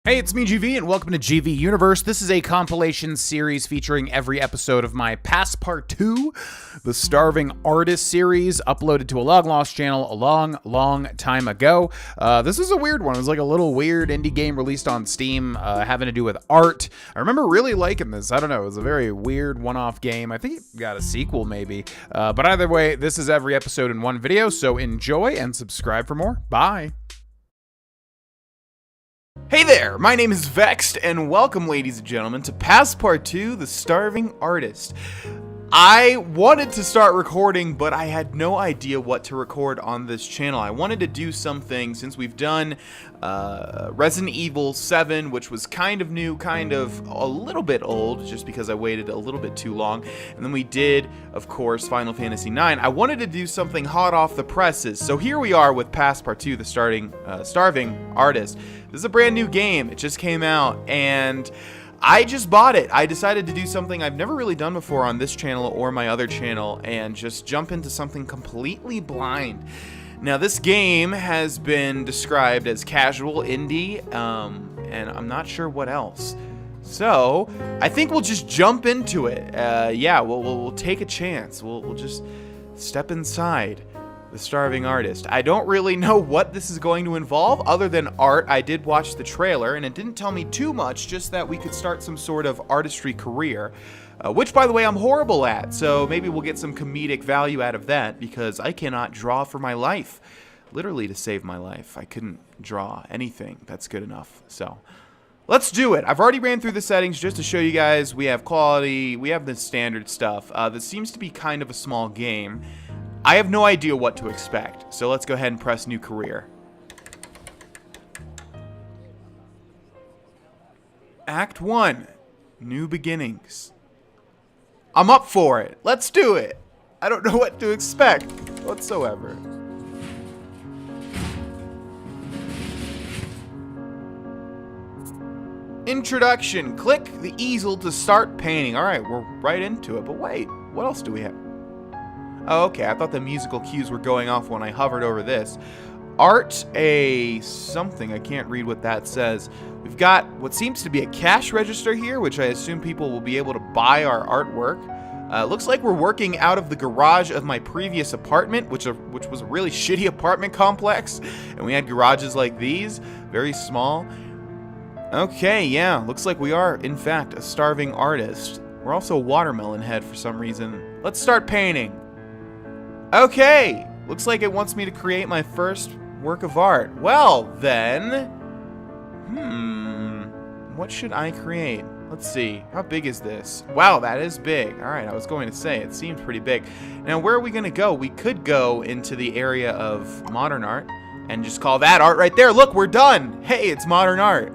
Hey, it's me, GV, and welcome to GV Universe. This is a compilation series featuring every episode of my Passpartout, the Starving Artist series, uploaded to a long lost channel a long time ago. This is a weird one. It was like a little weird indie game released on Steam, having to do with art. I remember really liking this. I don't know. It was a very weird one-off game. I think it got a sequel, maybe. But either way, this is every episode in one video, so enjoy and subscribe for more. Bye. Hey there, my name is Vexed, and welcome, ladies and gentlemen, to Passpartout, the Starving Artist. I wanted to start recording, but I had no idea what to record on this channel. I wanted to do something, since we've done Resident Evil 7, which was kind of new, kind of a little bit old, just because I waited a little bit too long. And then we did, of course, Final Fantasy 9. I wanted to do something hot off the presses. So here we are with Passpartout, the Starving Artist. This is a brand new game. It just came out, and I just bought it. I decided to do something I've never really done before on this channel or my other channel, and just jump into something completely blind. Now, this game has been described as casual indie, and I'm not sure what else. So I think we'll just jump into it. Yeah, we'll take a chance. We'll just step inside the Starving Artist. I don't really know what this is going to involve other than art. I did watch the trailer, and it didn't tell me too much, just that we could start some sort of artistry career, which, by the way, I'm horrible at, so maybe we'll get some comedic value out of that, because I cannot draw for my life. Literally, to save my life, I couldn't draw anything that's good enough, so let's do it. I've already ran through the settings just to show you guys. We have quality, we have the standard stuff. This seems to be kind of a small game. I have no idea what to expect, so let's go ahead and press new career. Act 1, new beginnings. I'm up for it. Let's do it. I don't know what to expect whatsoever. Introduction. Click the easel to start painting. All right, we're right into it, but wait, what else do we have? Oh, okay, I thought the musical cues were going off when I hovered over this. Art a something, I can't read what that says. We've got what seems to be a cash register here, which I assume people will be able to buy our artwork. Looks like we're working out of the garage of my previous apartment, which was a really shitty apartment complex. And we had garages like these, very small. Okay, yeah, looks like we are, in fact, a starving artist. We're also a watermelon head for some reason. Let's start painting. Okay, looks like it wants me to create my first work of art. Well, then, what should I create? Let's see, how big is this? Wow, that is big. All right, I was going to say, it seemed pretty big. Now, where are we gonna go? We could go into the area of modern art and just call that art right there. Look, we're done. Hey, it's modern art.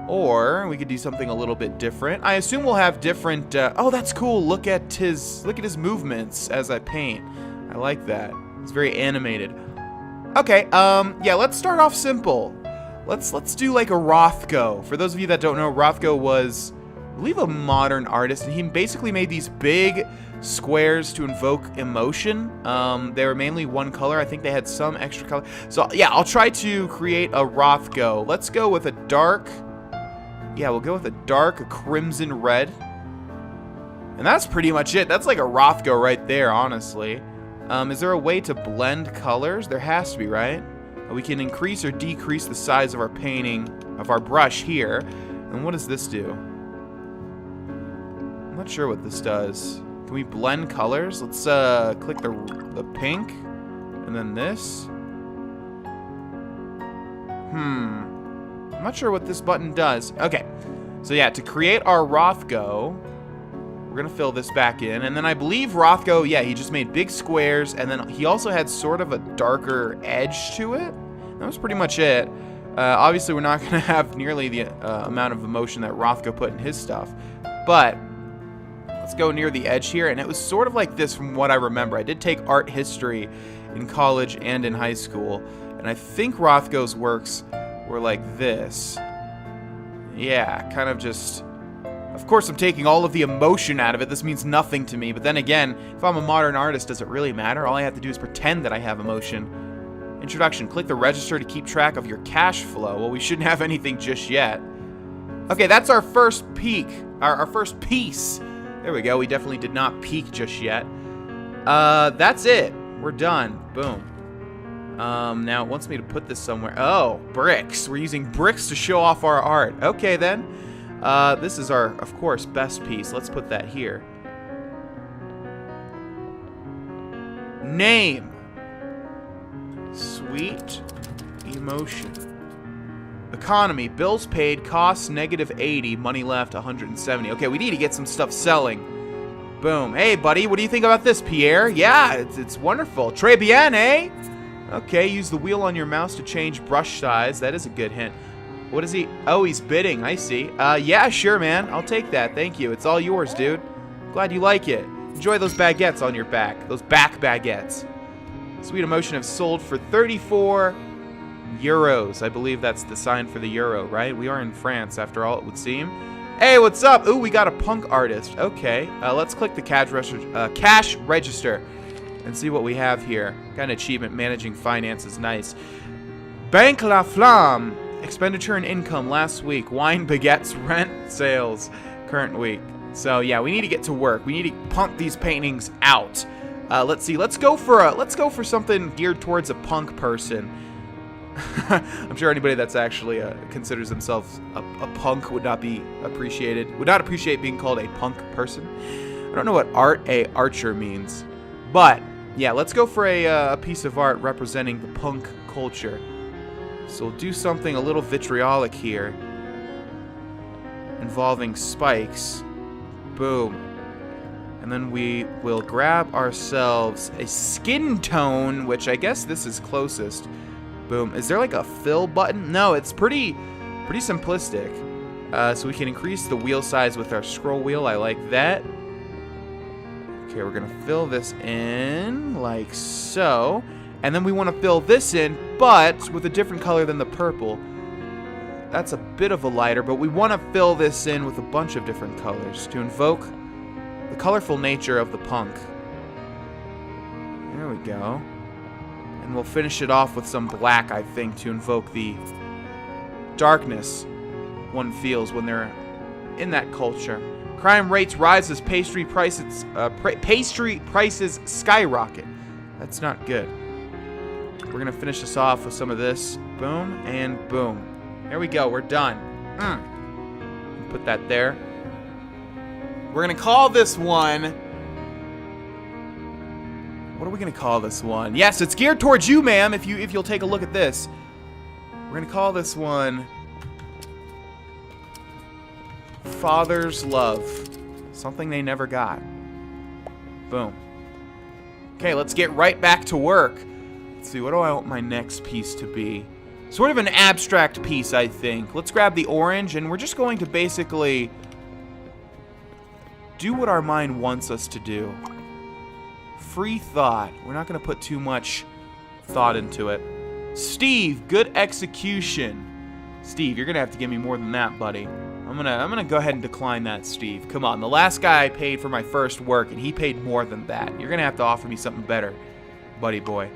Or we could do something a little bit different. I assume we'll have different, oh, that's cool. Look at his movements as I paint. I like that. It's very animated. Okay, yeah, let's start off simple. Let's do like a Rothko. For those of you that don't know, Rothko was, I believe, a modern artist, and he basically made these big squares to invoke emotion. They were mainly one color. I think they had some extra color. So yeah, I'll try to create a Rothko. Let's go with a dark, yeah, we'll go with a dark crimson red. And that's pretty much it. That's like a Rothko right there, honestly. Is there a way to blend colors? There has to be, right? We can increase or decrease the size of our painting, of our brush here. And what does this do? I'm not sure what this does. Can we blend colors? Let's click the pink, and then this. I'm not sure what this button does. Okay, so yeah, to create our Rothko, we're gonna fill this back in, and then I believe Rothko, yeah, he just made big squares, and then he also had sort of a darker edge to it. That was pretty much it. Obviously, we're not gonna have nearly the amount of emotion that Rothko put in his stuff, but let's go near the edge here, and it was sort of like this from what I remember. I did take art history in college and in high school, and I think Rothko's works were like this. Yeah, kind of just, of course I'm taking all of the emotion out of it. This means nothing to me, but then again, if I'm a modern artist, does it really matter? All I have to do is pretend that I have emotion. Introduction. Click the register to keep track of your cash flow. Well, we shouldn't have anything just yet. Okay, that's our first peak. Our first piece. There we go. We definitely did not peak just yet. That's it. We're done. Boom. Now it wants me to put this somewhere. Oh, bricks. We're using bricks to show off our art. Okay, then. This is our, of course, best piece. Let's put that here. Name. Sweet emotion. Economy. Bills paid. Costs -80. Money left 170. Okay, we need to get some stuff selling. Boom. Hey, buddy. What do you think about this, Pierre? Yeah, it's wonderful. Très bien, eh? Okay, use the wheel on your mouse to change brush size. That is a good hint. What is he? Oh, he's bidding. I see. Yeah, sure, man. I'll take that. Thank you. It's all yours, dude. Glad you like it. Enjoy those baguettes on your back. Those back baguettes. Sweet Emotion have sold for 34 euros. I believe that's the sign for the euro, right? We are in France, after all, it would seem. Hey, what's up? Ooh, we got a punk artist. Okay. Let's click the cash register and see what we have here. Got an achievement. Managing finances. Nice. Banque La Flamme. Expenditure and income last week. Wine, baguettes, rent, sales. Current week. So yeah, we need to get to work. We need to pump these paintings out. Let's see. Let's go for something geared towards a punk person. I'm sure anybody that's actually considers themselves a punk would not be appreciated. Would not appreciate being called a punk person. I don't know what archer means, but yeah, let's go for a piece of art representing the punk culture. So we'll do something a little vitriolic here, involving spikes. Boom. And then we will grab ourselves a skin tone, which I guess this is closest. Boom. Is there like a fill button? No, it's pretty simplistic. So we can increase the wheel size with our scroll wheel. I like that. Okay, we're gonna fill this in like so. And then we want to fill this in, but with a different color than the purple. That's a bit of a lighter, but we want to fill this in with a bunch of different colors to invoke the colorful nature of the punk. There we go. And we'll finish it off with some black, I think, to invoke the darkness one feels when they're in that culture. Crime rates rise as pastry prices skyrocket. That's not good. We're going to finish this off with some of this. Boom and boom. There we go. We're done. Put that there. We're going to call this one... What are we going to call this one? Yes, it's geared towards you, ma'am, if you'll take a look at this. We're going to call this one... Father's Love. Something they never got. Boom. Okay, let's get right back to work. Let's see, what do I want my next piece to be? Sort of an abstract piece, I think. Let's grab the orange, and we're just going to basically do what our mind wants us to do. Free thought. We're not going to put too much thought into it. Steve, good execution. Steve, you're going to have to give me more than that, buddy. I'm gonna go ahead and decline that, Steve. Come on, the last guy I paid for my first work, and he paid more than that. You're gonna have to offer me something better, buddy boy.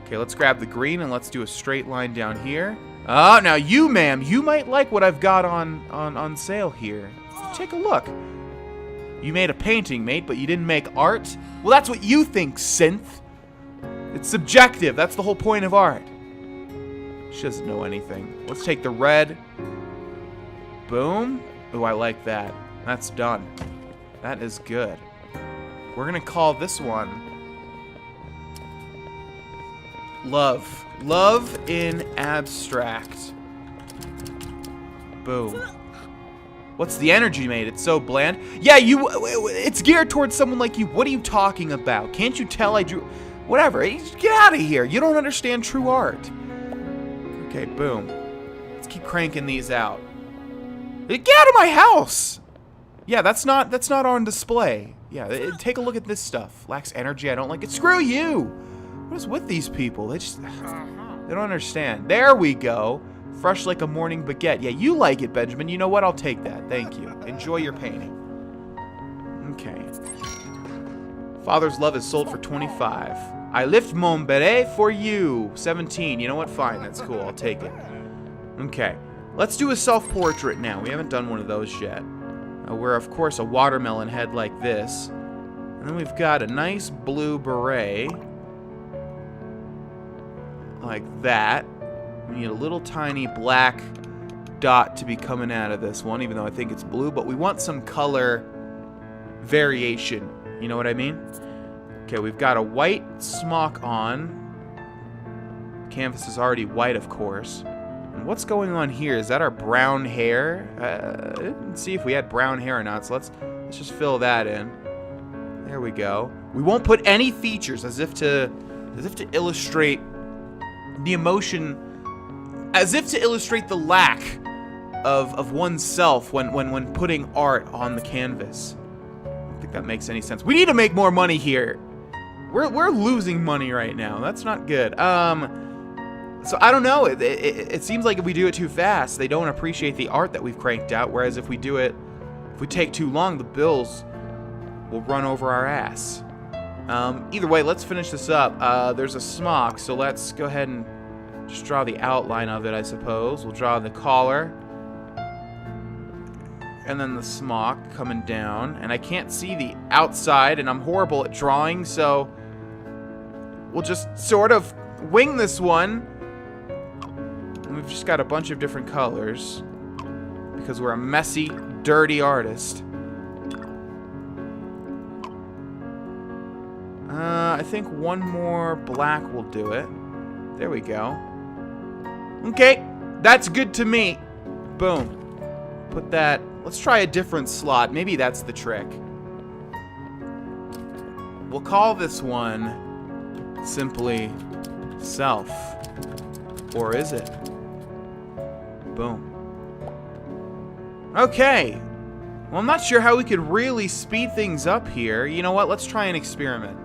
Okay, let's grab the green and let's do a straight line down here. Oh, now you, ma'am, you might like what I've got on sale here. Take a look. You made a painting, mate, but you didn't make art? Well, that's what you think, synth. It's subjective. That's the whole point of art. She doesn't know anything. Let's take the red. Boom. Ooh, I like that. That's done. That is good. We're gonna call this one Love. Love in abstract. Boom. What's the energy, mate? It's so bland. Yeah, it's geared towards someone like you. What are you talking about? Can't you tell I drew... Whatever. Get out of here. You don't understand true art. Okay, boom. Let's keep cranking these out. Get out of my house! Yeah, that's not on display. Yeah, take a look at this stuff. Lacks energy, I don't like it. Screw you! What is with these people? They don't understand. There we go. Fresh like a morning baguette. Yeah, you like it, Benjamin. You know what? I'll take that. Thank you. Enjoy your painting. Okay. Father's Love is sold for 25. I lift mon beret for you. 17. You know what? Fine. That's cool. I'll take it. Okay. Let's do a self-portrait now. We haven't done one of those yet. We're, of course, a watermelon head like this. And then we've got a nice blue beret. Like that. We need a little tiny black dot to be coming out of this one, even though I think it's blue. But we want some color variation. You know what I mean? Okay, we've got a white smock on. Canvas is already white, of course. And what's going on here? Is that our brown hair? I didn't see if we had brown hair or not, so let's just fill that in. There we go. We won't put any features as if to illustrate the emotion, as if to illustrate the lack of oneself when putting art on the canvas. I don't think that makes any sense. We need to make more money here. We're losing money right now. That's not good. So I don't know. It seems like if we do it too fast, they don't appreciate the art that we've cranked out. Whereas if we take too long, the bills will run over our ass. Either way, let's finish this up. There's a smock, so let's go ahead and just draw the outline of it, I suppose. We'll draw the collar. And then the smock coming down. And I can't see the outside, and I'm horrible at drawing, so we'll just sort of wing this one. And we've just got a bunch of different colors because we're a messy, dirty artist. I think one more black will do it. There we go. Okay, that's good to me. Boom. Put that. Let's try a different slot. Maybe that's the trick. We'll call this one simply self. Or is it? Boom. Okay. Well, I'm not sure how we could really speed things up here. You know what? Let's try an experiment.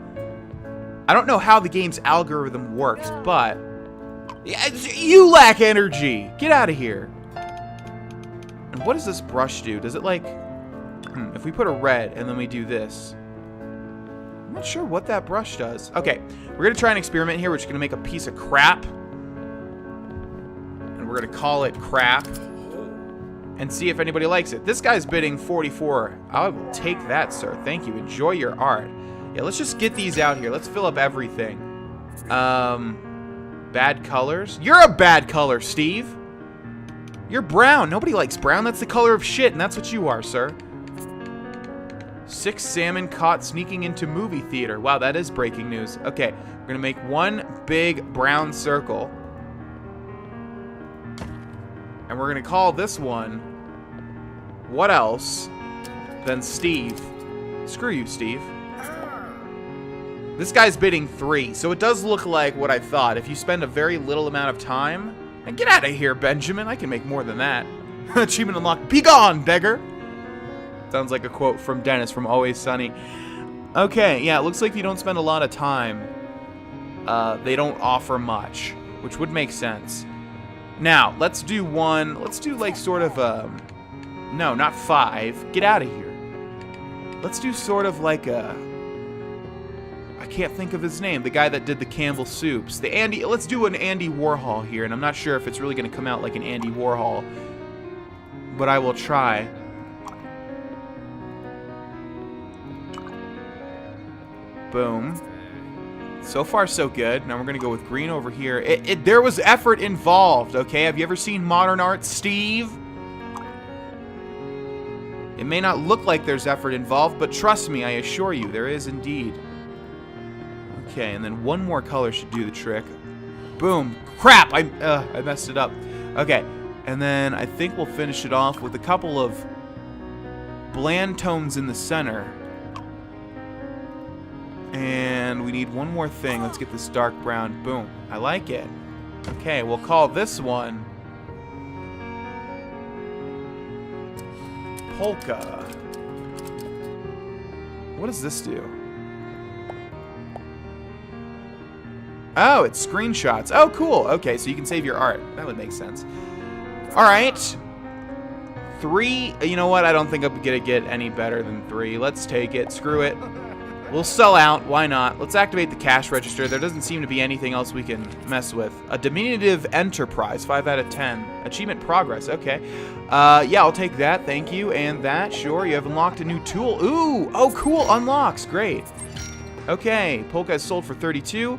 I don't know how the game's algorithm works, but you lack energy. Get out of here. And what does this brush do? Does it like... if we put a red and then we do this... I'm not sure what that brush does. Okay, we're going to try an experiment here. We're just going to make a piece of crap. And we're going to call it crap. And see if anybody likes it. This guy's bidding 44. I will take that, sir. Thank you. Enjoy your art. Yeah, let's just get these out here. Let's fill up everything. Bad colors. You're a bad color, Steve. You're brown. Nobody likes brown. That's the color of shit, and that's what you are, sir. 6 salmon caught sneaking into movie theater. Wow, that is breaking news. Okay, we're going to make one big brown circle. And we're going to call this one... what else than Steve? Screw you, Steve. This guy's bidding 3, so it does look like what I thought. If you spend a very little amount of time... and get out of here, Benjamin. I can make more than that. Achievement unlocked. Be gone, beggar! Sounds like a quote from Dennis from Always Sunny. Okay, yeah, it looks like if you don't spend a lot of time, they don't offer much, which would make sense. Now, let's do one... let's do, like, sort of, no, not 5. Get out of here. Let's do sort of like a... I can't think of his name. The guy that did the Campbell soups. The Andy... let's do an Andy Warhol here, and I'm not sure if it's really going to come out like an Andy Warhol. But I will try. Boom. So far, so good. Now we're going to go with green over here. There was effort involved, okay? Have you ever seen modern art, Steve? It may not look like there's effort involved, but trust me, I assure you, there is indeed. Okay, and then one more color should do the trick. Boom. Crap! I messed it up. Okay, and then I think we'll finish it off with a couple of bland tones in the center. And we need one more thing. Let's get this dark brown. Boom. I like it. Okay, we'll call this one Polka. What does this do? Oh, it's screenshots. Oh, cool. Okay, so you can save your art. That would make sense. All right. 3. You know what? I don't think I'm going to get any better than 3. Let's take it. Screw it. We'll sell out. Why not? Let's activate the cash register. There doesn't seem to be anything else we can mess with. A diminutive enterprise, 5 out of 10. Achievement progress. Okay. Yeah, I'll take that. Thank you. And that, sure. You have unlocked a new tool. Ooh. Oh, cool. Unlocks. Great. Okay. Polka is sold for 32.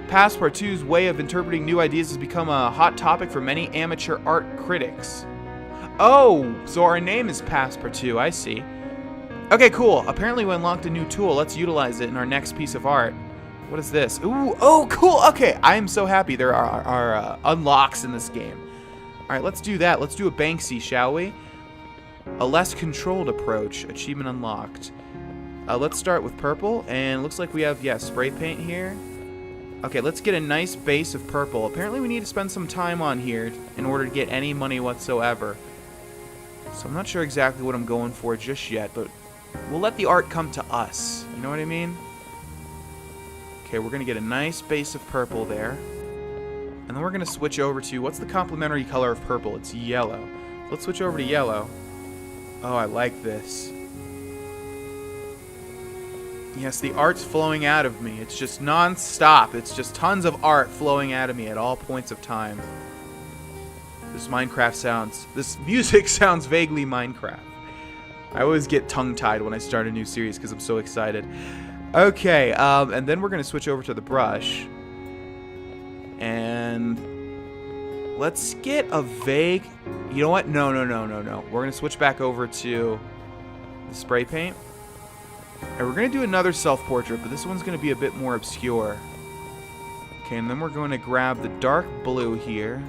Passpartout's way of interpreting new ideas has become a hot topic for many amateur art critics. Oh, so our name is Passpartout. I see. Okay, cool. Apparently we unlocked a new tool. Let's utilize it in our next piece of art. What is this? Ooh, oh, cool. Okay, I am so happy there are unlocks in this game. All right, let's do that. Let's do a Banksy, shall we? A less controlled approach. Achievement unlocked. Let's start with purple, and looks like we have, yeah, spray paint here. Okay, let's get a nice base of purple. Apparently we need to spend some time on here in order to get any money whatsoever. So I'm not sure exactly what I'm going for just yet, but we'll let the art come to us. You know what I mean? Okay, we're going to get a nice base of purple there. And then we're going to switch over to, what's the complementary color of purple? It's yellow. Let's switch over to yellow. Oh, I like this. Yes, the art's flowing out of me. It's just non-stop. It's just tons of art flowing out of me at all points of time. This music sounds vaguely Minecraft. I always get tongue-tied when I start a new series because I'm so excited. Okay, and then we're going to switch over to the brush. And let's get a vague... You know what? No. We're going to switch back over to the spray paint. And we're going to do another self-portrait, but this one's going to be a bit more obscure. Okay, and then we're going to grab the dark blue here.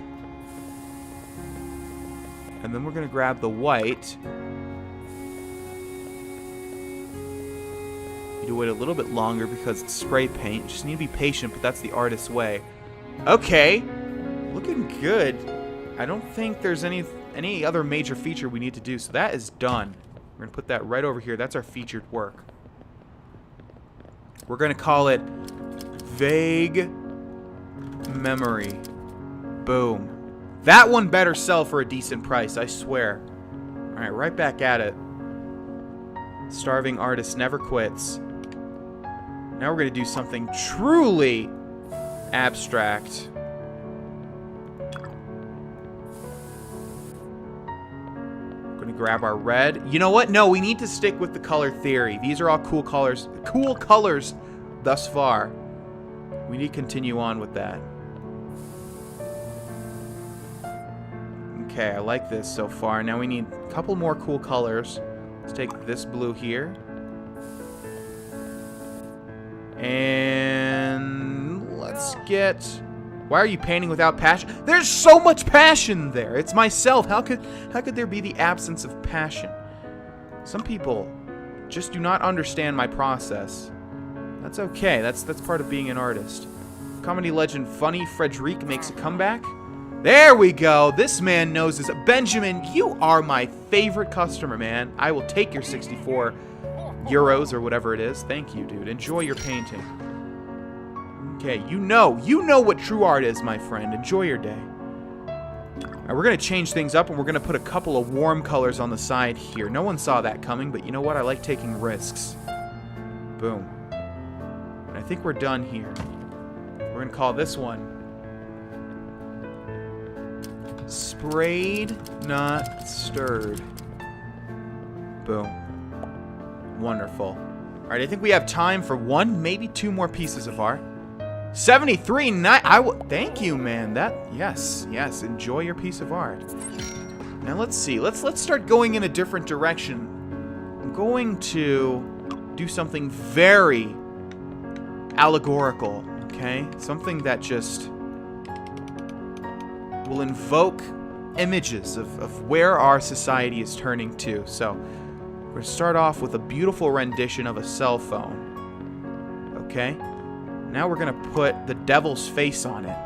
And then we're going to grab the white. You do wait a little bit longer because it's spray paint. You just need to be patient, but that's the artist's way. Okay. Looking good. I don't think there's any other major feature we need to do, so that is done. We're going to put that right over here. That's our featured work. We're going to call it Vague Memory. Boom. That one better sell for a decent price, I swear. Alright, right back at it. Starving artist never quits. Now we're going to do something truly abstract. We're going to grab our red. You know what? No, we need to stick with the color theory. These are all cool colors thus far. We need to continue on with that. Okay, I like this so far. Now we need a couple more cool colors. Let's take this blue here. And let's get... Why are you painting without passion? There's so much passion there. It's myself. How could there be the absence of passion? Some people just do not understand my process. That's okay. That's part of being an artist. Comedy legend Funny Frederic makes a comeback. There we go. This man knows this. Benjamin, you are my favorite customer, man. I will take your 64 euros or whatever it is. Thank you, dude. Enjoy your painting. Okay, you know what true art is, my friend. Enjoy your day. Now, we're going to change things up, and we're going to put a couple of warm colors on the side here. No one saw that coming, but you know what? I like taking risks. Boom. And I think we're done here. We're going to call this one Sprayed, Not Stirred. Boom. Wonderful. Alright, I think we have time for one, maybe two more pieces of art. 73, thank you, man. Yes, enjoy your piece of art. Now let's see. Let's start going in a different direction. I'm going to do something very allegorical, okay? Something that just will invoke images of where our society is turning to. So we're going to start off with a beautiful rendition of a cell phone. Okay? Now we're going to put the devil's face on it.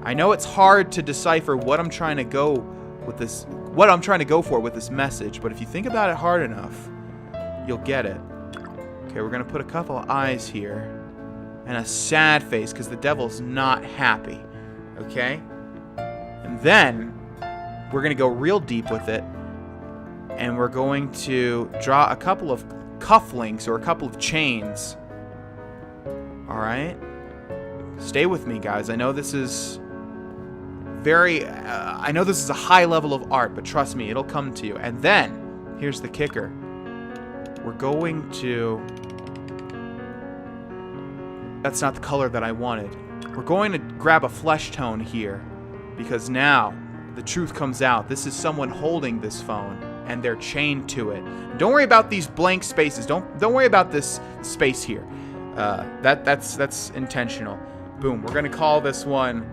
I know it's hard to decipher what I'm trying to go for with this message, but if you think about it hard enough, you'll get it. Okay, we're going to put a couple of eyes here and a sad face because the devil's not happy. Okay? And then we're going to go real deep with it, and we're going to draw a couple of cufflinks or a couple of chains. Alright? Stay with me, guys. I know this is I know this is a high level of art, but trust me, it'll come to you. And then, here's the kicker. We're going to... That's not the color that I wanted. We're going to grab a flesh tone here, because now the truth comes out. This is someone holding this phone, and they're chained to it. Don't worry about these blank spaces. Don't worry about this space here. That's intentional. Boom. We're gonna call this one.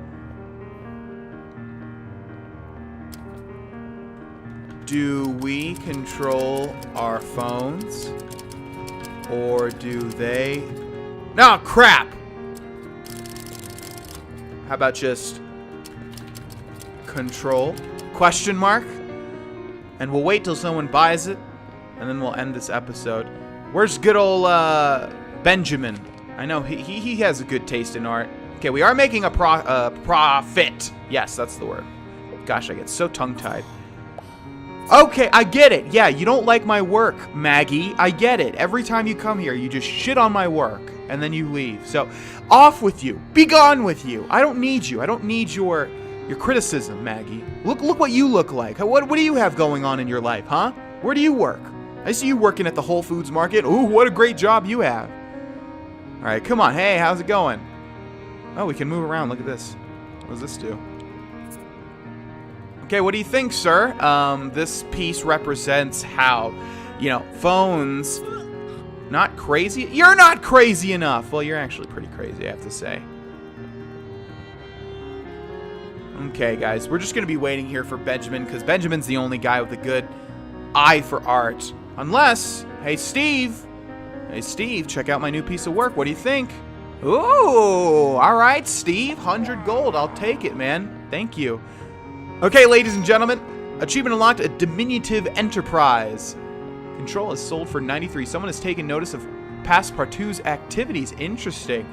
Do we control our phones, or do they? No, crap. How about just control? Question mark. And we'll wait till someone buys it, and then we'll end this episode. Where's good old Benjamin? I know he has a good taste in art. Okay, we are making a profit. Yes, that's the word. Gosh, I get so tongue-tied. Okay, I get it. Yeah, you don't like my work, Maggie. I get it. Every time you come here, you just shit on my work, and then you leave. So, off with you. Be gone with you. I don't need you. I don't need your criticism, Maggie. Look what you look like. What do you have going on in your life, huh? Where do you work? I see you working at the Whole Foods market. Ooh, what a great job you have. All right, come on. Hey, how's it going? Oh, we can move around. Look at this. What does this do? Okay, what do you think, sir? This piece represents how, phones, not crazy. You're not crazy enough. Well, you're actually pretty crazy, I have to say. Okay, guys, we're just going to be waiting here for Benjamin, because Benjamin's the only guy with a good eye for art. Unless, hey, Steve, check out my new piece of work. What do you think? Ooh, all right, Steve, 100 gold. I'll take it, man. Thank you. Okay, ladies and gentlemen, achievement unlocked, a diminutive enterprise. Control is sold for 93. Someone has taken notice of Passpartout's activities. Interesting.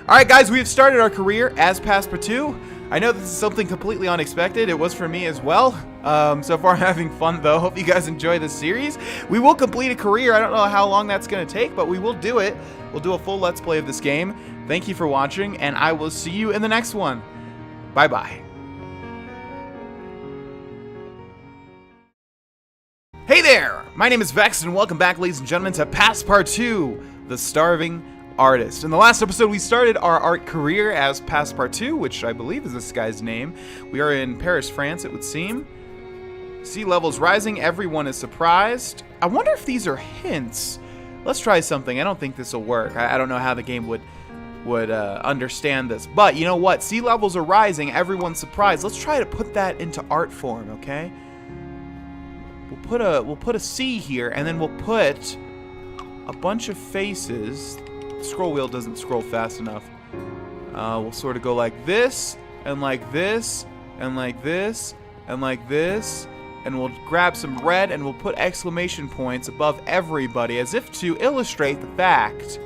All right, guys, we have started our career as Passpartout. I know this is something completely unexpected. It was for me as well. So far, I'm having fun, though. Hope you guys enjoy this series. We will complete a career. I don't know how long that's going to take, but we will do it. We'll do a full Let's Play of this game. Thank you for watching, and I will see you in the next one. Bye-bye. Hey there! My name is Vex, and welcome back, ladies and gentlemen, to Passpartout, the Starving Artist. In the last episode, we started our art career as Passpartout, which I believe is this guy's name. We are in Paris, France, it would seem. Sea levels rising, everyone is surprised. I wonder if these are hints. Let's try something. I don't think this will work. I don't know how the game would understand this. But you know what? Sea levels are rising, everyone's surprised. Let's try to put that into art form, okay? We'll put a C here, and then we'll put a bunch of faces. The scroll wheel doesn't scroll fast enough. We'll sort of go like this, and like this, and like this, and like this, and we'll grab some red, and we'll put exclamation points above everybody, as if to illustrate the fact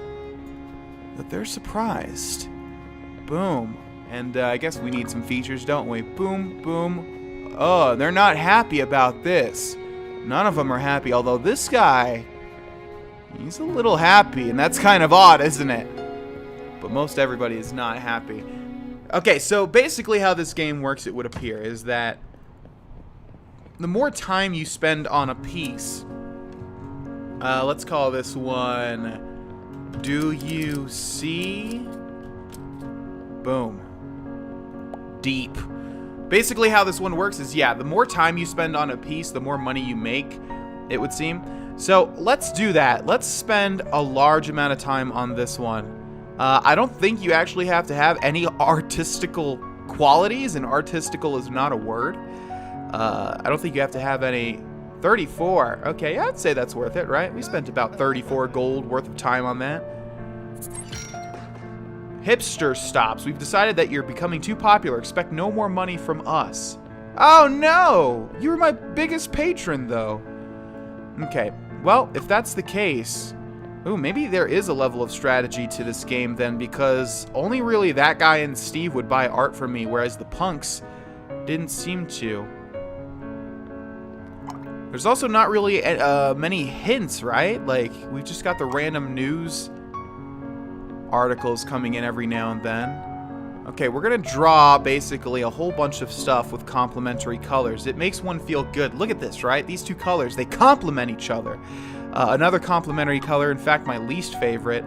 that they're surprised. Boom. And I guess we need some features, don't we? Boom, boom. Oh, they're not happy about this. None of them are happy, although this guy, he's a little happy, and that's kind of odd, isn't it? But most everybody is not happy. Okay, so basically how this game works, it would appear, is that the more time you spend on a piece, let's call this one, do you see? Boom. Deep. Basically how this one works is, yeah, the more time you spend on a piece, the more money you make, it would seem. So let's do that. Let's spend a large amount of time on this one. I don't think you actually have to have any artistical qualities, and artistical is not a word. I don't think you have to have any. 34. Okay, yeah, I'd say that's worth it, right? We spent about 34 gold worth of time on that. Hipster stops. We've decided that you're becoming too popular. Expect no more money from us. Oh no! You were my biggest patron, though. Okay, well, if that's the case... Ooh, maybe there is a level of strategy to this game then, because only really that guy and Steve would buy art from me, whereas the punks didn't seem to. There's also not really many hints, right? Like, we've just got the random news articles coming in every now and then. Okay, we're gonna draw basically a whole bunch of stuff with complementary colors. It makes one feel good. Look at this, right? These two colors, they complement each other. Another complementary color, in fact, my least favorite,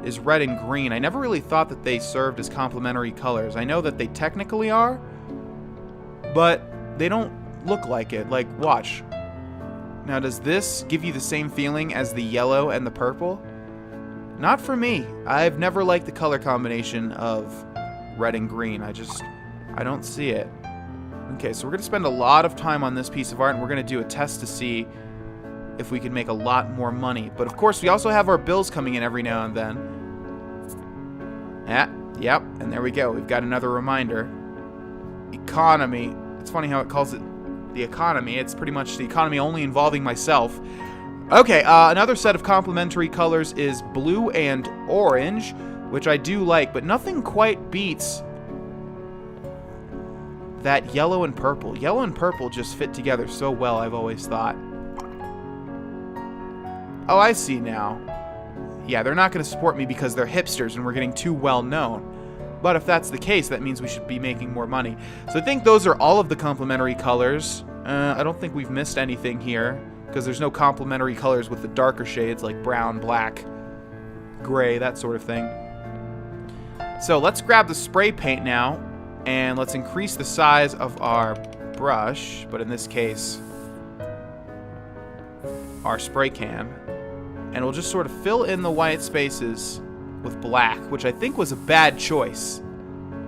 is red and green. I never really thought that they served as complementary colors. I know that they technically are, but they don't look like it. Like, watch. Now, does this give you the same feeling as the yellow and the purple? Not for me. I've never liked the color combination of red and green. I don't see it. Okay, so we're going to spend a lot of time on this piece of art, and we're going to do a test to see if we can make a lot more money. But of course, we also have our bills coming in every now and then. Yep, and there we go. We've got another reminder. Economy. It's funny how it calls it the economy. It's pretty much the economy only involving myself. Okay, another set of complementary colors is blue and orange, which I do like, but nothing quite beats that yellow and purple. Yellow and purple just fit together so well, I've always thought. Oh, I see now. Yeah, they're not going to support me because they're hipsters and we're getting too well known. But if that's the case, that means we should be making more money. So I think those are all of the complementary colors. I don't think we've missed anything here, because there's no complementary colors with the darker shades like brown, black, gray, that sort of thing. So let's grab the spray paint now, and let's increase the size of our brush, but in this case, our spray can. And we'll just sort of fill in the white spaces with black, which I think was a bad choice.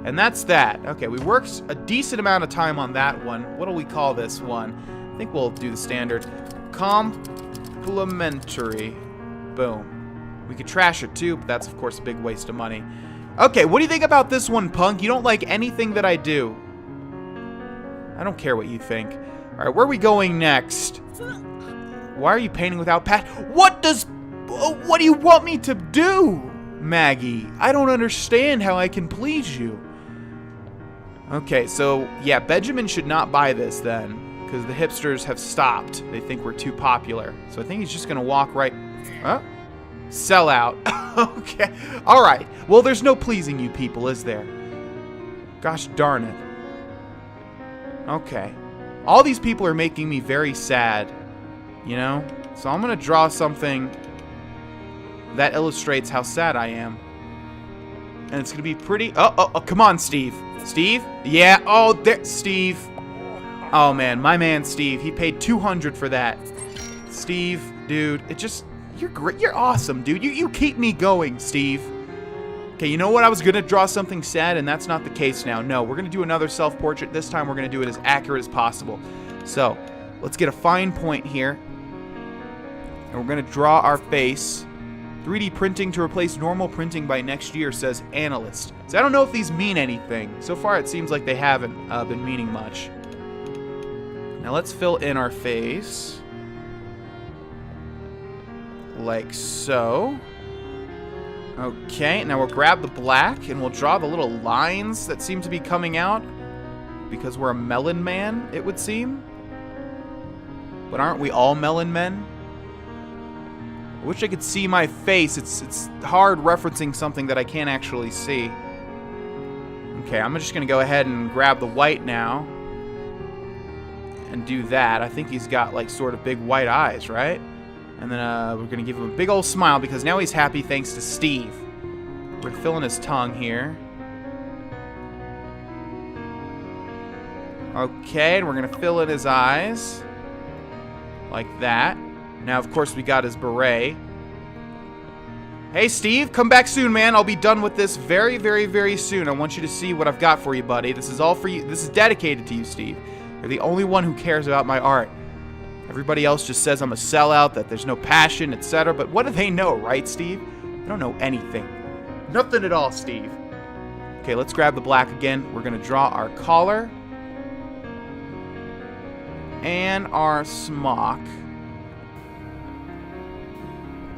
And that's that. Okay, we worked a decent amount of time on that one. What do we call this one? I think we'll do the standard complementary. Boom. We could trash it too, but that's of course a big waste of money. Okay, what do you think about this one, punk? You don't like anything that I do. I don't care what you think. Alright, where are we going next? Why are you painting without What do you want me to do, Maggie? I don't understand how I can please you. Okay, so, yeah, Benjamin should not buy this then, because the hipsters have stopped. They think we're too popular. So I think he's just going to walk right... Huh? Sell out. Okay. All right. Well, there's no pleasing you people, is there? Gosh darn it. Okay. All these people are making me very sad, you know? So I'm going to draw something that illustrates how sad I am. And it's going to be pretty... Oh, come on, Steve. Steve? Yeah. Oh, there... Steve. Oh, man. My man, Steve. He paid $200 for that. Steve, dude. It just... You're great. You're awesome, dude. You keep me going, Steve. Okay, you know what? I was going to draw something sad, and that's not the case now. No, we're going to do another self-portrait. This time, we're going to do it as accurate as possible. So, let's get a fine point here. And we're going to draw our face. 3D printing to replace normal printing by next year, says analyst. So I don't know if these mean anything. So far, it seems like they haven't been meaning much. Now, let's fill in our face. Like so. Okay, now we'll grab the black and we'll draw the little lines that seem to be coming out because we're a melon man, it would seem. But aren't we all melon men? I wish I could see my face. It's hard referencing something that I can't actually see. Okay, I'm just going to go ahead and grab the white now and do that. I think he's got like sort of big white eyes, right? And then we're going to give him a big old smile because now he's happy thanks to Steve. We're filling his tongue here. Okay, and we're going to fill in his eyes. Like that. Now, of course, we got his beret. Hey, Steve, come back soon, man. I'll be done with this very, very, very soon. I want you to see what I've got for you, buddy. This is all for you. This is dedicated to you, Steve. You're the only one who cares about my art. Everybody else just says I'm a sellout, that there's no passion, etc. But what do they know, right, Steve? They don't know anything. Nothing at all, Steve. Okay, let's grab the black again. We're going to draw our collar. And our smock.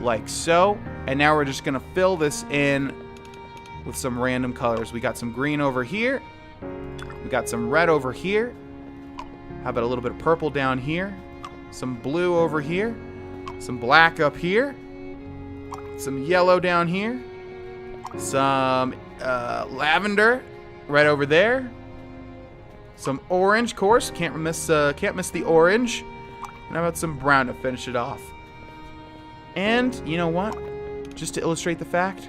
Like so. And now we're just going to fill this in with some random colors. We got some green over here. We got some red over here. How about a little bit of purple down here? Some blue over here. Some black up here. Some yellow down here. Some lavender right over there. Some orange, of course. Can't miss the orange. And how about some brown to finish it off? And you know what? Just to illustrate the fact,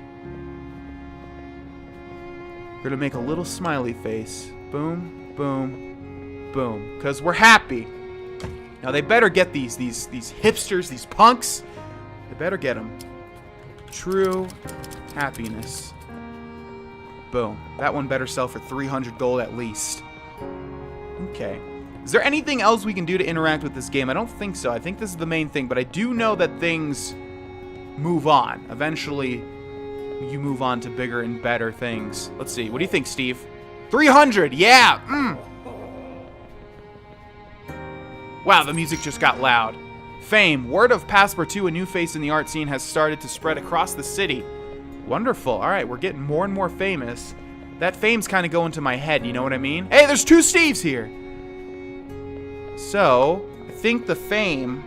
we're gonna make a little smiley face. Boom, boom, boom. Because we're happy. Now they better get these hipsters, these punks. They better get them. True happiness. Boom. That one better sell for 300 gold at least. Okay. Is there anything else we can do to interact with this game? I don't think so. I think this is the main thing, but I do know that things move on. Eventually, you move on to bigger and better things. Let's see. What do you think, Steve? 300! Yeah! Wow, the music just got loud. Fame. Word of Passpartout, a new face in the art scene, has started to spread across the city. Wonderful. All right, we're getting more and more famous. That fame's kind of going to my head, you know what I mean? Hey, there's 2 Steves here! So, I think the fame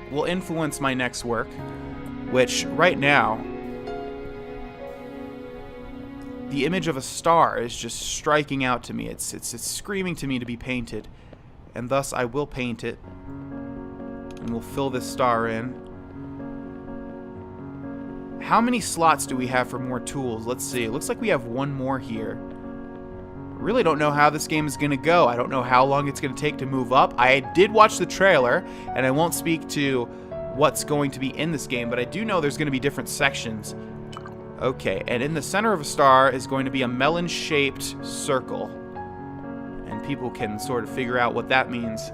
will influence my next work, which, right now, the image of a star is just striking out to me. It's screaming to me to be painted. And thus, I will paint it. And we'll fill this star in. How many slots do we have for more tools? Let's see. It looks like we have 1 more here. I really don't know how this game is going to go. I don't know how long it's going to take to move up. I did watch the trailer, and I won't speak to what's going to be in this game, but I do know there's going to be different sections. Okay, and in the center of a star is going to be a melon-shaped circle. And people can sort of figure out what that means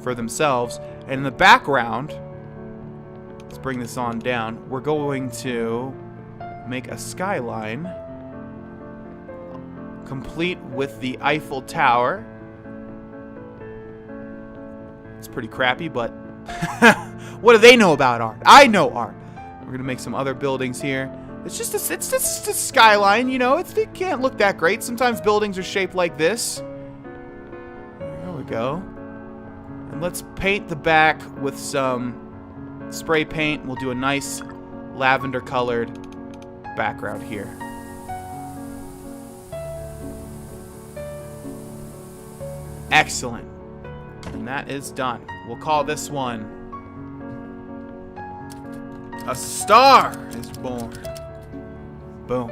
for themselves. And in the background, let's bring this on down, we're going to make a skyline complete with the Eiffel Tower. It's pretty crappy, but what do they know about art? I know art. We're gonna make some other buildings here. It's just a skyline, you know. It can't look that great. Sometimes buildings are shaped like this. There we go. And let's paint the back with some spray paint. We'll do a nice lavender colored background here. Excellent. And that is done. We'll call this one A Star is Born. Boom.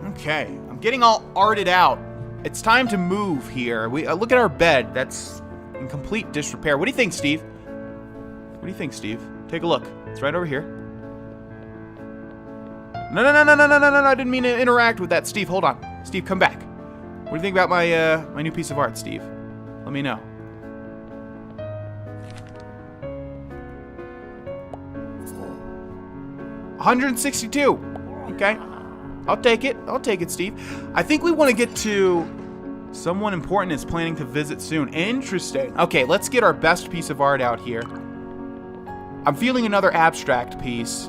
Okay, I'm getting all arted out. It's time to move here. Look at our bed. That's in complete disrepair. What do you think, Steve? What do you think, Steve? Take a look. It's right over here. No, I didn't mean to interact with that. Steve, hold on. Steve, come back. What do you think about my my new piece of art, Steve? Let me know. $162. Okay. I'll take it. I'll take it, Steve. I think we want to get to someone important is planning to visit soon. Interesting. Okay, let's get our best piece of art out here. I'm feeling another abstract piece.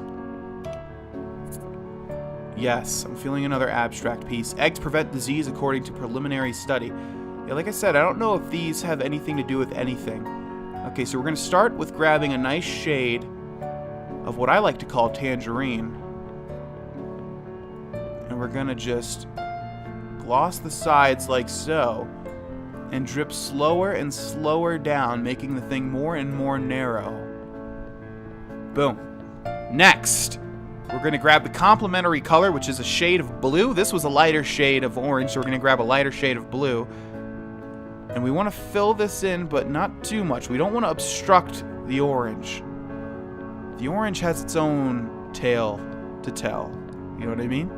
Yes, I'm feeling another abstract piece. Eggs prevent disease according to preliminary study. Yeah, like I said, I don't know if these have anything to do with anything. Okay, so we're going to start with grabbing a nice shade of what I like to call tangerine. And we're going to just gloss the sides like so. And drip slower and slower down, making the thing more and more narrow. Boom. Next, we're going to grab the complementary color, which is a shade of blue. This was a lighter shade of orange, so we're going to grab a lighter shade of blue. And we want to fill this in, but not too much. We don't want to obstruct the orange. The orange has its own tale to tell. You know what I mean?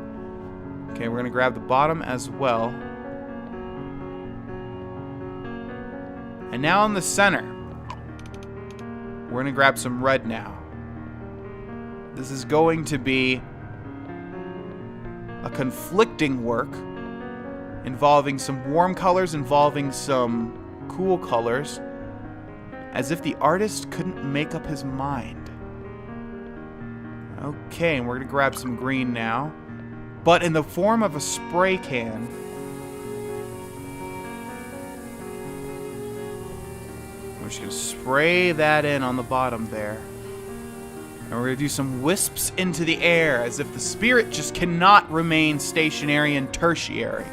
Okay, we're going to grab the bottom as well. And now in the center, we're going to grab some red now. This is going to be a conflicting work involving some warm colors, involving some cool colors, as if the artist couldn't make up his mind. Okay, and we're going to grab some green now, but in the form of a spray can. We're just going to spray that in on the bottom there. And we're going to do some wisps into the air as if the spirit just cannot remain stationary and tertiary.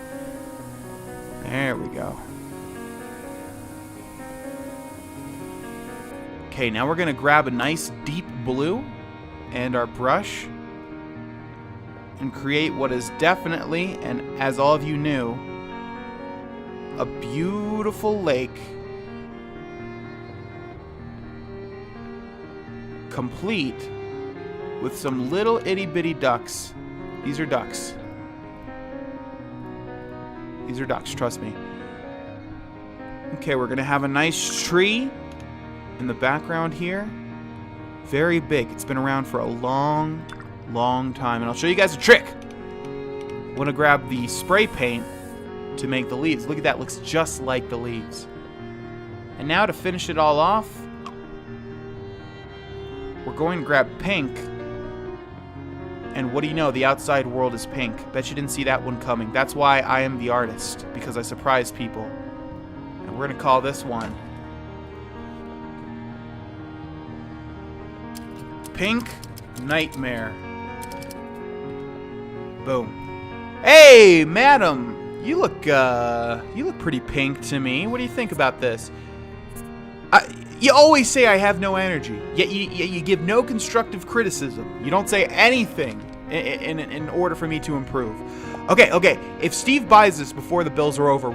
There we go. Okay, now we're going to grab a nice deep blue and our brush and create what is definitely, and as all of you knew, a beautiful lake. Complete with some little itty bitty ducks. These are ducks. These are ducks, trust me. Okay, we're gonna have a nice tree in the background here. Very big. It's been around for a long, long time. And I'll show you guys a trick. I'm gonna grab the spray paint to make the leaves. Look at that, looks just like the leaves. And now to finish it all off, we're going to grab pink. And what do you know? The outside world is pink. Bet you didn't see that one coming. That's why I am the artist, because I surprise people. And we're going to call this one Pink Nightmare. Boom. Hey, madam! You look pretty pink to me. What do you think about this? You always say I have no energy, yet you give no constructive criticism. You don't say anything in order for me to improve. Okay. If Steve buys this before the bills are over,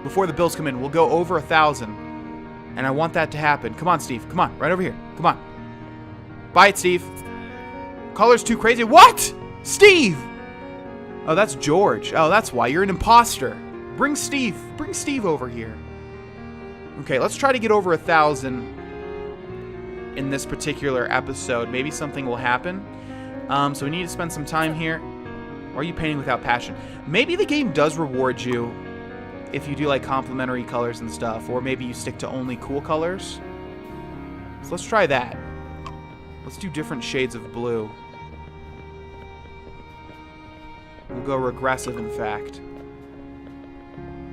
before the bills come in, we'll go over 1,000. And I want that to happen. Come on, Steve. Come on, right over here. Come on. Buy it, Steve. Color's too crazy. What? Steve! Oh, that's George. Oh, that's why. You're an imposter. Bring Steve. Bring Steve over here. Okay, let's try to get over 1,000 in this particular episode. Maybe something will happen. So we need to spend some time here. Or are you painting without passion? Maybe the game does reward you if you do like complementary colors and stuff. Or maybe you stick to only cool colors. So let's try that. Let's do different shades of blue. We'll go regressive, in fact.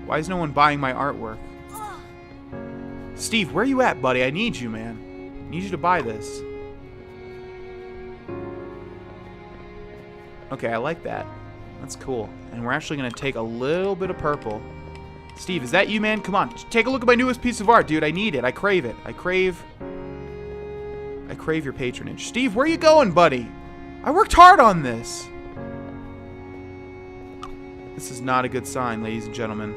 Why is no one buying my artwork? Steve, where you at, buddy? I need you, man. I need you to buy this. Okay, I like that. That's cool. And we're actually going to take a little bit of purple. Steve, is that you, man? Come on. Take a look at my newest piece of art, dude. I need it. I crave it. I crave your patronage. Steve, where you going, buddy? I worked hard on this. This is not a good sign, ladies and gentlemen.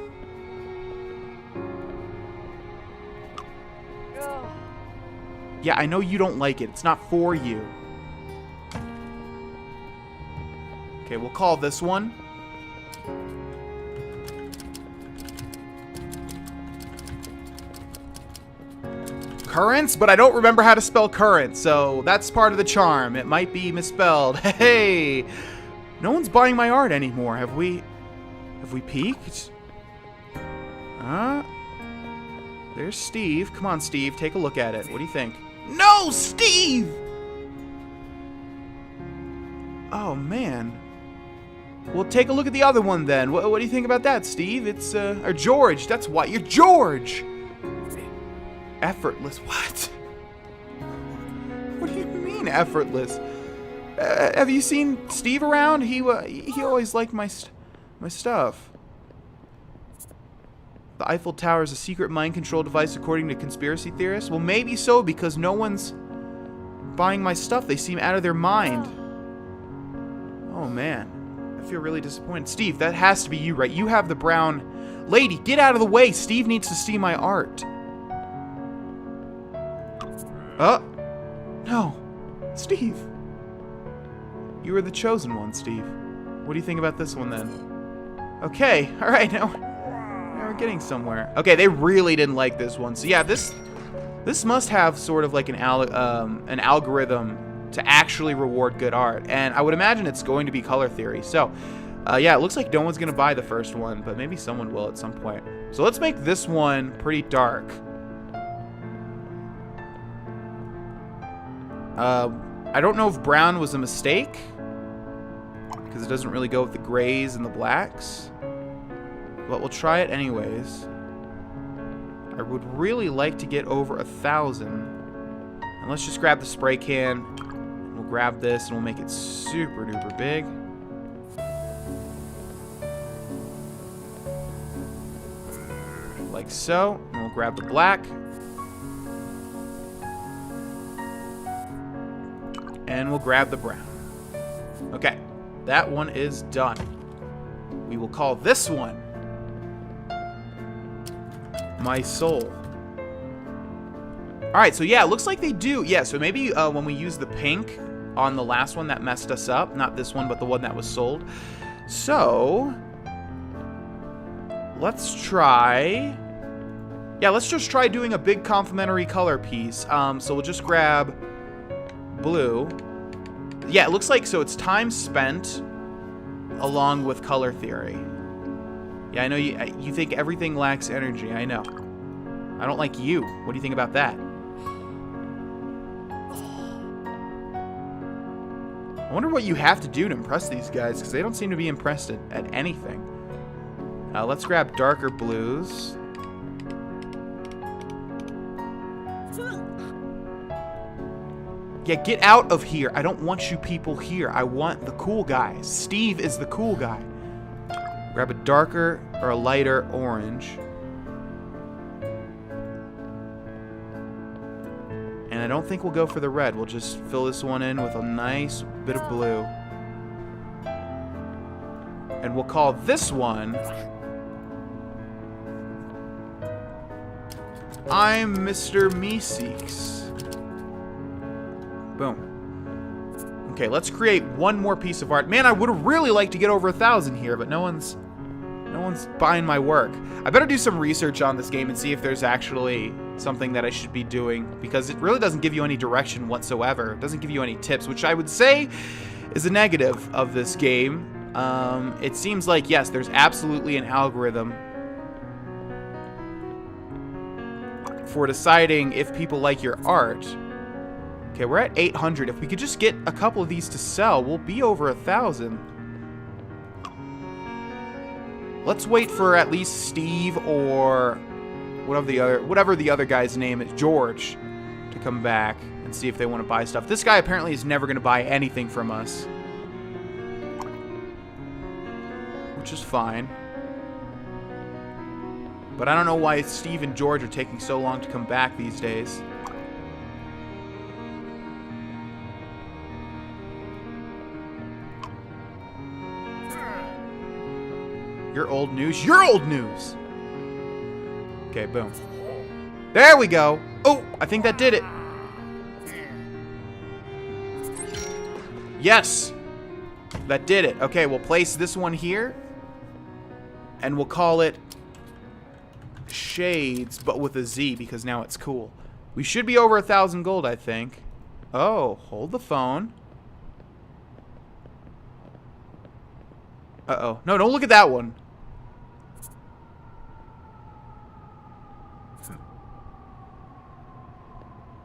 Yeah, I know you don't like it. It's not for you. Okay, we'll call this one Currents, but I don't remember how to spell current, so that's part of the charm. It might be misspelled. Hey! No one's buying my art anymore. Have we peaked? There's Steve. Come on, Steve. Take a look at it. What do you think? No, Steve! Oh, man. Well, take a look at the other one, then. What do you think about that, Steve? It's, or George. That's why. You're George! Effortless. What? What do you mean, effortless? Have you seen Steve around? He always liked my stuff. The Eiffel Tower is a secret mind control device according to conspiracy theorists? Well, maybe so, because no one's buying my stuff. They seem out of their mind. Oh, man. I feel really disappointed. Steve, that has to be you, right? You have the brown... Lady, get out of the way! Steve needs to see my art. Oh! No! Steve! You were the chosen one, Steve. What do you think about this one, then? Okay, alright, now we're getting somewhere. Okay, they really didn't like this one. So yeah, this must have sort of like an algorithm to actually reward good art. And I would imagine it's going to be color theory. So, yeah, it looks like no one's going to buy the first one, but maybe someone will at some point. So let's make this one pretty dark. I don't know if brown was a mistake, because it doesn't really go with the grays and the blacks. But we'll try it anyways. I would really like to get over 1,000. And let's just grab the spray can. We'll grab this and we'll make it super duper big. Like so. And we'll grab the black. And we'll grab the brown. Okay, that one is done. We will call this one My Soul. Alright, so yeah, it looks like they do. Yeah, so maybe when we use the pink on the last one that messed us up. Not this one, but the one that was sold. So, let's try... Yeah, let's just try doing a big complementary color piece. So we'll just grab blue. Yeah, it looks like, so it's time spent along with color theory. Yeah, I know you think everything lacks energy. I know. I don't like you. What do you think about that? I wonder what you have to do to impress these guys, because they don't seem to be impressed at anything. Let's grab darker blues. Yeah, get out of here. I don't want you people here. I want the cool guys. Steve is the cool guy. Grab a darker or a lighter orange. And I don't think we'll go for the red. We'll just fill this one in with a nice bit of blue. And we'll call this one... I'm Mr. Meeseeks. Boom. Okay, let's create one more piece of art. Man, I would have really liked to get over 1,000 here, but no one's buying my work. I better do some research on this game and see if there's actually something that I should be doing, because it really doesn't give you any direction whatsoever. It doesn't give you any tips, which I would say is a negative of this game. It seems like, yes, there's absolutely an algorithm for deciding if people like your art. Okay, we're at 800. If we could just get a couple of these to sell, we'll be over 1,000. Let's wait for at least Steve or whatever the other guy's name is, George, to come back and see if they want to buy stuff. This guy apparently is never going to buy anything from us, which is fine. But I don't know why Steve and George are taking so long to come back these days. You're old news. You're old news. Okay, boom. There we go. Oh, I think that did it. Yes. That did it. Okay, we'll place this one here. And we'll call it Shades, but with a Z, because now it's cool. We should be over 1,000 gold, I think. Oh, hold the phone. Uh-oh. No, don't look at that one.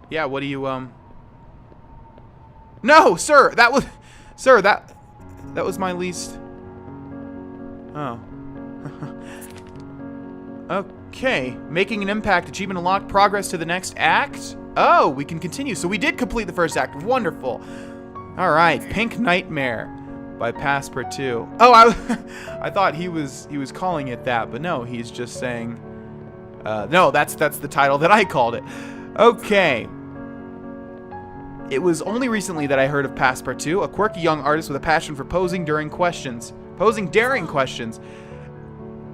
Yeah, what do you, No, sir, that was... Sir, that was my least... Oh. Okay. Making an impact. Achievement unlocked. Progress to the next act. Oh, we can continue. So we did complete the first act. Wonderful. Alright. Pink Nightmare by Passpartout. Oh, I thought he was calling it that, but no, he's just saying... no, that's the title that I called it. Okay. It was only recently that I heard of Passpartout, a quirky young artist with a passion for posing daring questions.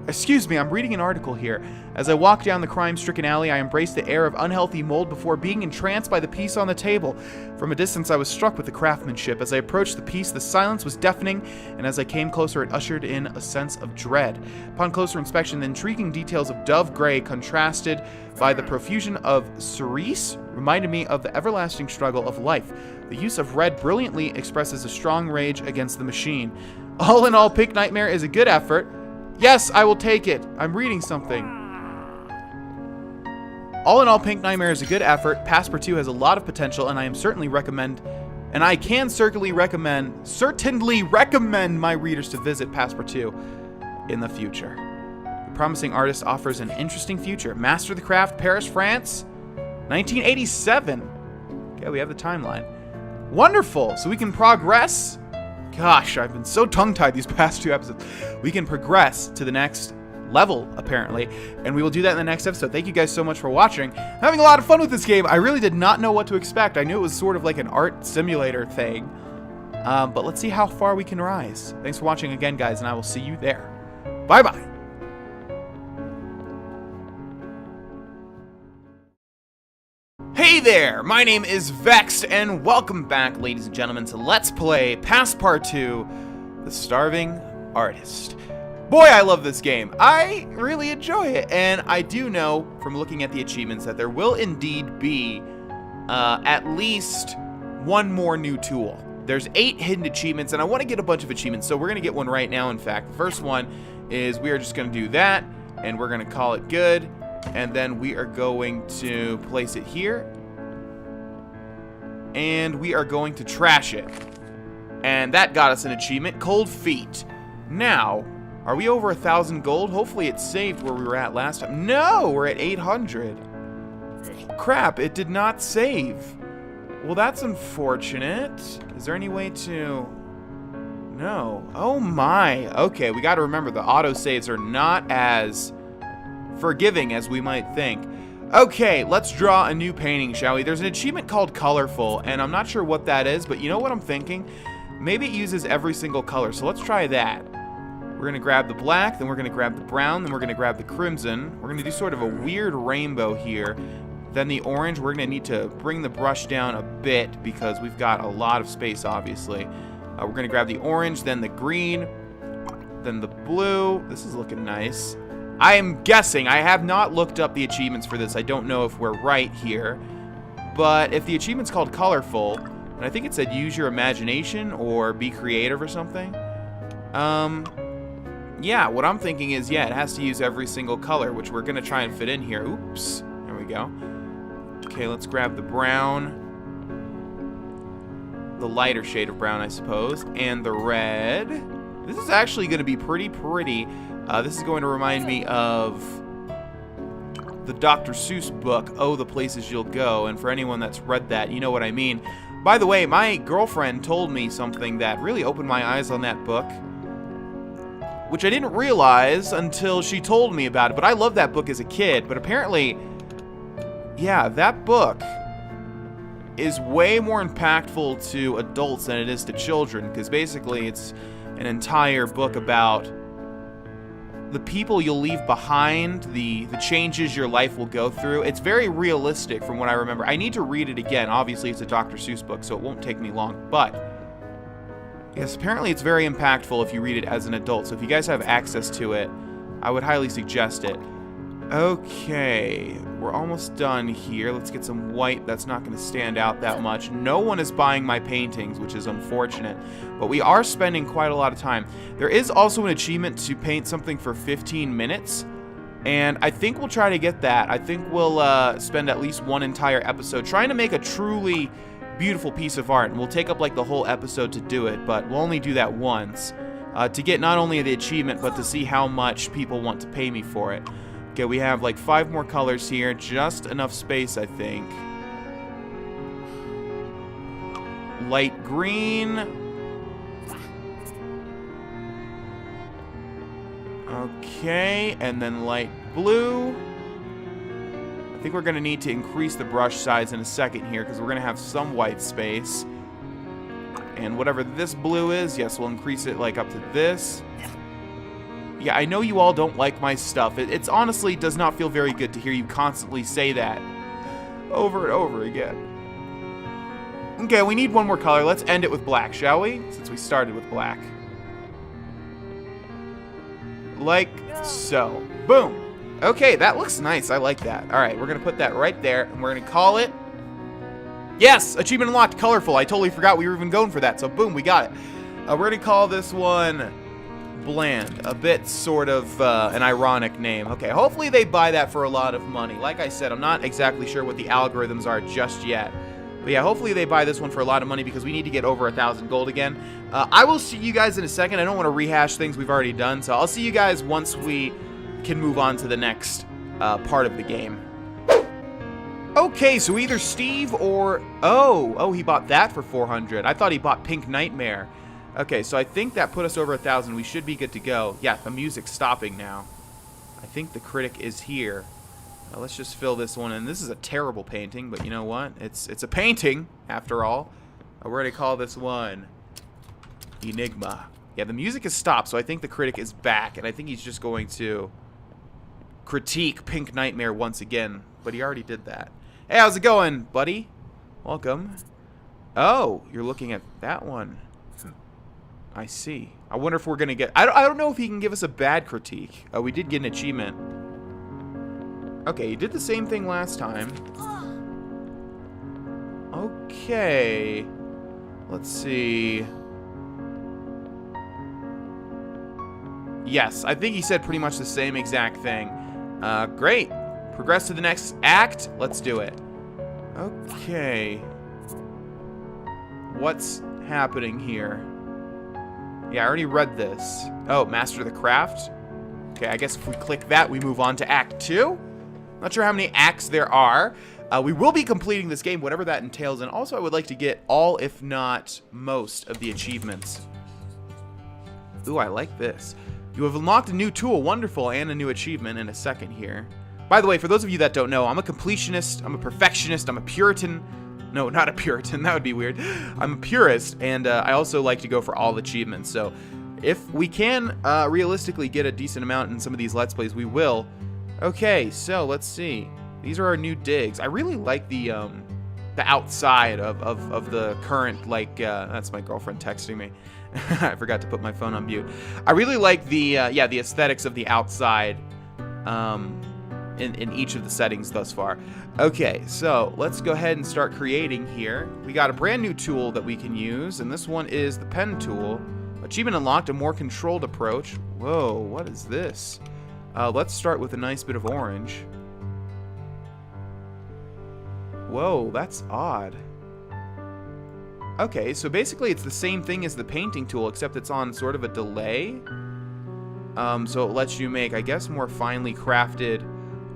Excuse me, I'm reading an article here. As I walk down the crime-stricken alley, I embrace the air of unhealthy mold before being entranced by the piece on the table. From a distance, I was struck with the craftsmanship. As I approached the piece, the silence was deafening, and as I came closer, it ushered in a sense of dread. Upon closer inspection, the intriguing details of dove gray contrasted by the profusion of cerise reminded me of the everlasting struggle of life. The use of red brilliantly expresses a strong rage against the machine. All in all, Pink Nightmare is a good effort. Yes, I will take it. I'm reading something. All in all, Pink Nightmare is a good effort. Passpartout has a lot of potential, and I can certainly recommend my readers to visit Passpartout in the future. promising artist offers an interesting future. Master the craft, Paris, France, 1987. Okay, we have the timeline. Wonderful. So we can progress. Gosh, I've been so tongue-tied these past 2 episodes. We can progress to the next level, apparently, and we will do that in the next episode. Thank you guys so much for watching. I'm having a lot of fun with this game. I really did not know what to expect. I knew it was sort of like an art simulator thing, but let's see how far we can rise. Thanks for watching again, guys, and I will see you there. Bye-bye. Hey there, my name is Vexed, and welcome back, ladies and gentlemen, to Let's Play Passpartout, the Starving Artist. Boy, I love this game. I really enjoy it, and I do know from looking at the achievements that there will indeed be at least 1 more new tool. There's 8 hidden achievements, and I want to get a bunch of achievements, so we're going to get one right now, in fact. The first one is we are just going to do that, and we're going to call it good, and then we are going to place it here, and we are going to trash it. And that got us an achievement, Cold Feet. Now, are we over 1,000 gold? Hopefully it saved where we were at last time. No, we're at 800. Crap, it did not save. Well, that's unfortunate. Is there any way to... No. Oh my. Okay, we gotta remember the autosaves are not as forgiving as we might think. Okay, let's draw a new painting, shall we? There's an achievement called Colorful, and I'm not sure what that is, but you know what I'm thinking? Maybe it uses every single color, so let's try that. We're going to grab the black, then we're going to grab the brown, then we're going to grab the crimson. We're going to do sort of a weird rainbow here. Then the orange, we're going to need to bring the brush down a bit because we've got a lot of space, obviously. We're going to grab the orange, then the green, then the blue. This is looking nice. I am guessing, I have not looked up the achievements for this. I don't know if we're right here. But if the achievement's called Colorful, and I think it said use your imagination or be creative or something. Yeah, what I'm thinking is, yeah, it has to use every single color, which we're going to try and fit in here. Oops. There we go. Okay, let's grab the brown. The lighter shade of brown, I suppose. And the red. This is actually going to be pretty. This is going to remind me of the Dr. Seuss book, Oh, the Places You'll Go. And for anyone that's read that, you know what I mean. By the way, my girlfriend told me something that really opened my eyes on that book, which I didn't realize until she told me about it. But I loved that book as a kid. But apparently, yeah, that book is way more impactful to adults than it is to children. Because basically, it's an entire book about the people you'll leave behind, the changes your life will go through. It's very realistic from what I remember. I need to read it again. Obviously, it's a Dr. Seuss book, so it won't take me long. But yes, apparently it's very impactful if you read it as an adult. So if you guys have access to it, I would highly suggest it. Okay, we're almost done here. Let's get some white. That's not going to stand out that much. No one is buying my paintings, which is unfortunate. But we are spending quite a lot of time. There is also an achievement to paint something for 15 minutes. And I think we'll try to get that. I think we'll spend at least one entire episode trying to make a truly beautiful piece of art, and we'll take up like the whole episode to do it, but we'll only do that once to get not only the achievement but to see how much people want to pay me for it. Okay, we have like 5 more colors here, just enough space, I think. Light green. Okay, and then light blue. I think we're going to need to increase the brush size in a second here because we're going to have some white space. And whatever this blue is, yes, we'll increase it like up to this. Yeah, I know you all don't like my stuff. It's honestly does not feel very good to hear you constantly say that over and over again. Okay, we need one more color. Let's end it with black, shall we? Since we started with black. Like so. Boom. Okay, that looks nice. I like that. All right, we're going to put that right there, and we're going to call it... Yes! Achievement unlocked, colorful. I totally forgot we were even going for that, so boom, we got it. We're going to call this one Bland. A bit sort of an ironic name. Okay, hopefully they buy that for a lot of money. Like I said, I'm not exactly sure what the algorithms are just yet. But yeah, hopefully they buy this one for a lot of money because we need to get over 1,000 gold again. I will see you guys in a second. I don't want to rehash things we've already done, so I'll see you guys once we can move on to the next part of the game. Okay, so either Steve or... Oh, he bought that for 400. I thought he bought Pink Nightmare. Okay, so I think that put us over 1,000. We should be good to go. Yeah, the music's stopping now. I think the critic is here. Let's just fill this one in. This is a terrible painting, but you know what? It's a painting, after all. We're going to call this one Enigma. Yeah, the music has stopped, so I think the critic is back, and I think he's just going to critique Pink Nightmare once again, but he already did that. Hey, how's it going, buddy? Welcome. Oh, you're looking at that one. I see. I wonder if we're going to get... I don't know if he can give us a bad critique. We did get an achievement. Okay, you did the same thing last time. Okay. Let's see. Yes, I think he said pretty much the same exact thing. Great. Progress to the next act. Let's do it. Okay. What's happening here? Yeah, I already read this. Oh, master the craft. Okay, I guess if we click that, we move on to Act 2. Not sure how many acts there are. We will be completing this game, whatever that entails. And also, I would like to get all, if not most, of the achievements. Ooh, I like this. You have unlocked a new tool, wonderful, and a new achievement in a second here. By the way, for those of you that don't know, I'm a completionist, I'm a perfectionist, I'm a Puritan. No, not a Puritan, that would be weird. I'm a purist, and I also like to go for all achievements. So if we can realistically get a decent amount in some of these Let's Plays, we will. Okay, so let's see. These are our new digs. I really like the outside of the current, like, that's my girlfriend texting me. I forgot to put my phone on mute. I really like the the aesthetics of the outside in each of the settings thus far. Okay, so let's go ahead and start creating here. We got a brand new tool that we can use, and this one is the pen tool. Achievement unlocked, a more controlled approach. Whoa, what is this? Let's start with a nice bit of orange. Whoa, that's odd. Okay, so basically it's the same thing as the painting tool, except it's on sort of a delay. So it lets you make, I guess, more finely crafted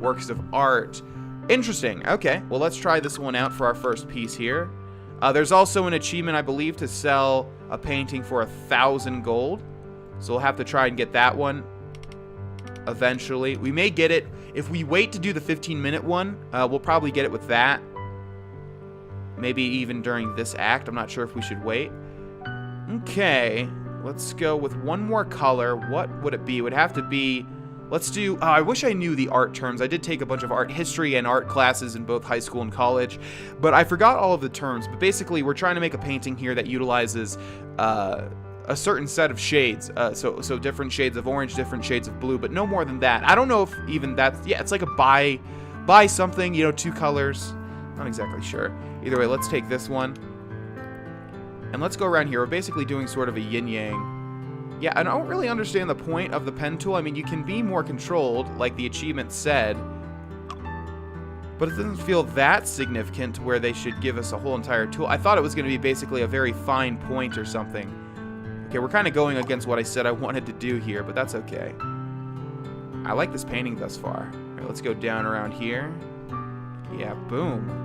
works of art. Interesting. Okay, well, let's try this one out for our first piece here. There's also an achievement, I believe, to sell a painting for 1,000 gold. So we'll have to try and get that one eventually. We may get it. If we wait to do the 15-minute one, we'll probably get it with that. Maybe even during this act. I'm not sure if we should wait. Okay, let's go with one more color. What would it be? It would have to be... Let's do... Oh, I wish I knew the art terms. I did take a bunch of art history and art classes in both high school and college, but I forgot all of the terms. But basically, we're trying to make a painting here that utilizes a certain set of shades. So different shades of orange, different shades of blue, but no more than that. I don't know if even that's... Yeah, it's like a buy something, you know, 2 colors. Not exactly sure. Either way, let's take this one. And let's go around here. We're basically doing sort of a yin-yang. Yeah, I don't really understand the point of the pen tool. I mean, you can be more controlled, like the achievement said. But it doesn't feel that significant to where they should give us a whole entire tool. I thought it was going to be basically a very fine point or something. Okay, we're kind of going against what I said I wanted to do here, but that's okay. I like this painting thus far. All right, let's go down around here. Yeah, boom.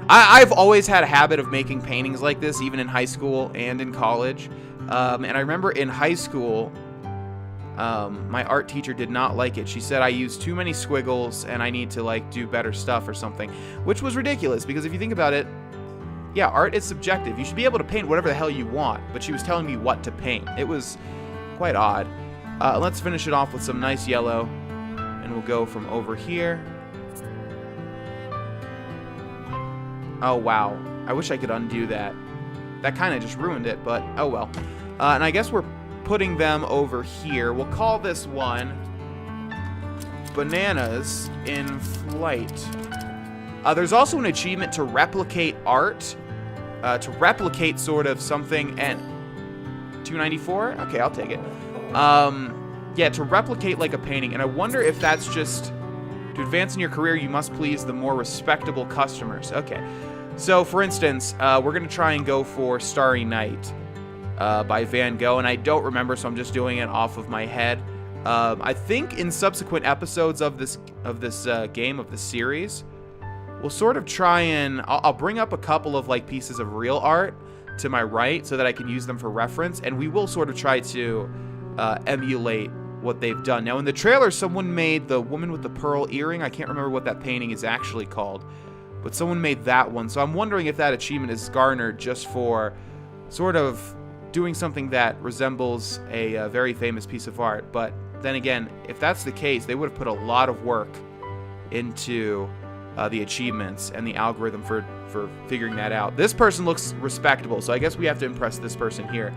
I've always had a habit of making paintings like this, even in high school and in college. And I remember in high school, my art teacher did not like it. She said I use too many squiggles and I need to like do better stuff or something, which was ridiculous because if you think about it, yeah, art is subjective. You should be able to paint whatever the hell you want, but she was telling me what to paint. It was quite odd. Let's finish it off with some nice yellow, and we'll go from over here. Oh, wow. I wish I could undo that. That kind of just ruined it, but oh well. And I guess we're putting them over here. We'll call this one Bananas in Flight. There's also an achievement to replicate art. To replicate sort of something. And 294? Okay, I'll take it. Yeah, to replicate like a painting. And I wonder if that's just... To advance in your career, you must please the more respectable customers. Okay. So, for instance, we're going to try and go for Starry Night by Van Gogh. And I don't remember, so I'm just doing it off of my head. I think in subsequent episodes of this game, of the series, we'll sort of try and I'll bring up a couple of like pieces of real art to my right so that I can use them for reference, and we will sort of try to emulate what they've done. Now in the trailer, someone made the woman with the pearl earring. I can't remember what that painting is actually called, but someone made that one. So I'm wondering if that achievement is garnered just for sort of doing something that resembles a very famous piece of art. But then again, if that's the case, they would have put a lot of work into the achievements and the algorithm for figuring that out. This person looks respectable, so I guess we have to impress this person here.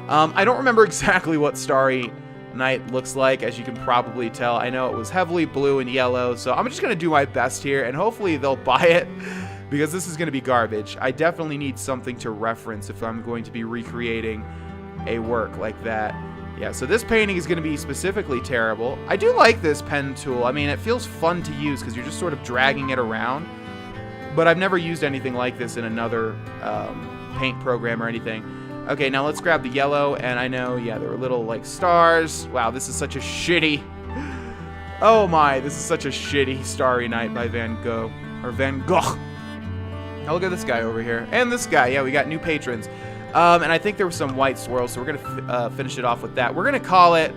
I don't remember exactly what Starry Night looks like, as you can probably tell. I know it was heavily blue and yellow, so I'm just going to do my best here, and hopefully they'll buy it, because this is going to be garbage. I definitely need something to reference if I'm going to be recreating a work like that. Yeah, so this painting is going to be specifically terrible. I do like this pen tool. I mean, it feels fun to use because you're just sort of dragging it around. But I've never used anything like this in another paint program or anything. Okay, now let's grab the yellow. And I know, yeah, there were little, like, stars. Wow, this is such a shitty... Oh my, this is such a shitty Starry Night by Van Gogh. Or Van Gogh. Now look at this guy over here. And this guy. Yeah, we got new patrons. And I think there were some white swirls, so we're going to finish it off with that. We're going to call it...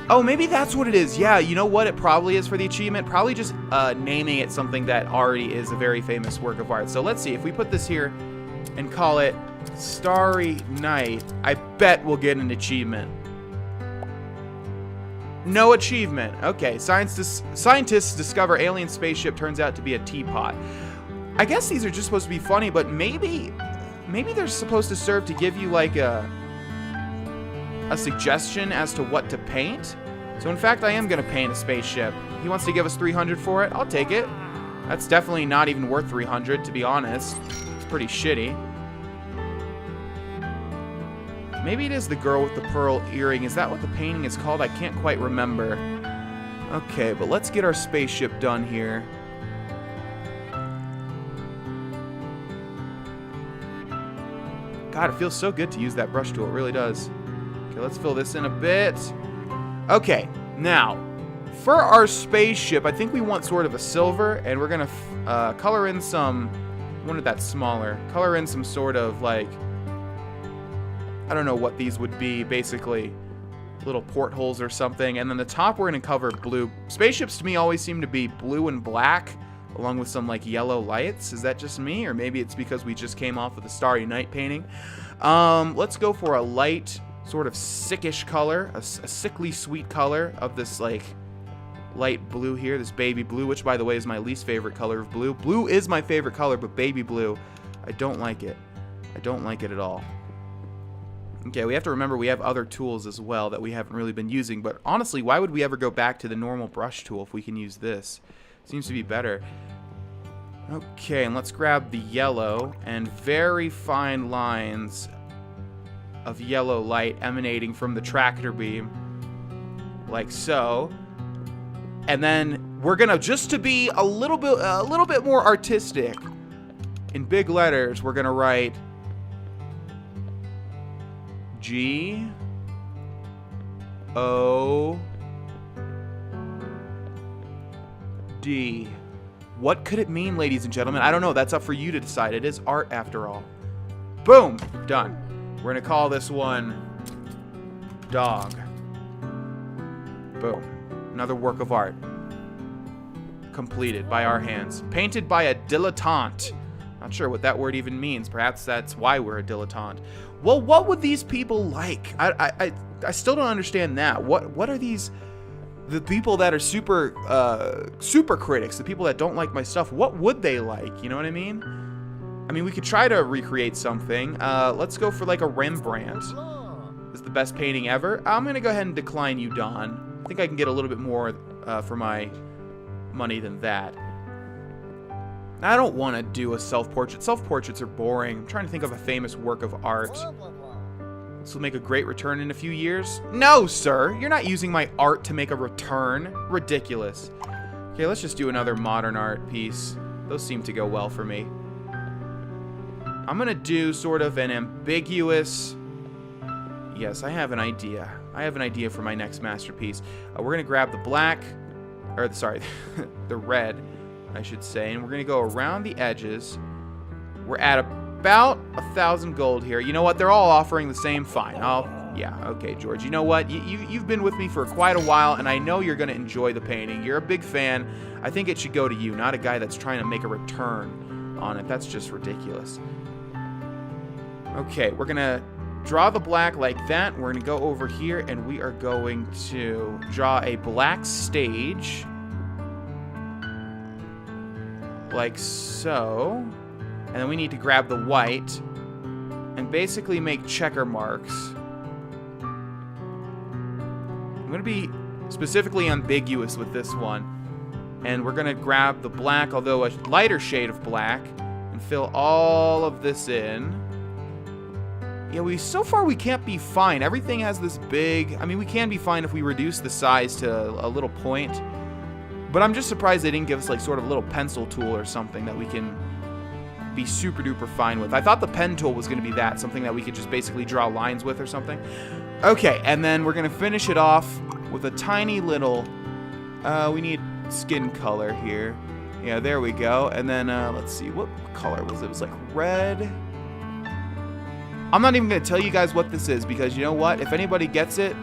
Oh, maybe that's what it is. Yeah, you know what it probably is for the achievement? Probably just naming it something that already is a very famous work of art. So let's see. If we put this here and call it Starry Night, I bet we'll get an achievement. No achievement. Okay, scientists discover alien spaceship turns out to be a teapot. I guess these are just supposed to be funny, but maybe they're supposed to serve to give you like a suggestion as to what to paint. So in fact, I am going to paint a spaceship. He wants to give us 300 for it. I'll take it. That's definitely not even worth 300, to be honest. It's pretty shitty. Maybe it is the girl with the pearl earring. Is that what the painting is called? I can't quite remember. Okay, but let's get our spaceship done here. God, it feels so good to use that brush tool. It really does. Okay, let's fill this in a bit. Okay, now, for our spaceship, I think we want sort of a silver, and we're going to color in some... I wanted that smaller. Color in some sort of, like... I don't know what these would be, basically. Little portholes or something. And then the top, we're going to cover blue. Spaceships, to me, always seem to be blue and black, along with some like yellow lights. Is that just me? Or maybe it's because we just came off of the Starry Night painting. Let's go for a light, sort of sickish color, a sickly sweet color of this like light blue here, this baby blue, which by the way is my least favorite color of blue. Blue is my favorite color, but baby blue, I don't like it. I don't like it at all. Okay, we have to remember we have other tools as well that we haven't really been using, but honestly, why would we ever go back to the normal brush tool if we can use this? Seems to be better. Okay, and let's grab the yellow and very fine lines of yellow light emanating from the tractor beam, like so. And then we're gonna, just to be a little bit more artistic, in big letters, we're gonna write G O D. What could it mean, ladies and gentlemen? I don't know. That's up for you to decide. It is art after all. Boom! Done. We're going to call this one Dog. Boom. Another work of art. Completed by our hands. Painted by a dilettante. Not sure what that word even means. Perhaps that's why we're a dilettante. Well, what would these people like? I still don't understand that. What are these... The people that are super critics, the people that don't like my stuff, what would they like? You know what I mean? I mean, we could try to recreate something. Let's go for like a Rembrandt. This is the best painting ever. I'm going to go ahead and decline you, Don. I think I can get a little bit more for my money than that. I don't want to do a self-portrait. Self-portraits are boring. I'm trying to think of a famous work of art. This will make a great return in a few years. No, sir. You're not using my art to make a return. Ridiculous. Okay, let's just do another modern art piece. Those seem to go well for me. I'm going to do sort of an ambiguous... Yes, I have an idea. I have an idea for my next masterpiece. We're going to grab the black, or sorry, the red, I should say, and we're going to go around the edges. We're at about 1,000 gold here. You know what? They're all offering the same. Fine. Yeah, okay, George. You know what? You've been with me for quite a while, and I know you're going to enjoy the painting. You're a big fan. I think it should go to you, not a guy that's trying to make a return on it. That's just ridiculous. Okay, we're going to draw the black like that. We're going to go over here, and we are going to draw a black stage. Like so. And then we need to grab the white and basically make checker marks. I'm going to be specifically ambiguous with this one. And we're going to grab the black, although a lighter shade of black, and fill all of this in. Yeah, so far we can't be fine. Everything has this big... I mean, we can be fine if we reduce the size to a little point. But I'm just surprised they didn't give us, like, sort of a little pencil tool or something that we can be super duper fine with. I thought the pen tool was going to be that. Something that we could just basically draw lines with or something. Okay, and then we're going to finish it off with a tiny little... we need skin color here. Yeah, there we go. And then, let's see. What color was it? It was, like, red... I'm not even going to tell you guys what this is because you know what? If anybody gets it,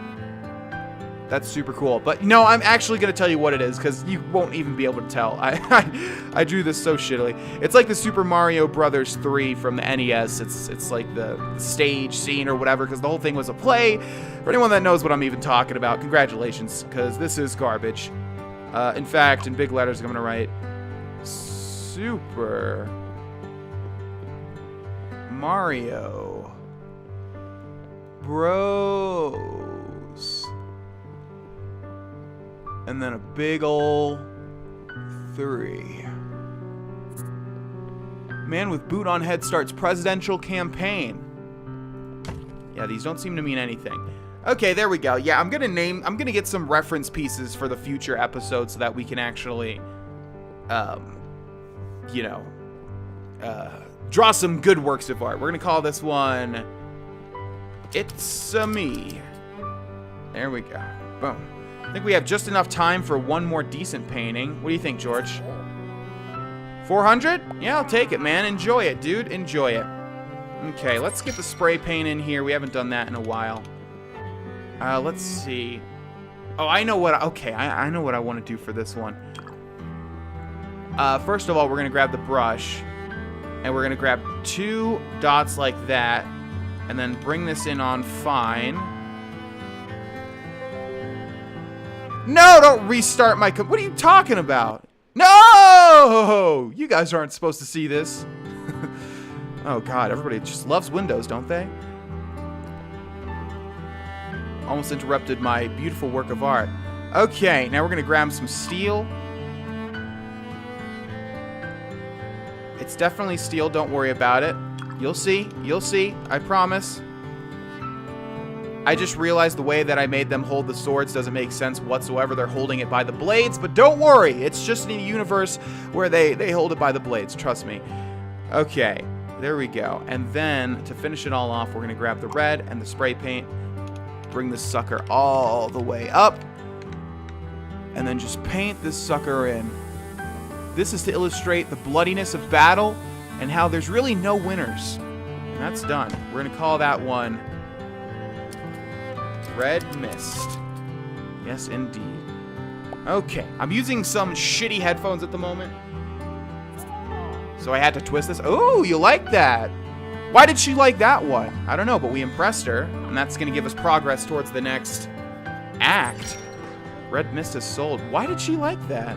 that's super cool. But no, I'm actually going to tell you what it is because you won't even be able to tell. I drew this so shittily. It's like the Super Mario Brothers 3 from the NES. It's like the stage scene or whatever because the whole thing was a play. For anyone that knows what I'm even talking about, congratulations because this is garbage. In fact, in big letters, I'm going to write Super Mario Bros. And then a big ol' 3. Man with boot on head starts presidential campaign. Yeah, these don't seem to mean anything. Okay, there we go. Yeah, I'm gonna get some reference pieces for the future episodes so that we can actually, you know, draw some good works of art. We're gonna call this one It's a Me. There we go. Boom. I think we have just enough time for one more decent painting. What do you think, George? 400? Yeah, I'll take it, man. Enjoy it, dude. Enjoy it. Okay, let's get the spray paint in here. We haven't done that in a while. Let's see. Oh, I know what... Okay, I know what I want to do for this one. First of all, we're going to grab the brush. And we're going to grab 2 dots like that. And then bring this in on fine. No, don't restart my... What are you talking about? No! You guys aren't supposed to see this. Oh, God. Everybody just loves Windows, don't they? Almost interrupted my beautiful work of art. Okay, now we're going to grab some steel. It's definitely steel. Don't worry about it. You'll see. You'll see. I promise. I just realized the way that I made them hold the swords doesn't make sense whatsoever. They're holding it by the blades, but don't worry. It's just in a universe where they hold it by the blades. Trust me. Okay. There we go. And then, to finish it all off, we're going to grab the red and the spray paint. Bring this sucker all the way up. And then just paint this sucker in. This is to illustrate the bloodiness of battle and how there's really no winners. And that's done. We're going to call that one Red Mist. Yes, indeed. Okay. I'm using some shitty headphones at the moment. So I had to twist this. Oh, you like that? Why did she like that one? I don't know, but we impressed her. And that's going to give us progress towards the next act. Red Mist is sold. Why did she like that?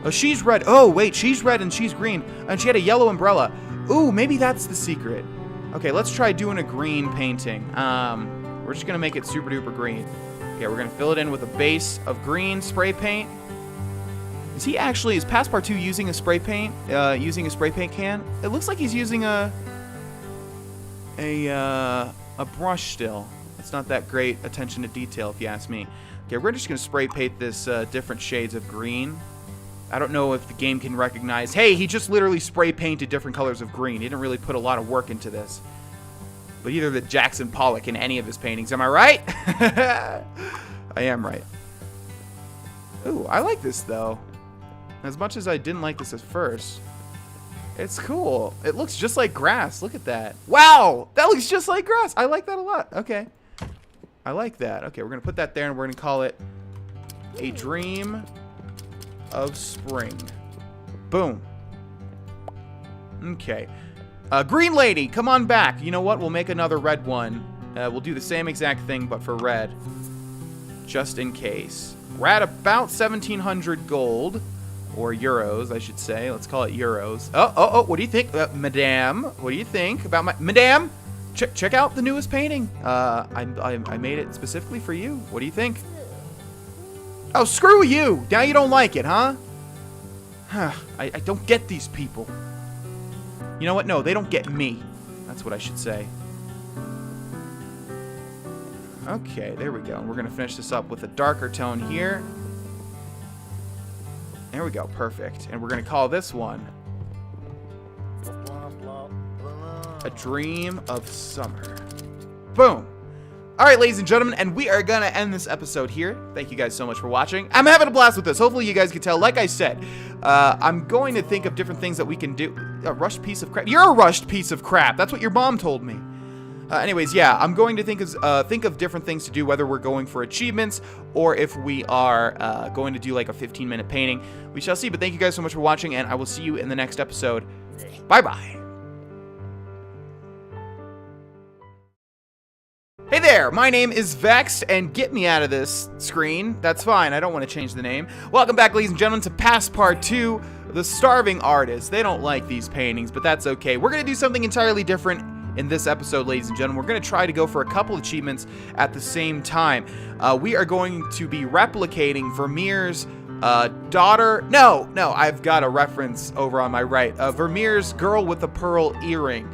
Oh, she's red. Oh, wait, she's red and she's green. And she had a yellow umbrella. Ooh, maybe that's the secret. Okay, let's try doing a green painting. We're just going to make it super duper green. Okay, we're going to fill it in with a base of green spray paint. Is Passpartout using a spray paint? Using a spray paint can? It looks like he's using a brush still. It's not that great attention to detail, if you ask me. Okay, we're just going to spray paint this different shades of green. I don't know if the game can recognize... Hey, he just literally spray painted different colors of green. He didn't really put a lot of work into this. but either the Jackson Pollock in any of his paintings. Am I right? I am right. Ooh, I like this, though. As much as I didn't like this at first. It's cool. It looks just like grass. Look at that. Wow! That looks just like grass. I like that a lot. Okay. I like that. Okay, we're going to put that there, and we're going to call it A Dream of Spring. Boom. Okay. Green lady, come on back. You know what? We'll make another red one. We'll do the same exact thing, but for red. Just in case. We're at about 1,700 gold. Or euros, I should say. Let's call it euros. Oh, what do you think? Madame, what do you think about my... Madame, check out the newest painting. I made it specifically for you. What do you think? Oh, screw you. Now you don't like it, huh? I don't get these people. You know what? No, they don't get me. That's what I should say. Okay, there we go. We're going to finish this up with a darker tone here. There we go, perfect. And we're going to call this one A Dream of Summer. Boom. All right, ladies and gentlemen, and we are going to end this episode here. Thank you guys so much for watching. I'm having a blast with this. Hopefully you guys can tell. Like I said, I'm going to think of different things that we can do. A rushed piece of crap. You're a rushed piece of crap. That's what your mom told me. Anyways, yeah, I'm going to think of different things to do, whether we're going for achievements or if we are going to do like a 15-minute painting. We shall see, but thank you guys so much for watching, and I will see you in the next episode. Bye-bye. Hey there, my name is Vexed, and get me out of this screen. That's fine, I don't want to change the name. Welcome back, ladies and gentlemen, to Passpartout, the Starving Artist. They don't like these paintings, but that's okay. We're going to do something entirely different in this episode, ladies and gentlemen. We're going to try to go for a couple achievements at the same time. We are going to be replicating Vermeer's daughter. No, I've got a reference over on my right. Vermeer's Girl with the Pearl Earring,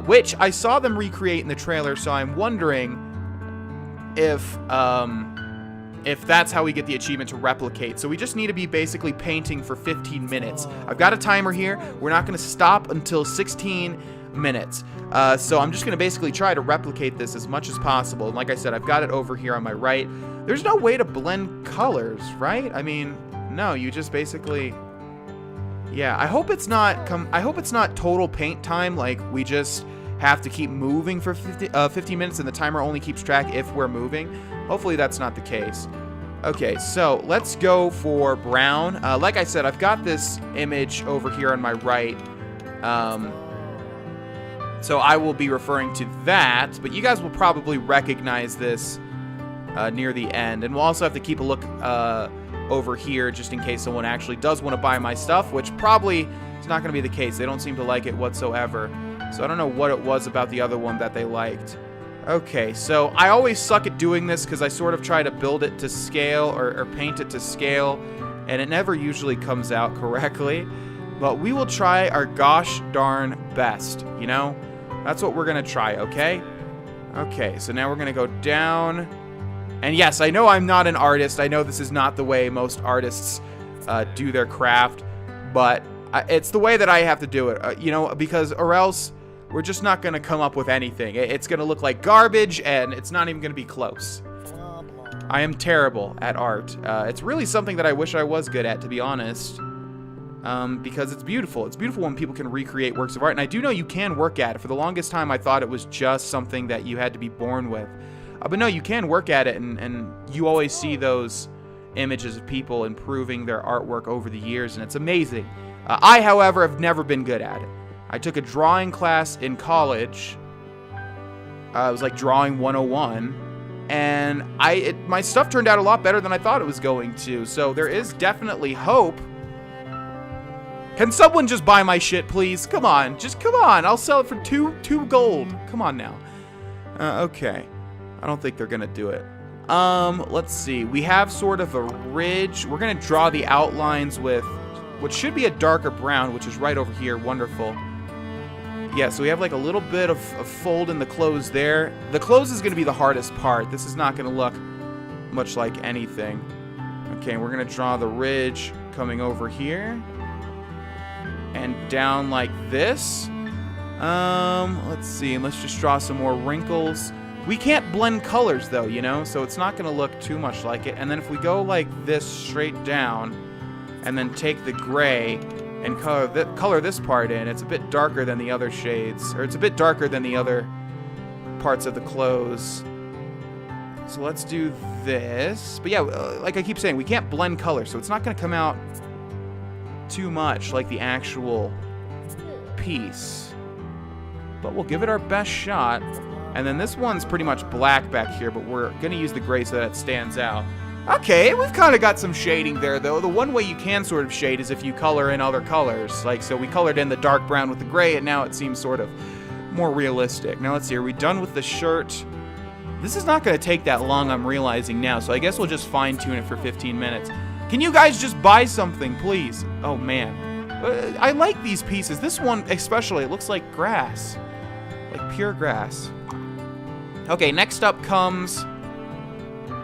which I saw them recreate in the trailer, so I'm wondering if that's how we get the achievement to replicate. So we just need to be basically painting for 15 minutes. I've got a timer here. We're not going to stop until 16 minutes. So I'm just going to basically try to replicate this as much as possible. And like I said, I've got it over here on my right. There's no way to blend colors, right? I mean, no, you just basically... Yeah, I hope it's not total paint time, like we just have to keep moving for 15 minutes and the timer only keeps track if we're moving. Hopefully that's not the case. Okay, so let's go for brown. Like I said, I've got this image over here on my right. So I will be referring to that, but you guys will probably recognize this near the end. And we'll also have to keep a look over here just in case someone actually does want to buy my stuff, which probably is not going to be the case. They don't seem to like it whatsoever. So I don't know what it was about the other one that they liked. Okay, so I always suck at doing this because I sort of try to build it to scale or paint it to scale, and it never usually comes out correctly. But we will try our gosh darn best, you know? That's what we're going to try, okay? Okay, so now we're going to go down. And yes, I know I'm not an artist. I know this is not the way most artists do their craft. But it's the way that I have to do it, you know, because or else we're just not going to come up with anything. It's going to look like garbage, and it's not even going to be close. I am terrible at art. It's really something that I wish I was good at, to be honest. Because it's beautiful. It's beautiful when people can recreate works of art. And I do know you can work at it. For the longest time, I thought it was just something that you had to be born with. But no, you can work at it, and you always see those images of people improving their artwork over the years, and it's amazing. I, however, have never been good at it. I took a drawing class in college. It was like Drawing 101. And my stuff turned out a lot better than I thought it was going to. So there is definitely hope. Can someone just buy my shit, please? Come on. Just come on. I'll sell it for two gold. Come on now. Okay. I don't think they're going to do it. Let's see. We have sort of a ridge. We're going to draw the outlines with what should be a darker brown, which is right over here. Wonderful. Yeah, so we have like a little bit of fold in the clothes there. The clothes is going to be the hardest part. This is not going to look much like anything. Okay, we're going to draw the ridge coming over here. And down like this. Let's see, and let's just draw some more wrinkles. We can't blend colors though, you know, so it's not going to look too much like it. And then if we go like this straight down, and then take the gray and color this part in, it's a bit darker than the other shades, or it's a bit darker than the other parts of the clothes. So let's do this. But yeah, like I keep saying, we can't blend colors, so it's not going to come out too much like the actual piece. But we'll give it our best shot. And then this one's pretty much black back here, but we're going to use the gray so that it stands out. Okay, we've kind of got some shading there, though. The one way you can sort of shade is if you color in other colors. Like, so we colored in the dark brown with the gray, and now it seems sort of more realistic. Now, let's see. Are we done with the shirt? This is not going to take that long, I'm realizing now, so I guess we'll just fine-tune it for 15 minutes. Can you guys just buy something, please? Oh, man. I like these pieces. This one, especially, it looks like grass. Like pure grass. Okay, next up comes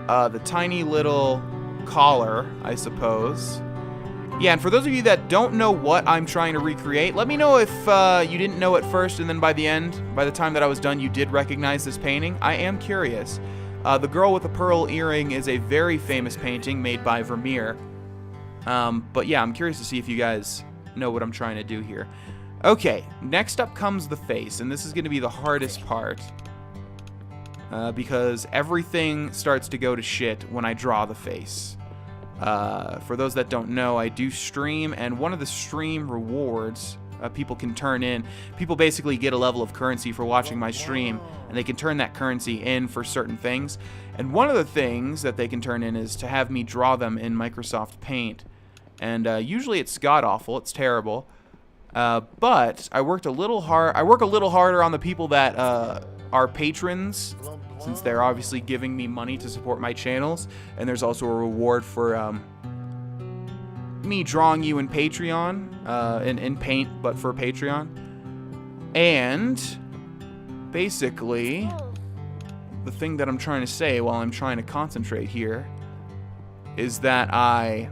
the tiny little collar, I suppose. Yeah, and for those of you that don't know what I'm trying to recreate, let me know if you didn't know at first, and then by the end, by the time that I was done, you did recognize this painting. I am curious. The Girl with the Pearl Earring is a very famous painting made by Vermeer. But yeah, I'm curious to see if you guys know what I'm trying to do here. Okay, next up comes the face, and this is going to be the hardest part. Because everything starts to go to shit when I draw the face. For those that don't know, I do stream, and one of the stream rewards people can turn in, people basically get a level of currency for watching my stream, and they can turn that currency in for certain things. And one of the things that they can turn in is to have me draw them in Microsoft Paint. And usually it's god-awful, it's terrible. But I work a little harder on the people that are patrons, since they're obviously giving me money to support my channels, and there's also a reward for me drawing you in Patreon, in Paint, but for Patreon. And basically, the thing that I'm trying to say while I'm trying to concentrate here is that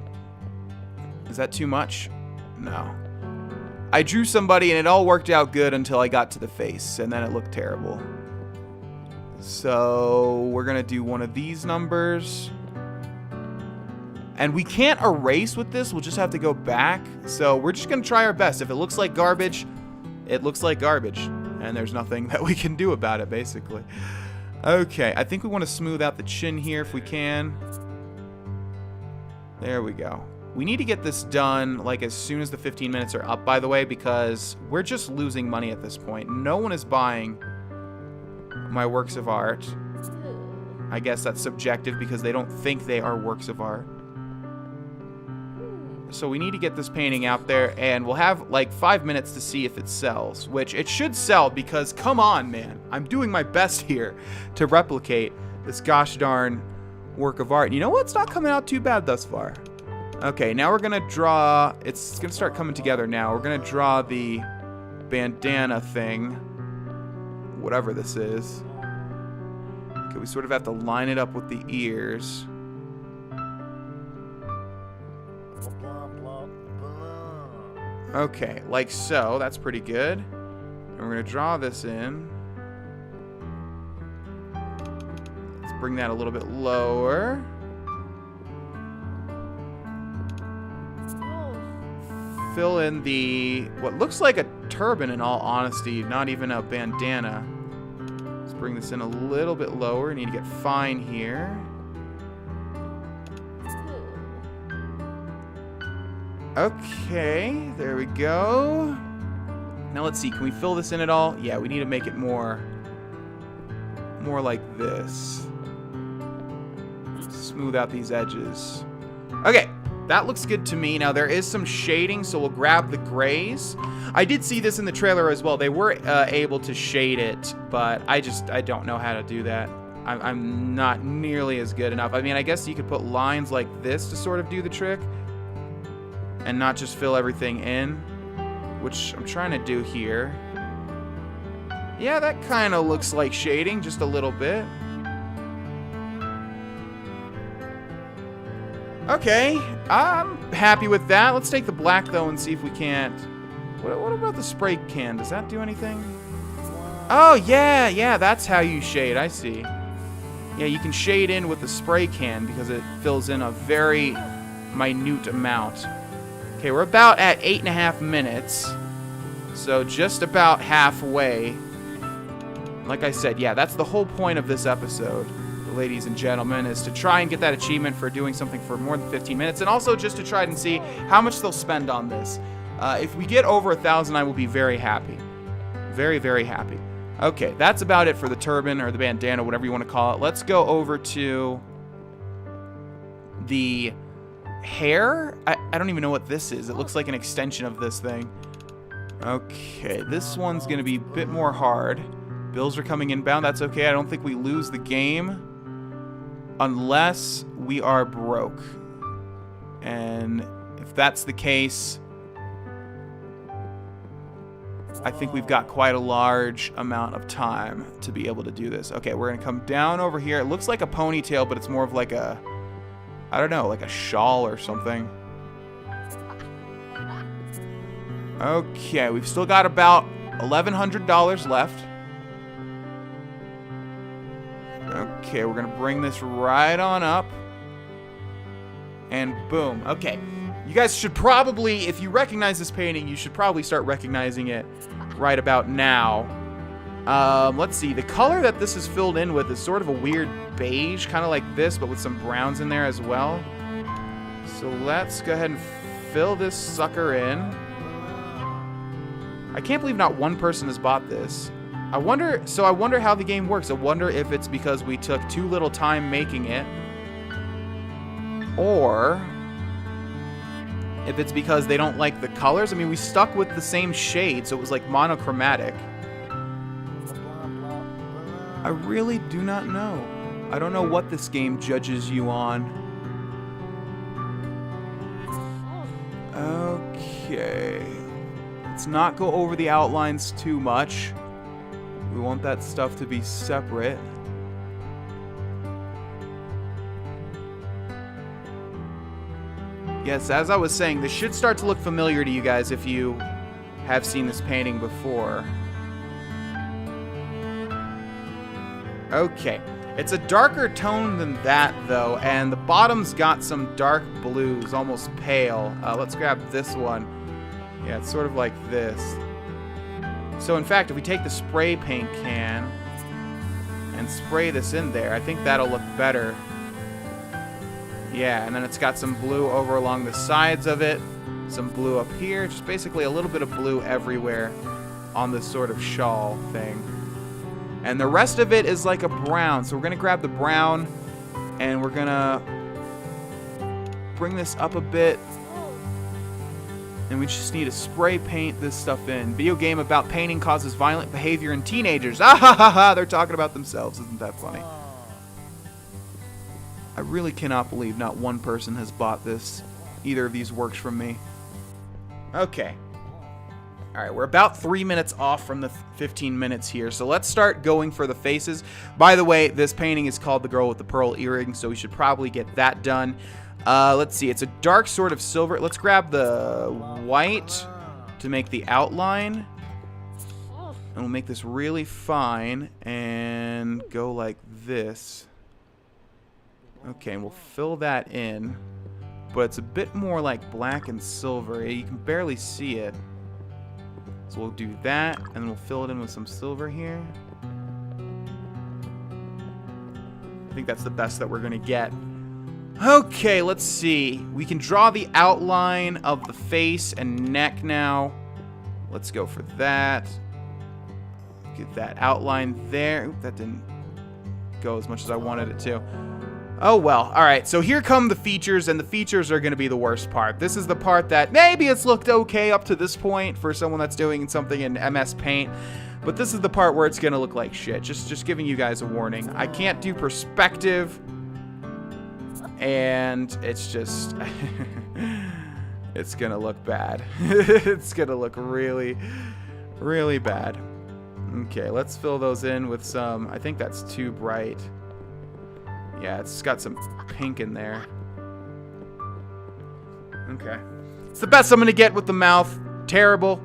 is that too much? No. I drew somebody and it all worked out good until I got to the face, and then it looked terrible. So we're gonna do one of these numbers, and we can't erase with this, we'll just have to go back. So we're just gonna try our best. If it looks like garbage, it looks like garbage, and there's nothing that we can do about it, basically. Okay, I think we want to smooth out the chin here if we can. There we go. We need to get this done like as soon as the 15 minutes are up, by the way, because we're just losing money at this point. No one is buying my works of art. I guess that's subjective because they don't think they are works of art. So we need to get this painting out there, and we'll have like 5 minutes to see if it sells, which it should sell because, come on, man. I'm doing my best here to replicate this gosh darn work of art. And you know what? It's not coming out too bad thus far. Okay, now we're going to draw, it's going to start coming together now. We're going to draw the bandana thing, whatever this is. Okay, we sort of have to line it up with the ears. Okay, like so. That's pretty good. And we're going to draw this in. Let's bring that a little bit lower. Fill in the, what looks like a turban in all honesty, not even a bandana. Let's bring this in a little bit lower. Need to get fine here. Okay, there we go. Now let's see, can we fill this in at all? Yeah, we need to make it more like this. Smooth out these edges. Okay, that looks good to me. Now there is some shading, so we'll grab the grays. I did see this in the trailer as well. They were able to shade it, but I don't know how to do that. I'm not nearly as good enough. I mean, I guess you could put lines like this to sort of do the trick and not just fill everything in, which I'm trying to do here. Yeah, that kind of looks like shading, just a little bit. Okay, I'm happy with that. Let's take the black, though, and see if we can't What about the spray can? Does that do anything? Oh, yeah, that's how you shade. I see. Yeah, you can shade in with the spray can because it fills in a very minute amount. Okay, we're about at 8.5 minutes. So just about halfway. Like I said, yeah, that's the whole point of this episode, ladies and gentlemen, is to try and get that achievement for doing something for more than 15 minutes, and also just to try and see how much they'll spend on this. If we get over 1,000, I will be very happy. Very, very happy. Okay, that's about it for the turban, or the bandana, whatever you want to call it. Let's go over to the hair. I don't even know what this is. It looks like an extension of this thing. Okay, this one's going to be a bit more hard. Bills are coming inbound. That's okay. I don't think we lose the game unless we are broke. And if that's the case, I think we've got quite a large amount of time to be able to do this. Okay, we're going to come down over here. It looks like a ponytail, but it's more of like a, I don't know, like a shawl or something. Okay, we've still got about $1,100 left. Okay, we're going to bring this right on up. And boom. Okay. You guys should probably, if you recognize this painting, you should probably start recognizing it right about now. Let's see. The color that this is filled in with is sort of a weird beige, kind of like this, but with some browns in there as well. So let's go ahead and fill this sucker in. I can't believe not one person has bought this. I wonder how the game works. I wonder if it's because we took too little time making it, or if it's because they don't like the colors. I mean, we stuck with the same shade, so it was like monochromatic. I really do not know. I don't know what this game judges you on. Okay. Let's not go over the outlines too much. We want that stuff to be separate. Yes, as I was saying, this should start to look familiar to you guys if you have seen this painting before. Okay. It's a darker tone than that, though, and the bottom's got some dark blues, almost pale. Let's grab this one. Yeah, it's sort of like this. So, in fact, if we take the spray paint can and spray this in there, I think that'll look better. Yeah, and then it's got some blue over along the sides of it, some blue up here, just basically a little bit of blue everywhere on this sort of shawl thing. And the rest of it is like a brown, so we're going to grab the brown, and we're going to bring this up a bit. And we just need to spray paint this stuff in. Video game about painting causes violent behavior in teenagers. Ah ha ha ha! They're talking about themselves. Isn't that funny? I really cannot believe not one person has bought this. Either of these works from me. Okay. Alright, we're about 3 minutes off from the 15 minutes here. So let's start going for the faces. By the way, this painting is called The Girl with the Pearl Earring, so we should probably get that done. Let's see, it's a dark sort of silver. Let's grab the white to make the outline. And we'll make this really fine and go like this. Okay, and we'll fill that in. But it's a bit more like black and silver. You can barely see it. So we'll do that, and then we'll fill it in with some silver here. I think that's the best that we're going to get. Okay, let's see. We can draw the outline of the face and neck now. Let's go for that. Get that outline there. Oop, that didn't go as much as I wanted it to. Oh well. Alright, so here come the features, and the features are going to be the worst part. This is the part that maybe it's looked okay up to this point for someone that's doing something in MS Paint. But this is the part where it's going to look like shit. Just giving you guys a warning. I can't do perspective. And it's just, it's gonna look bad. It's gonna look really, really bad. Okay, let's fill those in with some, I think that's too bright. Yeah, it's got some pink in there. Okay. It's the best I'm gonna get with the mouth. Terrible.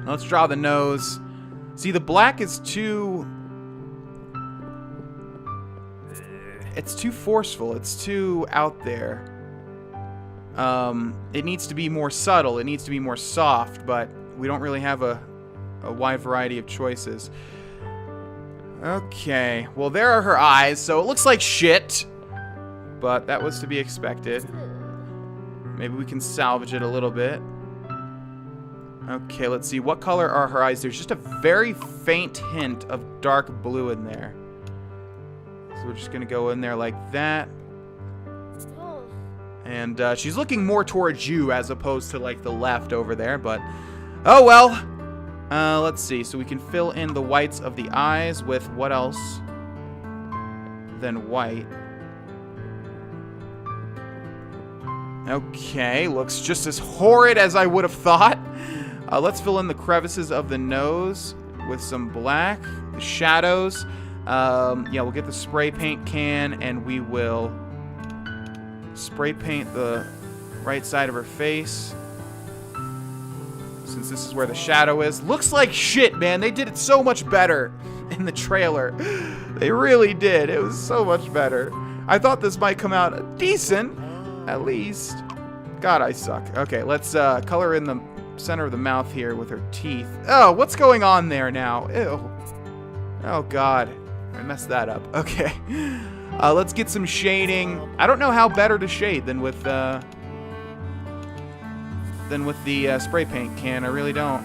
Let's draw the nose. See, the black is too... It's too forceful. It's too out there. It needs to be more subtle. It needs to be more soft, but we don't really have a wide variety of choices. Okay, well, there are her eyes, so it looks like shit, but that was to be expected. Maybe we can salvage it a little bit. Okay, let's see. What color are her eyes? There's just a very faint hint of dark blue in there. So we're just going to go in there like that. And she's looking more towards you as opposed to like the left over there, but oh well. Let's see. So we can fill in the whites of the eyes with what else than white. Okay, looks just as horrid as I would have thought. Let's fill in the crevices of the nose with some black. The shadows. Yeah, we'll get the spray paint can and we will spray paint the right side of her face. Since this is where the shadow is. Looks like shit, man. They did it so much better in the trailer. They really did. It was so much better. I thought this might come out decent, at least. God, I suck. Okay, let's color in the center of the mouth here with her teeth. Oh, what's going on there now? Ew. Oh, God. I messed that up. Okay. Let's get some shading. I don't know how better to shade than with the spray paint can. I really don't.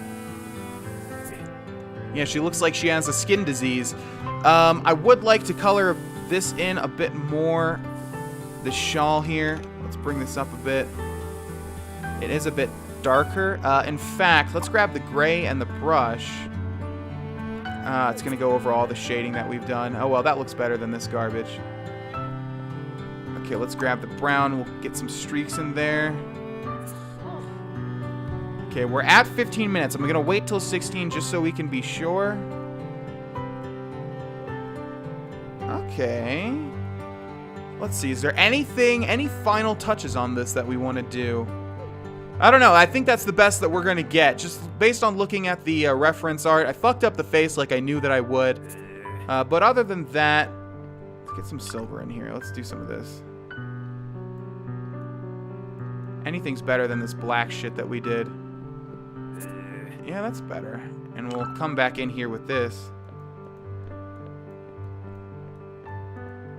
Yeah, she looks like she has a skin disease. I would like to color this in a bit more. The shawl here. Let's bring this up a bit. It is a bit darker. In fact, let's grab the gray and the brush. It's going to go over all the shading that we've done. Oh, well, that looks better than this garbage. Okay, let's grab the brown. We'll get some streaks in there. Okay, we're at 15 minutes. I'm going to wait till 16 just so we can be sure. Okay. Let's see. Is there any final touches on this that we want to do? I don't know. I think that's the best that we're going to get. Just based on looking at the reference art. I fucked up the face like I knew that I would. But other than that, let's get some silver in here. Let's do some of this. Anything's better than this black shit that we did. Yeah, that's better. And we'll come back in here with this.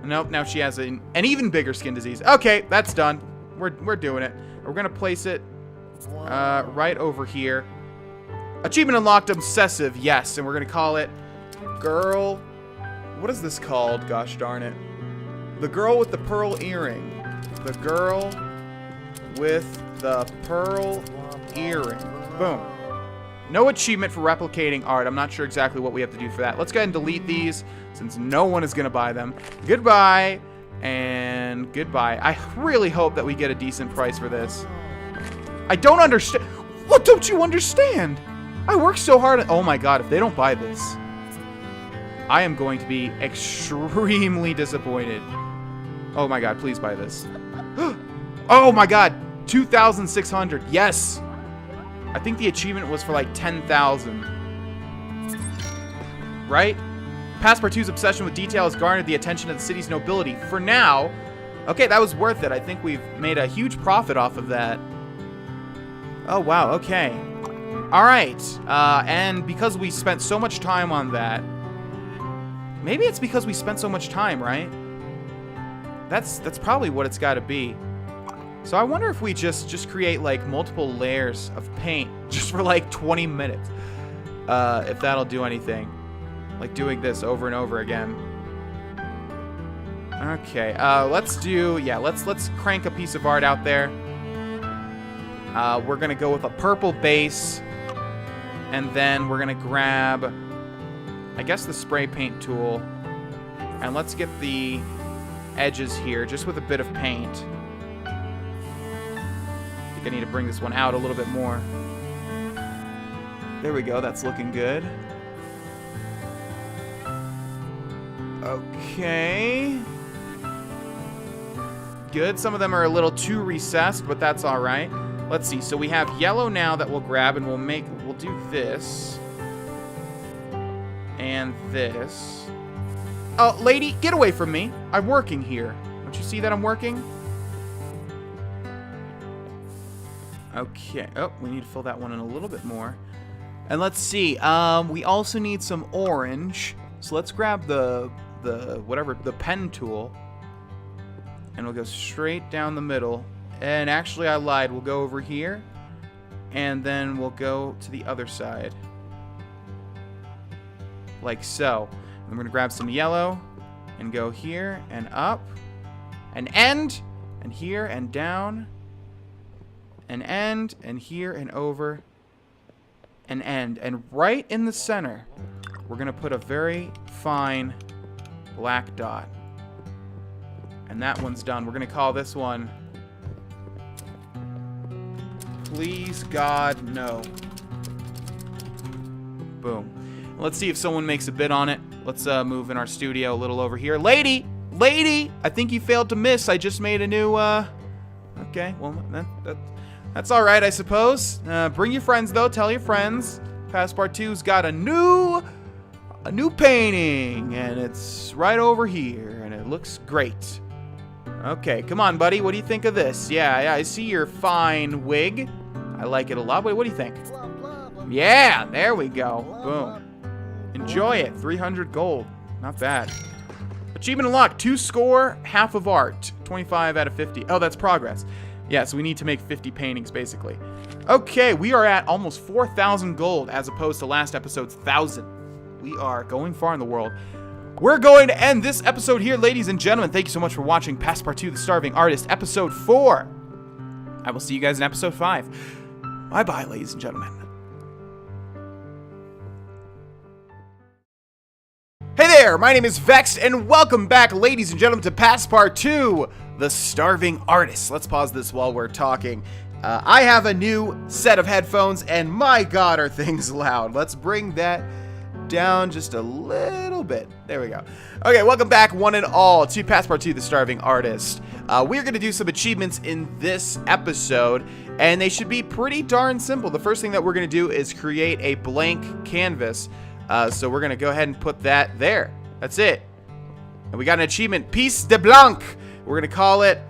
Nope, now she has an even bigger skin disease. Okay, that's done. We're doing it. We're going to place it right over here. Achievement unlocked, obsessive, yes. And we're going to call it Girl. What is this called? Gosh darn it. The girl with the pearl earring. The girl with the pearl earring. Boom. No achievement for replicating art. I'm not sure exactly what we have to do for that. Let's go ahead and delete these since no one is going to buy them. Goodbye and goodbye. I really hope that we get a decent price for this. I don't understand. What don't you understand? I worked so hard. Oh my god, if they don't buy this, I am going to be extremely disappointed. Oh my god, please buy this. Oh my god, 2,600. Yes. I think the achievement was for like 10,000. Right? Passpartout's obsession with detail has garnered the attention of the city's nobility. For now, okay, that was worth it. I think we've made a huge profit off of that. Oh, wow, okay. All right, and because we spent so much time on that, maybe it's because we spent so much time, right? That's probably what it's got to be. So I wonder if we just create like multiple layers of paint just for like 20 minutes. If that'll do anything. Like doing this over and over again. Okay, let's crank a piece of art out there. We're gonna go with a purple base. And then we're gonna grab, I guess, the spray paint tool. And let's get the edges here just with a bit of paint. I need to bring this one out a little bit more. There we go, that's looking good. Okay. Good, some of them are a little too recessed, but that's alright. Let's see. So we have yellow now that we'll grab, and we'll do this. And this. Oh, lady, get away from me. I'm working here. Don't you see that I'm working? Okay. Oh, we need to fill that one in a little bit more. And let's see. We also need some orange. So let's grab the pen tool. And we'll go straight down the middle. And actually, I lied. We'll go over here. And then we'll go to the other side. Like so. And we're going to grab some yellow. And go here and up. And end. And here and down. And end. And here and over. And end. And right in the center, we're going to put a very fine black dot. And that one's done. We're going to call this one Please God No. Boom. Let's see if someone makes a bid on it. Let's move in our studio a little over here. Lady! Lady! I think you failed to miss. I just made a new, Okay, well, that's alright, I suppose. Bring your friends, though. Tell your friends. Passpartout's got a new painting. And it's right over here. And it looks great. Okay, come on, buddy. What do you think of this? Yeah, I see your fine wig. I like it a lot. Wait, what do you think? Yeah, there we go. Boom. Enjoy it. 300 gold. Not bad. Achievement unlocked. 2 score, half of art. 25 out of 50. Oh, that's progress. Yeah, so we need to make 50 paintings, basically. Okay, we are at almost 4,000 gold, as opposed to last episode's 1,000. We are going far in the world. We're going to end this episode here, ladies and gentlemen. Thank you so much for watching Passpartout, the Starving Artist, episode 4. I will see you guys in episode 5. Bye-bye, ladies and gentlemen. Hey there, my name is Vexed, and welcome back, ladies and gentlemen, to Passpartout, the Starving Artist. Let's pause this while we're talking. I have a new set of headphones, and my God, are things loud. Let's bring that down just a little bit. There we go. Okay, welcome back, one and all, to Passpartout, the Starving Artist. We're going to do some achievements in this episode, and they should be pretty darn simple. The first thing that we're going to do is create a blank canvas. So we're going to go ahead and put that there. That's it. And we got an achievement, Piece de Blanc. We're going to call it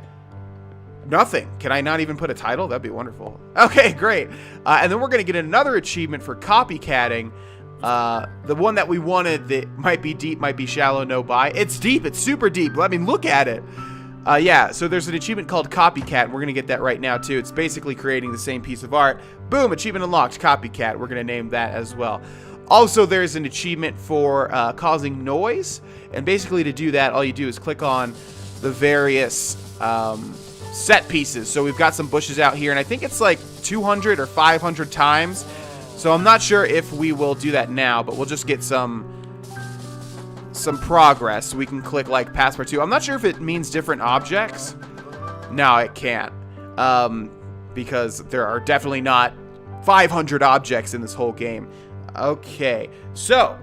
nothing. Can I not even put a title? That'd be wonderful. Okay, great. And then we're going to get another achievement for copycatting. The one that we wanted that might be deep, might be shallow, no buy. It's deep. It's super deep. I mean, look at it. Yeah, so there's an achievement called Copycat, and we're going to get that right now, too. It's basically creating the same piece of art. Boom, achievement unlocked, Copycat. We're going to name that as well. Also, there's an achievement for causing noise, and basically to do that, all you do is click on the various set pieces. So we've got some bushes out here, and I think it's like 200 or 500 times. So I'm not sure if we will do that now, but we'll just get some progress. We can click like Passpartout. I'm not sure if it means different objects. No, it can't. Because there are definitely not 500 objects in this whole game. Okay, so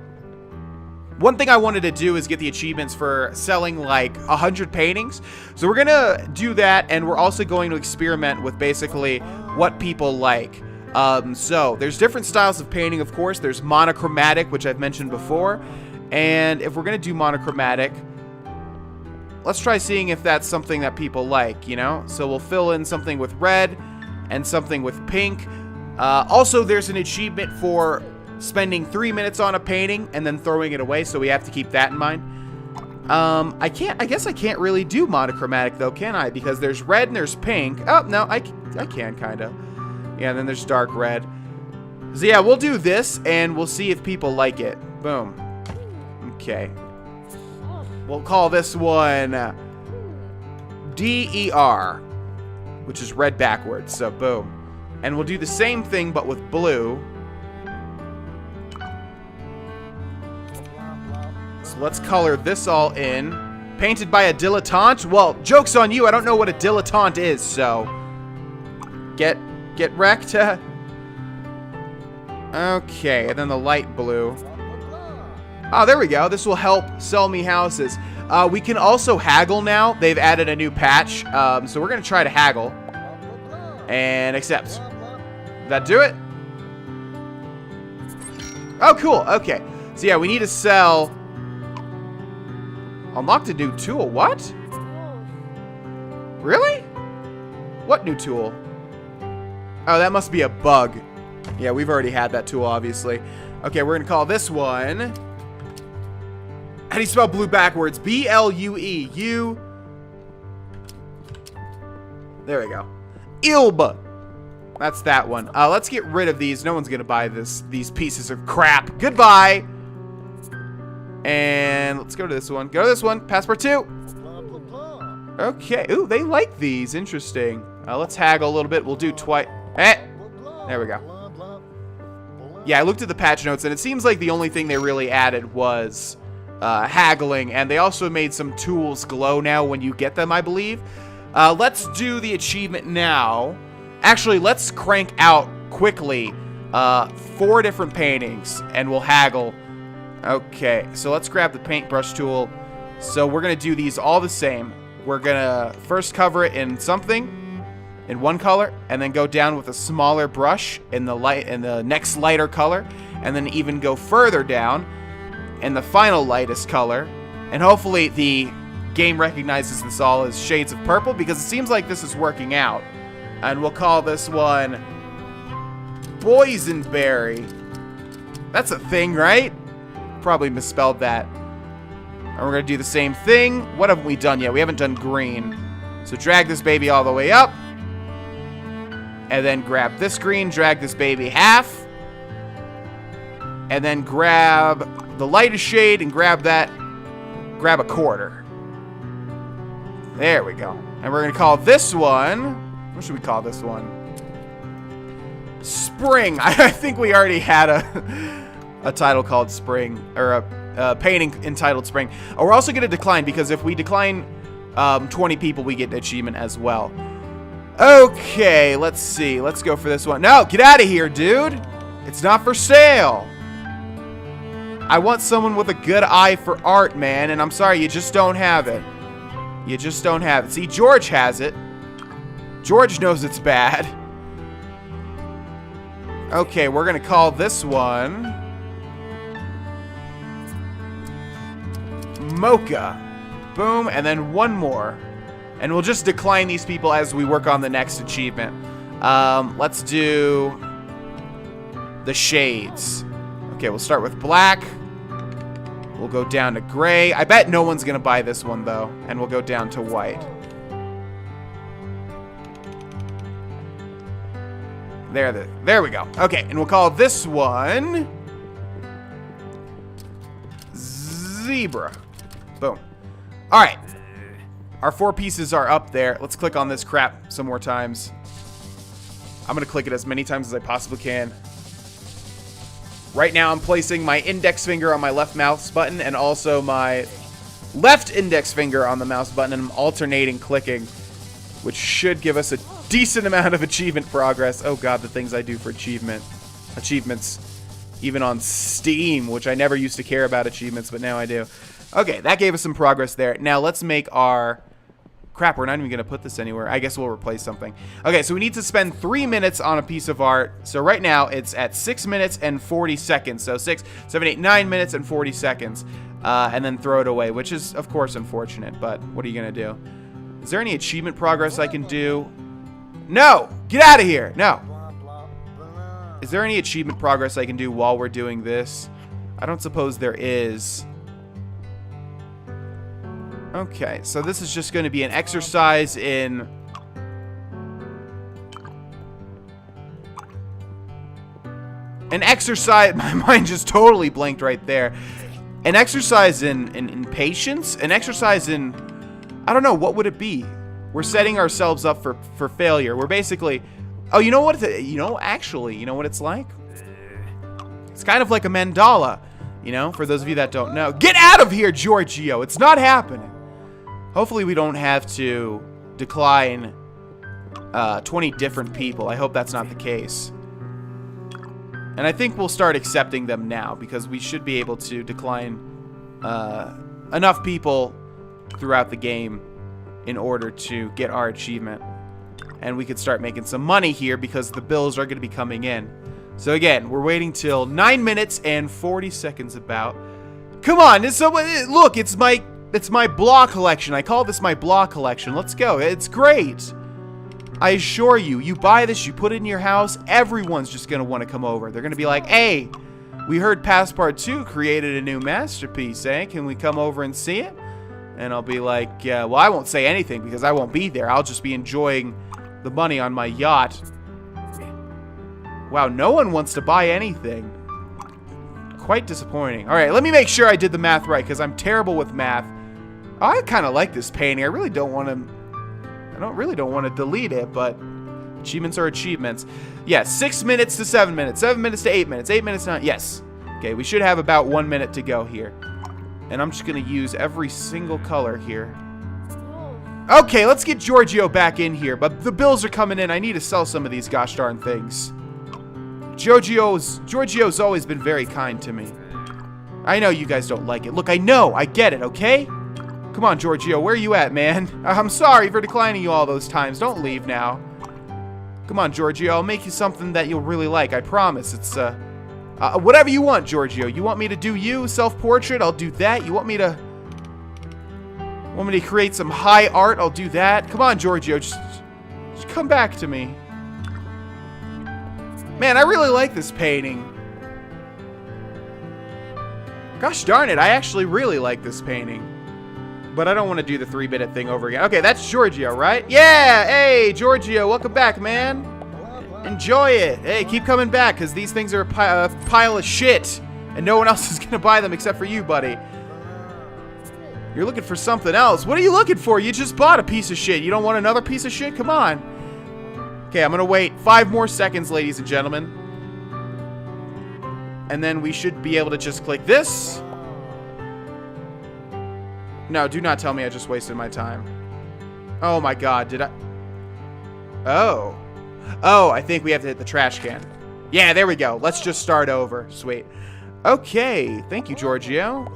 one thing I wanted to do is get the achievements for selling like 100 paintings. So we're gonna do that, and we're also going to experiment with basically what people like. So there's different styles of painting, of course. There's monochromatic, which I've mentioned before. And if we're gonna do monochromatic, let's try seeing if that's something that people like, you know? So we'll fill in something with red and something with pink. Also, there's an achievement for spending 3 minutes on a painting and then throwing it away, so we have to keep that in mind. I guess I can't really do monochromatic though, can I? Because there's red and there's pink. Oh, no, I can kind of. Yeah, and then there's dark red. So yeah, we'll do this and we'll see if people like it. Boom. Okay. We'll call this one DER, which is red backwards, so boom. And we'll do the same thing but with blue. So let's color this all in. Painted by a dilettante? Well, joke's on you, I don't know what a dilettante is, so get wrecked. Okay, and then the light blue. Oh, there we go. This will help sell me houses. We can also haggle now. They've added a new patch, so we're going to try to haggle. And accept. Did that do it? Oh, cool. Okay. So, yeah, we need to sell... Unlocked a new tool. What? Really? What new tool? Oh, that must be a bug. Yeah, we've already had that tool, obviously. Okay, we're going to call this one... How do you spell blue backwards? B-L-U-E. U... There we go. Ilba. That's that one. Let's get rid of these. No one's going to buy these pieces of crap. Goodbye. And let's go to this one. Go to this one. Passpartout. Okay. Ooh, they like these. Interesting. Let's haggle a little bit. We'll do twice. There we go. Yeah, I looked at the patch notes, and it seems like the only thing they really added was haggling. And they also made some tools glow now when you get them, I believe. Let's do the achievement now. Actually, let's crank out quickly 4 different paintings, and we'll haggle. Okay, so let's grab the paintbrush tool. So we're going to do these all the same. We're going to first cover it in something, in one color, and then go down with a smaller brush in the next lighter color, and then even go further down in the final lightest color. And hopefully the game recognizes this all as shades of purple, because it seems like this is working out. And we'll call this one Boysenberry. That's a thing, right? Probably misspelled that. And we're going to do the same thing. What haven't we done yet? We haven't done green. So drag this baby all the way up. And then grab this green, drag this baby half. And then grab the lightest shade and grab a quarter. There we go. And we're going to call this one... What should we call this one? Spring. I think we already had a title called Spring, or a painting entitled Spring. Oh, we're also going to decline, because if we decline 20 people, we get an achievement as well. Okay, let's see. Let's go for this one. No, get out of here, dude. It's not for sale. I want someone with a good eye for art, man, and I'm sorry, you just don't have it. You just don't have it. See, George has it. George knows it's bad. Okay, we're going to call this one Mocha. Boom, and then one more. And we'll just decline these people as we work on the next achievement. Let's do the shades. Okay, we'll start with black. We'll go down to gray. I bet no one's going to buy this one, though. And we'll go down to white. There we go. Okay, and we'll call this one Zebra. Boom. All right. Our 4 pieces are up there. Let's click on this crap some more times. I'm going to click it as many times as I possibly can. Right now, I'm placing my index finger on my left mouse button and also my left index finger on the mouse button, and I'm alternating clicking, which should give us a decent amount of achievement progress. Oh god, the things I do for achievements, even on Steam, which I never used to care about achievements, but now I do. Okay, that gave us some progress there. Now let's make our... Crap, we're not even going to put this anywhere. I guess we'll replace something. Okay, so we need to spend 3 minutes on a piece of art. So right now, it's at 6 minutes and 40 seconds. So 6, 7, 8, 9 minutes and 40 seconds. And then throw it away, which is, of course, unfortunate. But what are you going to do? Is there any achievement progress I can do? No! Get out of here! No! Is there any achievement progress I can do while we're doing this? I don't suppose there is. Okay, so this is just going to be an exercise in... My mind just totally blanked right there. An exercise in patience? An exercise in... I don't know, what would it be? We're setting ourselves up for failure. We're basically... Oh, you know what? Actually, you know what it's like? It's kind of like a mandala, you know, for those of you that don't know. Get out of here, Giorgio! It's not happening! Hopefully we don't have to decline 20 different people. I hope that's not the case. And I think we'll start accepting them now, because we should be able to decline enough people throughout the game in order to get our achievement. and we could start making some money here because the bills are going to be coming in. So again, we're waiting till 9 minutes and 40 seconds about. Come on, look, it's my blah collection. I call this my blah collection. Let's go. It's great. I assure you, you buy this, you put it in your house, everyone's just going to want to come over. They're going to be like, hey, we heard Passpartout created a new masterpiece, eh? Can we come over and see it? And I'll be like, yeah, well, I won't say anything because I won't be there. I'll just be enjoying the money on my yacht. Wow, no one wants to buy anything. Quite disappointing. All right, let me make sure I did the math right because I'm terrible with math. Oh, I kind of like this painting. I really don't want to delete it, but achievements are achievements. Yeah, 6 minutes to 7 minutes, 7 minutes to 8 minutes, 8 minutes to 9. Yes. Okay, we should have about 1 minute to go here. And I'm just going to use every single color here. Okay, let's get Giorgio back in here, but the bills are coming in. I need to sell some of these gosh darn things. Giorgio's always been very kind to me. I know you guys don't like it. Look, I know. I get it, okay? Come on, Giorgio. Where are you at, man? I'm sorry for declining you all those times. Don't leave now. Come on, Giorgio. I'll make you something that you'll really like. I promise. It's, whatever you want, Giorgio. You want me to do you? Self-portrait? I'll do that. You want me to create some high art? I'll do that. Come on, Giorgio. Just come back to me. Man, I really like this painting. Gosh darn it, I actually really like this painting. But I don't want to do the 3-minute thing over again. Okay, that's Giorgio, right? Yeah! Hey, Giorgio, welcome back, man. Enjoy it. Hey, keep coming back, because these things are a pile of shit. And no one else is going to buy them except for you, buddy. You're looking for something else. What are you looking for? You just bought a piece of shit. You don't want another piece of shit? Come on. Okay, I'm going to wait 5 more seconds, ladies and gentlemen. And then we should be able to just click this. No, do not tell me I just wasted my time. Oh my god, did I? Oh. Oh, I think we have to hit the trash can. Yeah, there we go. Let's just start over. Sweet. Okay, thank you, Giorgio.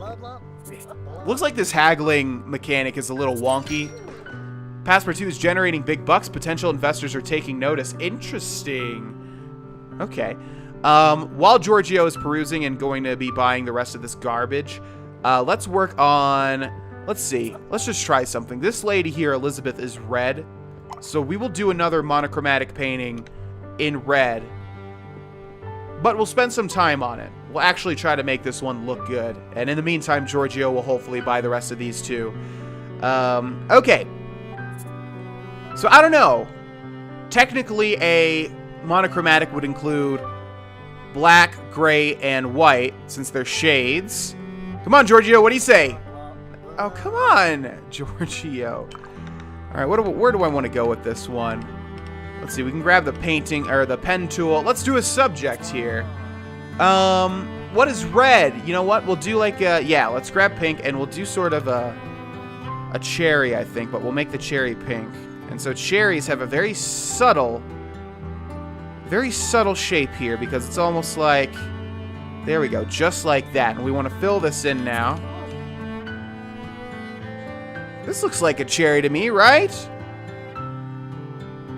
Looks like this haggling mechanic is a little wonky. Passpartout is generating big bucks. Potential investors are taking notice. Interesting. Okay. While Giorgio is perusing and going to be buying the rest of this garbage, let's work on... Let's see. Let's just try something. This lady here, Elizabeth, is red. So we will do another monochromatic painting in red. But we'll spend some time on it. We'll actually try to make this one look good. And in the meantime, Giorgio will hopefully buy the rest of these too. Okay. So, I don't know. Technically, a monochromatic would include black, gray, and white, since they're shades. Come on, Giorgio, what do you say? Oh, come on, Giorgio. All right, where do I want to go with this one? Let's see, we can grab the painting, or the pen tool. Let's do a subject here. What is red? You know what? We'll do like a, yeah, let's grab pink, and we'll do sort of a cherry, I think, but we'll make the cherry pink. And so cherries have a very subtle shape here because it's almost like, there we go, just like that. And we want to fill this in now. This looks like a cherry to me, right?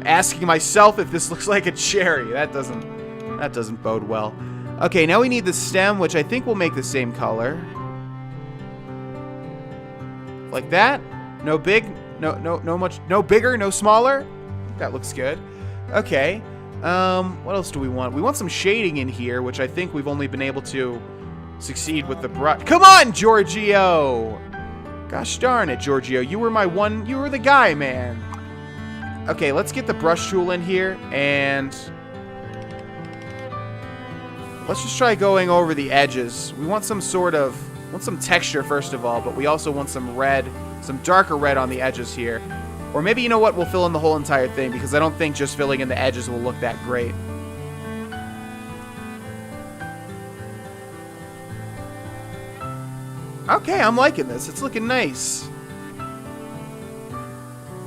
Asking myself if this looks like a cherry. That doesn't bode well. Okay, now we need the stem, which I think will make the same color. Like that. No big. No bigger, no smaller. That looks good. Okay. What else do we want? We want some shading in here, which I think we've only been able to succeed with the brush. Come on, Giorgio! Gosh darn it, Giorgio. You were the guy, man. Okay, let's get the brush tool in here, and let's just try going over the edges. We want some texture, first of all, but we also want some red, some darker red on the edges here. Or maybe, you know what, we'll fill in the whole entire thing, because I don't think just filling in the edges will look that great. Okay, I'm liking this. It's looking nice.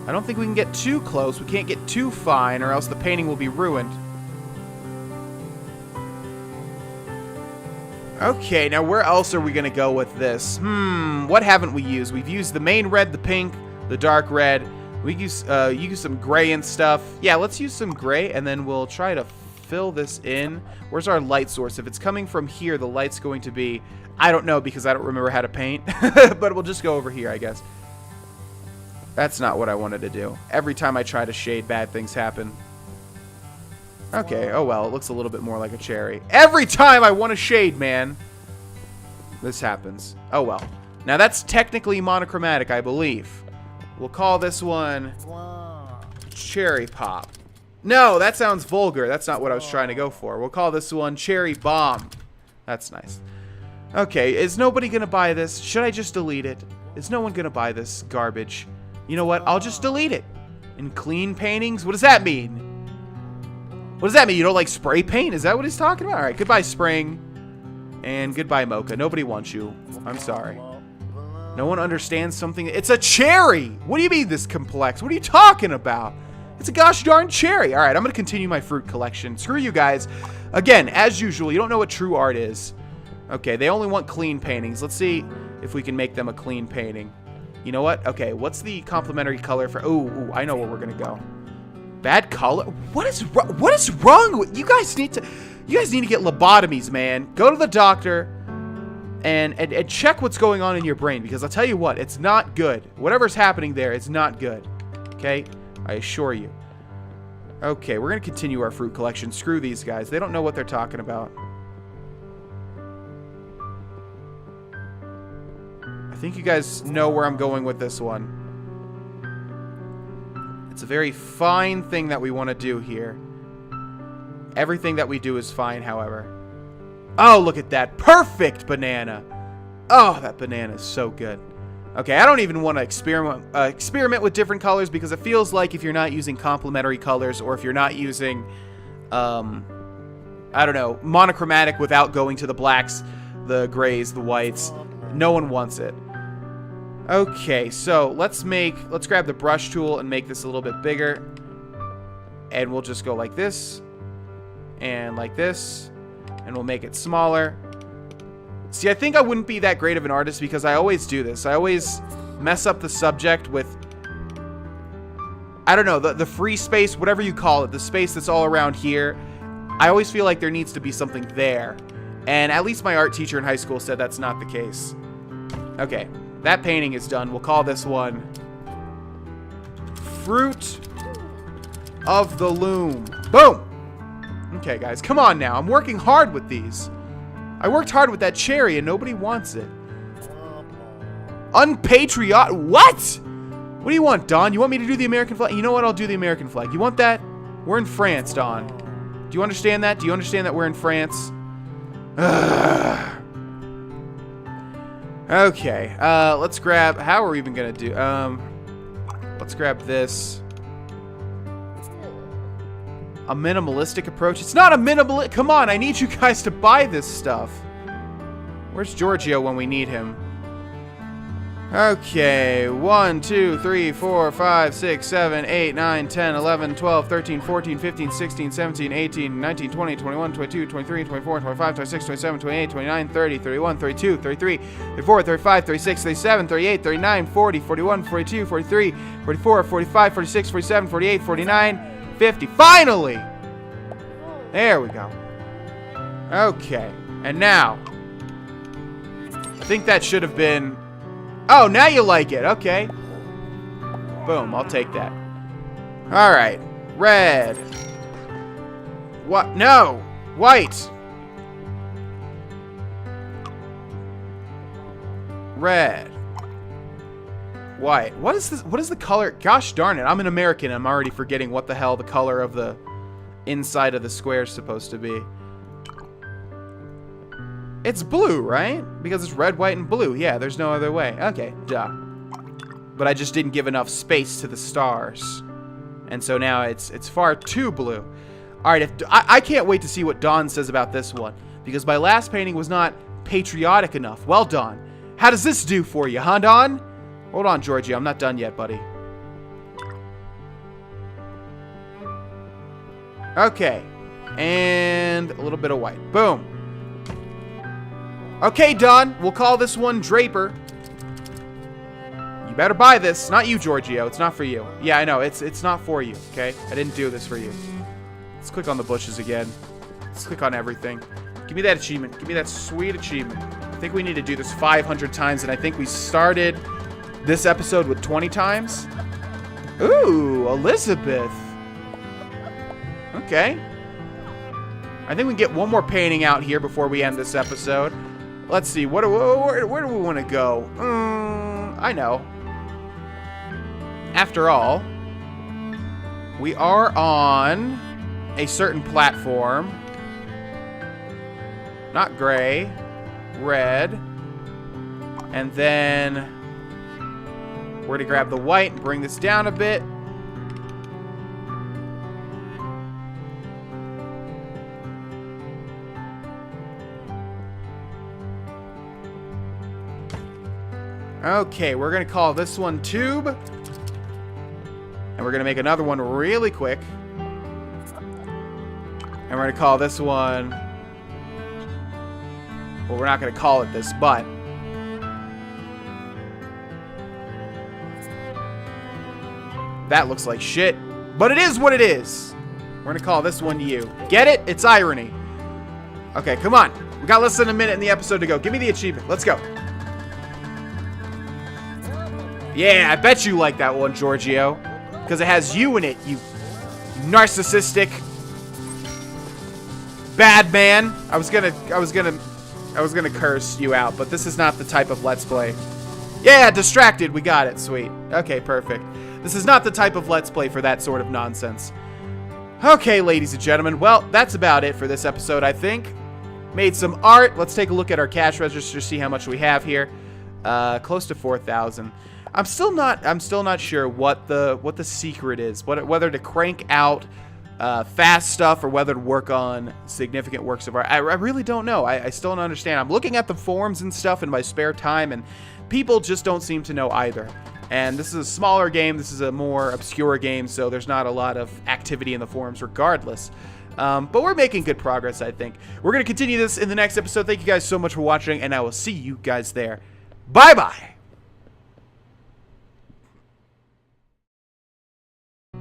I don't think we can get too close. We can't get too fine, or else the painting will be ruined. Okay, now where else are we going to go with this? What haven't we used? We've used the main red, the pink, the dark red. We use use some gray and stuff. Yeah, let's use some gray, and then we'll try to fill this in. Where's our light source? If it's coming from here, the light's going to be... I don't know because I don't remember how to paint. But we'll just go over here, I guess. That's not what I wanted to do. Every time I try to shade, bad things happen. Okay, oh well, it looks a little bit more like a cherry. Every time I want to shade, man, this happens. Oh well. Now that's technically monochromatic, I believe. We'll call this one Cherry Pop. No, that sounds vulgar. That's not what I was trying to go for. We'll call this one Cherry Bomb. That's nice. Okay, is nobody going to buy this? Should I just delete it? Is no one going to buy this garbage? You know what? I'll just delete it. In clean paintings? What does that mean? What does that mean? You don't like spray paint? Is that what he's talking about? All right, goodbye, Spring. And goodbye, Mocha. Nobody wants you. I'm sorry. No one understands something. It's a cherry. What do you mean this complex? What are you talking about? It's a gosh darn cherry. All right, I'm going to continue my fruit collection. Screw you guys. Again, as usual, you don't know what true art is. Okay, they only want clean paintings. Let's see if we can make them a clean painting. You know what? Okay, what's the complementary color for... Ooh, I know where we're going to go. Bad color? What is wrong with... You guys need to get lobotomies, man. Go to the doctor and check what's going on in your brain, because I'll tell you what, it's not good. Whatever's happening there, it's not good. Okay? I assure you. Okay, we're going to continue our fruit collection. Screw these guys. They don't know what they're talking about. I think you guys know where I'm going with this one. It's a very fine thing that we want to do here. Everything that we do is fine, however. Oh, look at that. Perfect banana. Oh, that banana is so good. Okay, I don't even want to experiment with different colors, because it feels like if you're not using complementary colors, or if you're not using, I don't know, monochromatic without going to the blacks, the grays, the whites, no one wants it. Okay, so let's grab the brush tool and make this a little bit bigger. And we'll just go like this. And like this. And we'll make it smaller. See, I think I wouldn't be that great of an artist, because I always do this. I always mess up the subject with, I don't know, the free space, whatever you call it, the space that's all around here. I always feel like there needs to be something there. And at least my art teacher in high school said that's not the case. Okay, that painting is done. We'll call this one Fruit of the Loom. Boom! Okay, guys, come on now. I'm working hard with these. I worked hard with that cherry, and nobody wants it. Unpatriotic. What? What do you want, Don? You want me to do the American flag? You know what? I'll do the American flag. You want that? We're in France, Don. Do you understand that? Do you understand that we're in France? Okay. Let's grab... How are we even going to do... Let's grab this. A minimalistic approach. It's not a minimalist. Come on, I need you guys to buy this stuff. Where's Giorgio when we need him? Okay, 1, 2, 3, 4, 5, 6, 7, 8, 9, 10, 11, 12, 13, 14, 15, 16, 17, 18, 19, 20, 21, 22, 23, 24, 25, 26, 27, 28, 29, 30, 31, 32, 33, 34, 35, 36, 37, 38, 39, 40, 41, 42, 43, 44, 45, 46, 47, 48, 49, 50. Finally! There we go. Okay. And now, I think that should have been... Oh, now you like it. Okay. Boom. I'll take that. Alright. Red. What? No. White. Red. White. What is this? What is the color? Gosh darn it. I'm an American. I'm already forgetting what the hell the color of the inside of the square is supposed to be. It's blue, right? Because it's red, white, and blue. Yeah, there's no other way. Okay, duh. But I just didn't give enough space to the stars. And so now it's far too blue. Alright, I can't wait to see what Don says about this one. Because my last painting was not patriotic enough. Well, Don. How does this do for you, huh, Don? Hold on, Georgie. I'm not done yet, buddy. Okay. And a little bit of white. Boom. Okay, Don. We'll call this one Draper. You better buy this. Not you, Giorgio. It's not for you. Yeah, I know. It's not for you, okay? I didn't do this for you. Let's click on the bushes again. Let's click on everything. Give me that achievement. Give me that sweet achievement. I think we need to do this 500 times, and I think we started this episode with 20 times. Ooh, Elizabeth. Okay. I think we can get one more painting out here before we end this episode. Let's see. Where do we want to go? I know. After all, we are on a certain platform. Not gray. Red. And then we're going to grab the white and bring this down a bit. Okay, we're going to call this one Tube. And we're going to make another one really quick. And we're going to call this one... Well, we're not going to call it this, but... That looks like shit. But it is what it is. We're going to call this one You. Get it? It's irony. Okay, come on. We got less than a minute in the episode to go. Give me the achievement. Let's go. Yeah, I bet you like that one, Giorgio. Because it has you in it, you narcissistic bad man. I was gonna curse you out, but this is not the type of Let's Play. Yeah, distracted. We got it. Sweet. Okay, perfect. This is not the type of Let's Play for that sort of nonsense. Okay, ladies and gentlemen. Well, that's about it for this episode, I think. Made some art. Let's take a look at our cash register, see how much we have here. Close to 4,000. I'm still not sure what the secret is. Whether to crank out fast stuff or whether to work on significant works of art. I really don't know. I still don't understand. I'm looking at the forums and stuff in my spare time, and people just don't seem to know either. And this is a smaller game. This is a more obscure game, so there's not a lot of activity in the forums regardless. But we're making good progress, I think. We're going to continue this in the next episode. Thank you guys so much for watching, and I will see you guys there. Bye-bye!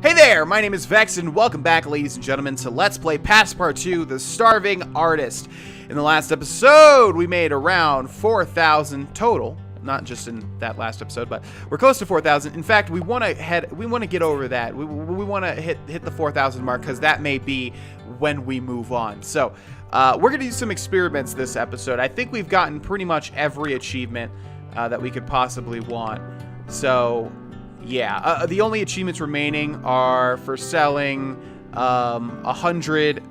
Hey there, my name is Vex, and welcome back, ladies and gentlemen, to Let's Play Passpartout, the Starving Artist. In the last episode, we made around 4,000 total. Not just in that last episode, but we're close to 4,000. In fact, we want to get over that. We want to hit the 4,000 mark, because that may be when we move on. So, we're going to do some experiments this episode. I think we've gotten pretty much every achievement that we could possibly want. So... yeah, the only achievements remaining are for selling 100.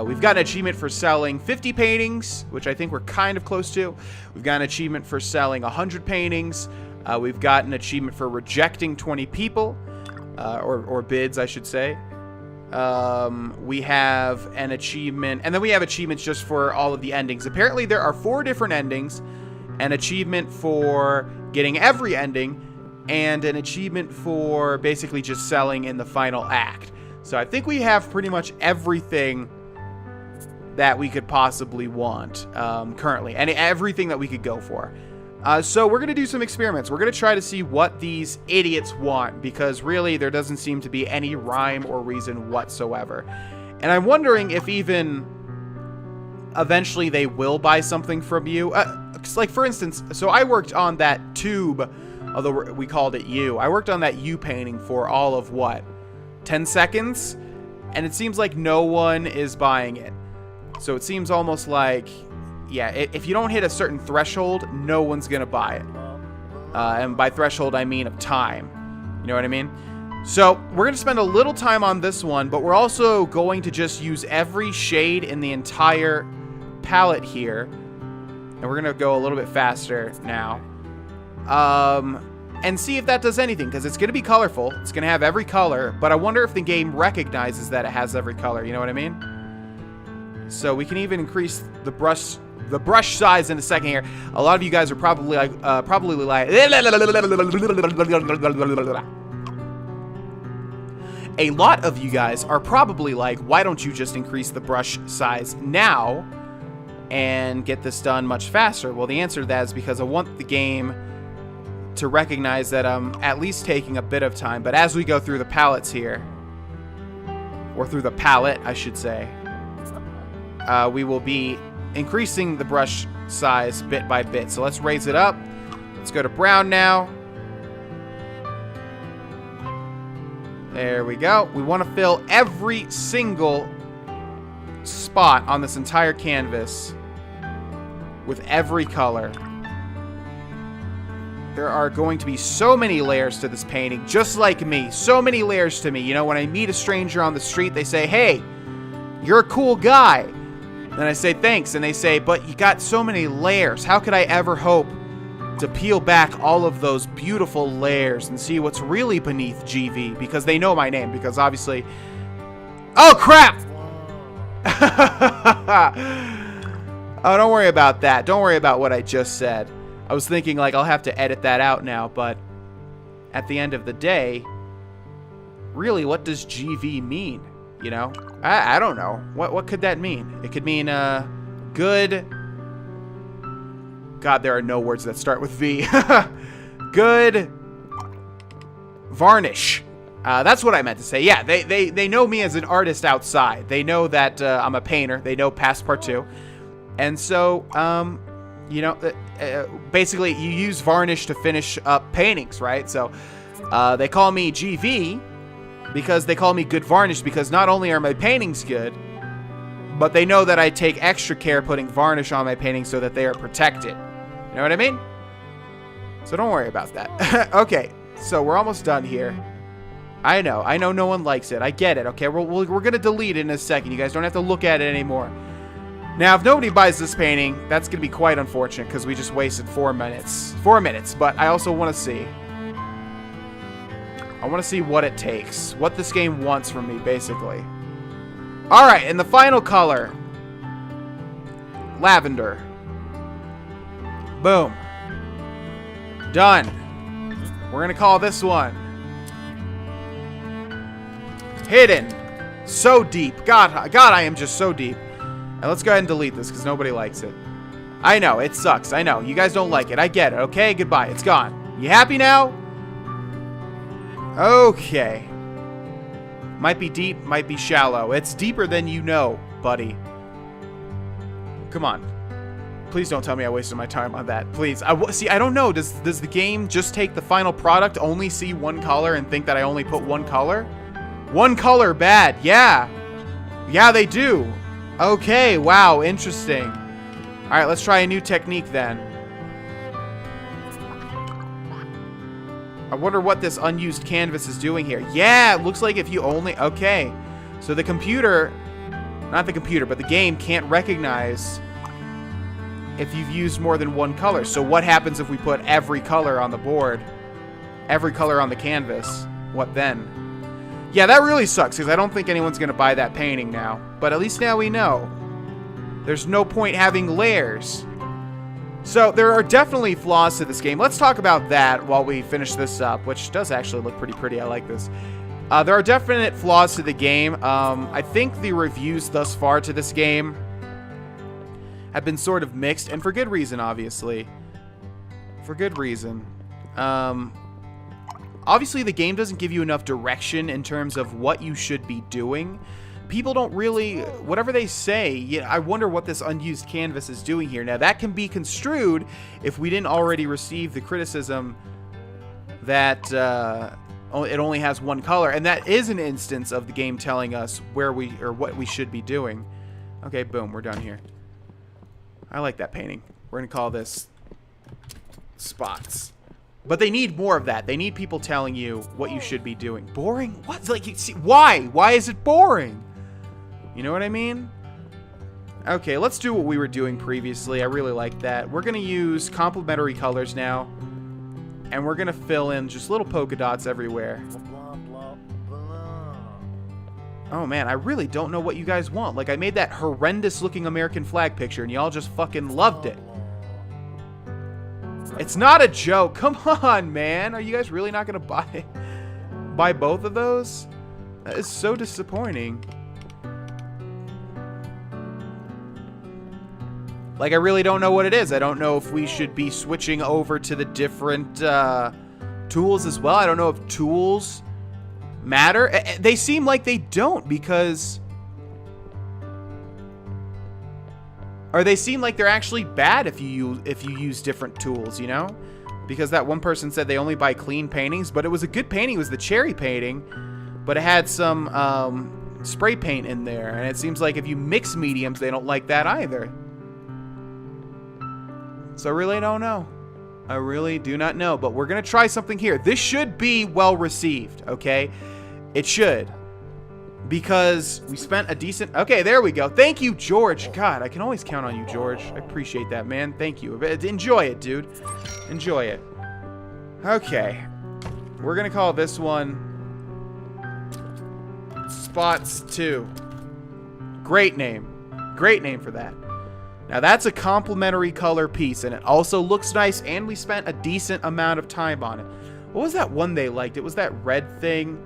We've got an achievement for selling 50 paintings, which I think we're kind of close to. We've got an achievement for selling 100 paintings. We've got an achievement for rejecting 20 people, or bids, I should say. We have an achievement, and then we have achievements just for all of the endings. Apparently, there are 4 different endings, an achievement for getting every ending, and an achievement for basically just selling in the final act. So I think we have pretty much everything that we could possibly want currently, and everything that we could go for. So we're going to do some experiments. We're going to try to see what these idiots want, because really there doesn't seem to be any rhyme or reason whatsoever. And I'm wondering if even eventually they will buy something from you. Like, for instance, so I worked on that tube, although we called it You. I worked on that You painting for all of, what, 10 seconds? And it seems like no one is buying it. So it seems almost like, yeah, if you don't hit a certain threshold, no one's going to buy it. And by threshold, I mean of time. You know what I mean? So we're going to spend a little time on this one, but we're also going to just use every shade in the entire palette here. And we're going to go a little bit faster now. And see if that does anything, because it's going to be colorful. It's going to have every color, but I wonder if the game recognizes that it has every color. You know what I mean? So we can even increase the brush size in a second here. A lot of you guys are probably like, a lot of you guys are probably like, why don't you just increase the brush size now and get this done much faster? Well, the answer to that is because I want the game to recognize that I'm at least taking a bit of time. But as we go through the palettes here, or through the palette, I should say, we will be increasing the brush size bit by bit. So let's raise it up. Let's go to brown now. There we go. We want to fill every single spot on this entire canvas with every color. There are going to be so many layers to this painting, just like me. So many layers to me. You know, when I meet a stranger on the street, they say, "Hey, you're a cool guy." And I say, "Thanks." And they say, "But you got so many layers. How could I ever hope to peel back all of those beautiful layers and see what's really beneath GV?" Because they know my name. Because obviously... Oh, crap! Oh, don't worry about that. Don't worry about what I just said. I was thinking, like, I'll have to edit that out now, but at the end of the day, really, what does GV mean? You know? I don't know. What could that mean? It could mean, good... God, there are no words that start with V. Good varnish. That's what I meant to say. Yeah, they know me as an artist outside. They know that I'm a painter. They know Passpartout. And so, you know, basically you use varnish to finish up paintings, right? So they call me GV because they call me good varnish because not only are my paintings good, but they know that I take extra care putting varnish on my paintings so that they are protected. You know what I mean? So don't worry about that. Okay, so we're almost done here. I know no one likes it. I get it, okay? We're going to delete it in a second. You guys don't have to look at it anymore. Now, if nobody buys this painting, that's going to be quite unfortunate because we just wasted 4 minutes. 4 minutes, but I also want to see. I want to see what it takes. What this game wants from me, basically. Alright, and the final color. Lavender. Boom. Done. We're going to call this one Hidden. So deep. God, I am just so deep. And let's go ahead and delete this because nobody likes it. I know, it sucks. I know. You guys don't like it. I get it, okay? Goodbye. It's gone. You happy now? Okay. Might be deep, might be shallow. It's deeper than you know, buddy. Come on. Please don't tell me I wasted my time on that. Please. See, I don't know. Does the game just take the final product, only see one color, and think that I only put one color? One color, bad. Yeah. Yeah, they do. Okay, wow, interesting. Alright, let's try a new technique then. I wonder what this unused canvas is doing here. Yeah, it looks like if you only... Okay. So the computer... Not the computer, but the game can't recognize if you've used more than one color. So what happens if we put every color on the board? Every color on the canvas? What then? Yeah, that really sucks, because I don't think anyone's going to buy that painting now. But at least now we know. There's no point having layers. So, there are definitely flaws to this game. Let's talk about that while we finish this up, which does actually look pretty pretty. I like this. There are definite flaws to the game. I think the reviews thus far to this game have been sort of mixed, and for good reason, obviously. For good reason. Obviously, the game doesn't give you enough direction in terms of what you should be doing. People don't really... Whatever they say, yeah, I wonder what this unused canvas is doing here. Now, that can be construed if we didn't already receive the criticism that it only has one color. And that is an instance of the game telling us where we... or what we should be doing. Okay, boom, we're done here. I like that painting. We're going to call this Spots. But they need more of that. They need people telling you what you should be doing. Boring? What? Like, you see, why? Why is it boring? You know what I mean? Okay, let's do what we were doing previously. I really like that. We're going to use complementary colors now. And we're going to fill in just little polka dots everywhere. Oh, man, I really don't know what you guys want. Like, I made that horrendous-looking American flag picture, and y'all just fucking loved it. It's not a joke. Come on, man. Are you guys really not going to buy both of those? That is so disappointing. Like, I really don't know what it is. I don't know if we should be switching over to the different tools as well. I don't know if tools matter. They seem like they don't, because... Or they seem like they're actually bad if you use different tools, you know? Because that one person said they only buy clean paintings, but it was a good painting. It was the cherry painting, but it had some spray paint in there, and it seems like if you mix mediums, they don't like that either. So I really don't know. I really do not know, but we're gonna try something here. This should be well received, okay? It should. Because we spent a decent... Okay, there we go. Thank you, George. God, I can always count on you, George. I appreciate that, man. Thank you. Enjoy it, dude. Enjoy it. Okay. We're going to call this one... Spots 2. Great name. Great name for that. Now, that's a complementary color piece, and it also looks nice, and we spent a decent amount of time on it. What was that one they liked? It was that red thing.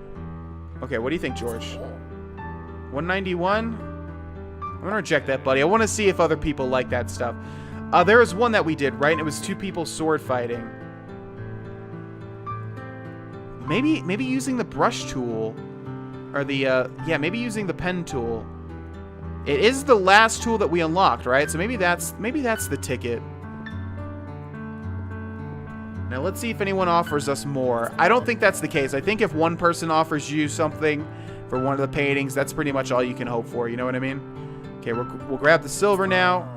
Okay, what do you think, George? 191? I'm gonna reject that, buddy. I want to see if other people like that stuff. There was one that we did, right? And it was 2 people sword fighting. Maybe using the brush tool, or the yeah, maybe using the pen tool. It is the last tool that we unlocked, right? So maybe that's the ticket. Now let's see if anyone offers us more. I don't think that's the case. I think if one person offers you something for one of the paintings, that's pretty much all you can hope for. You know what I mean? Okay, we'll grab the silver now.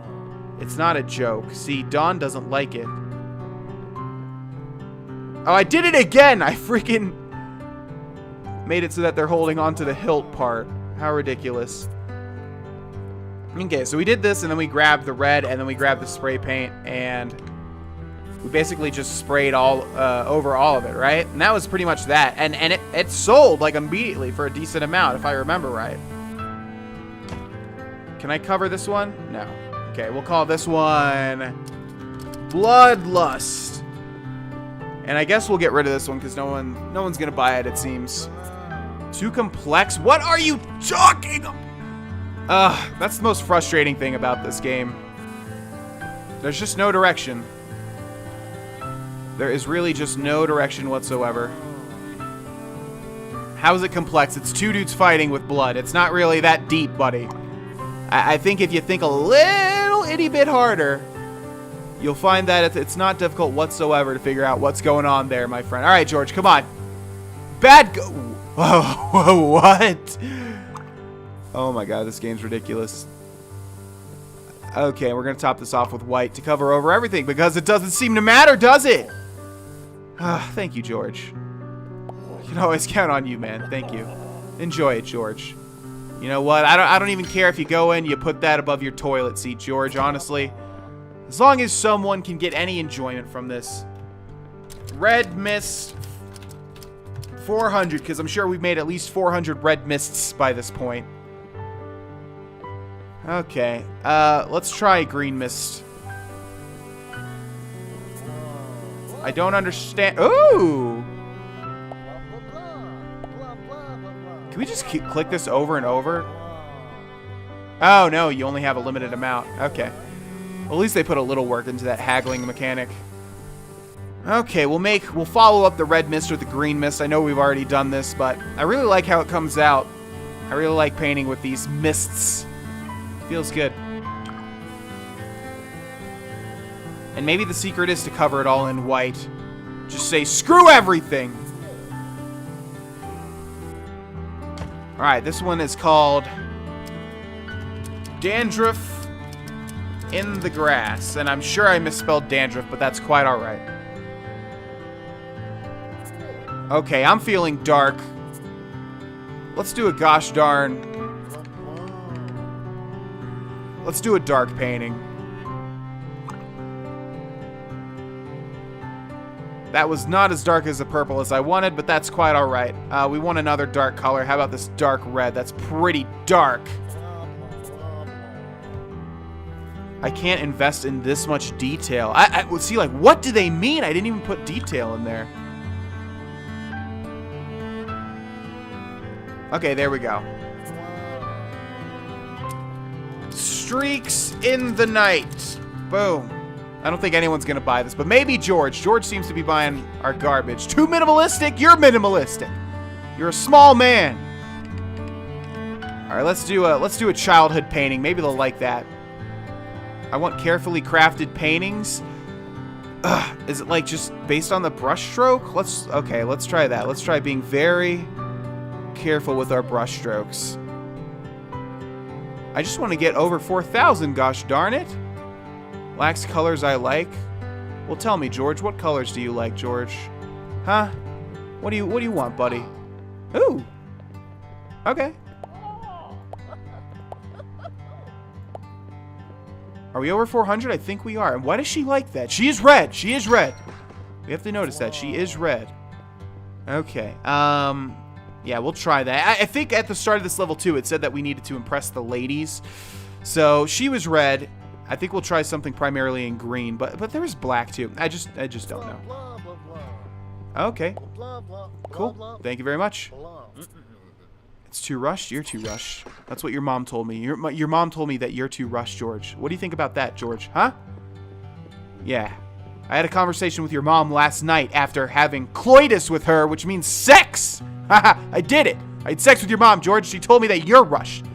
It's not a joke. See, Dawn doesn't like it. Oh, I did it again! I freaking made it so that they're holding on to the hilt part. How ridiculous. Okay, so we did this, and then we grabbed the red, and then we grabbed the spray paint, and we basically just sprayed all over all of it, right? And that was pretty much that. And it sold, like, immediately for a decent amount, if I remember right. Can I cover this one? No. Okay, we'll call this one Bloodlust. And I guess we'll get rid of this one because no one's gonna buy it, it seems. Too complex? What are you talking about? That's the most frustrating thing about this game. There's just no direction. There is really just no direction whatsoever. How is it complex? It's 2 dudes fighting with blood. It's not really that deep, buddy. I think if you think a little itty bit harder, you'll find that it's not difficult whatsoever to figure out what's going on there, my friend. All right, George, come on. Whoa, what? Oh my god, this game's ridiculous. Okay, we're going to top this off with white to cover over everything because it doesn't seem to matter, does it? Thank you, George. I can always count on you, man. Thank you. Enjoy it, George. You know what? I don't even care if you go in, you put that above your toilet seat, George, honestly. As long as someone can get any enjoyment from this. Red Mist 400, because I'm sure we've made at least 400 red mists by this point. Okay, let's try green mist. I don't understand. Ooh! Can we just click this over and over? Oh, no, you only have a limited amount. Okay. Well, at least they put a little work into that haggling mechanic. Okay, we'll follow up the red mist or the green mist. I know we've already done this, but I really like how it comes out. I really like painting with these mists. Feels good. And maybe the secret is to cover it all in white. Just say, screw everything! Alright, this one is called Dandruff in the Grass. And I'm sure I misspelled dandruff, but that's quite alright. Okay, I'm feeling dark. Let's do a gosh darn... Let's do a dark painting. That was not as dark as the purple as I wanted, but that's quite alright. We want another dark color. How about this dark red? That's pretty dark. I can't invest in this much detail. I see, like, what do they mean? I didn't even put detail in there. Okay, there we go. Streaks in the night. Boom. I don't think anyone's going to buy this, but maybe George. George seems to be buying our garbage. Too minimalistic? You're minimalistic. You're a small man. All right, let's do a childhood painting. Maybe they'll like that. I want carefully crafted paintings. Is it like just based on the brush stroke? Let's try that. Let's try being very careful with our brush strokes. I just want to get over 4,000, gosh darn it. Lacks colors I like. Well, tell me, George, what colors do you like, George? Huh? What do you want, buddy? Ooh. Okay. Are we over 400? I think we are. And why does she like that? She is red. She is red. We have to notice that. She is red. Okay. Yeah, we'll try that. I think at the start of this level, too, it said that we needed to impress the ladies. So she was red. I think we'll try something primarily in green, but there is black too. I just don't know. Okay. Cool. Thank you very much. It's too rushed. You're too rushed. That's what your mom told me. Your mom told me that you're too rushed, George. What do you think about that, George? Huh? Yeah. I had a conversation with your mom last night after having coitus with her, which means sex. Haha, I did it. I had sex with your mom, George. She told me that you're rushed.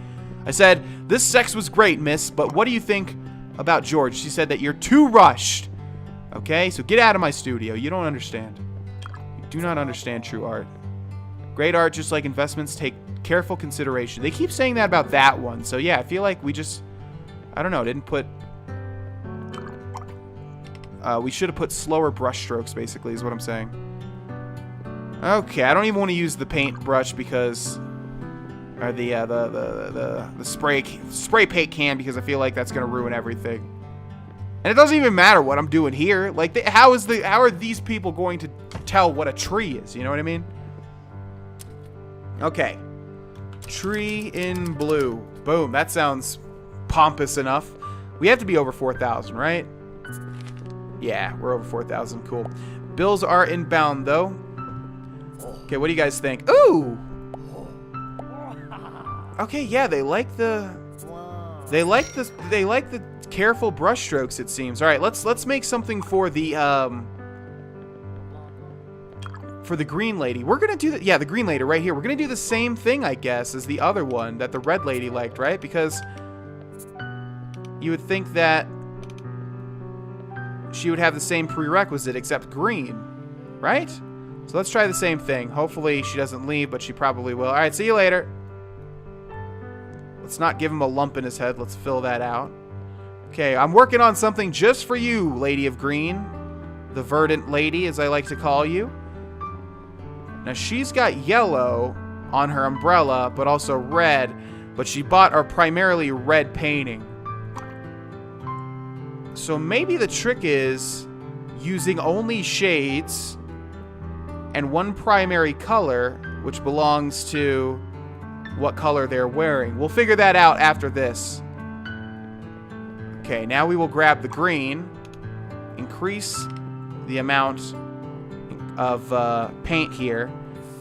I said, this sex was great, miss, but what do you think about George? She said that you're too rushed. Okay, so get out of my studio. You don't understand. You do not understand true art. Great art, just like investments, take careful consideration. They keep saying that about that one. So yeah, I feel like we just, I don't know, didn't put, we should have put slower brush strokes, basically, is what I'm saying. Okay, I don't even want to use the paintbrush because, or the spray paint can, because I feel like that's gonna ruin everything. And it doesn't even matter what I'm doing here. Like, how are these people going to tell what a tree is? You know what I mean? Okay, tree in blue. Boom. That sounds pompous enough. We have to be over 4,000, right? Yeah, we're over 4,000. Cool. Bills are inbound though. Okay, what do you guys think? Ooh. Okay, yeah, they like the careful brush strokes, it seems. All right, let's make something for the green lady. We're gonna do the green lady right here. We're gonna do the same thing, I guess, as the other one that the red lady liked, right? Because you would think that she would have the same prerequisite except green, right? So let's try the same thing. Hopefully she doesn't leave, but she probably will. All right, see you later. Let's not give him a lump in his head. Let's fill that out. Okay, I'm working on something just for you, Lady of Green. The verdant lady, as I like to call you. Now, she's got yellow on her umbrella, but also red. But she bought a primarily red painting. So maybe the trick is using only shades and one primary color, which belongs to what color they're wearing. We'll figure that out after this. Okay, now we will grab the green, increase the amount of paint here,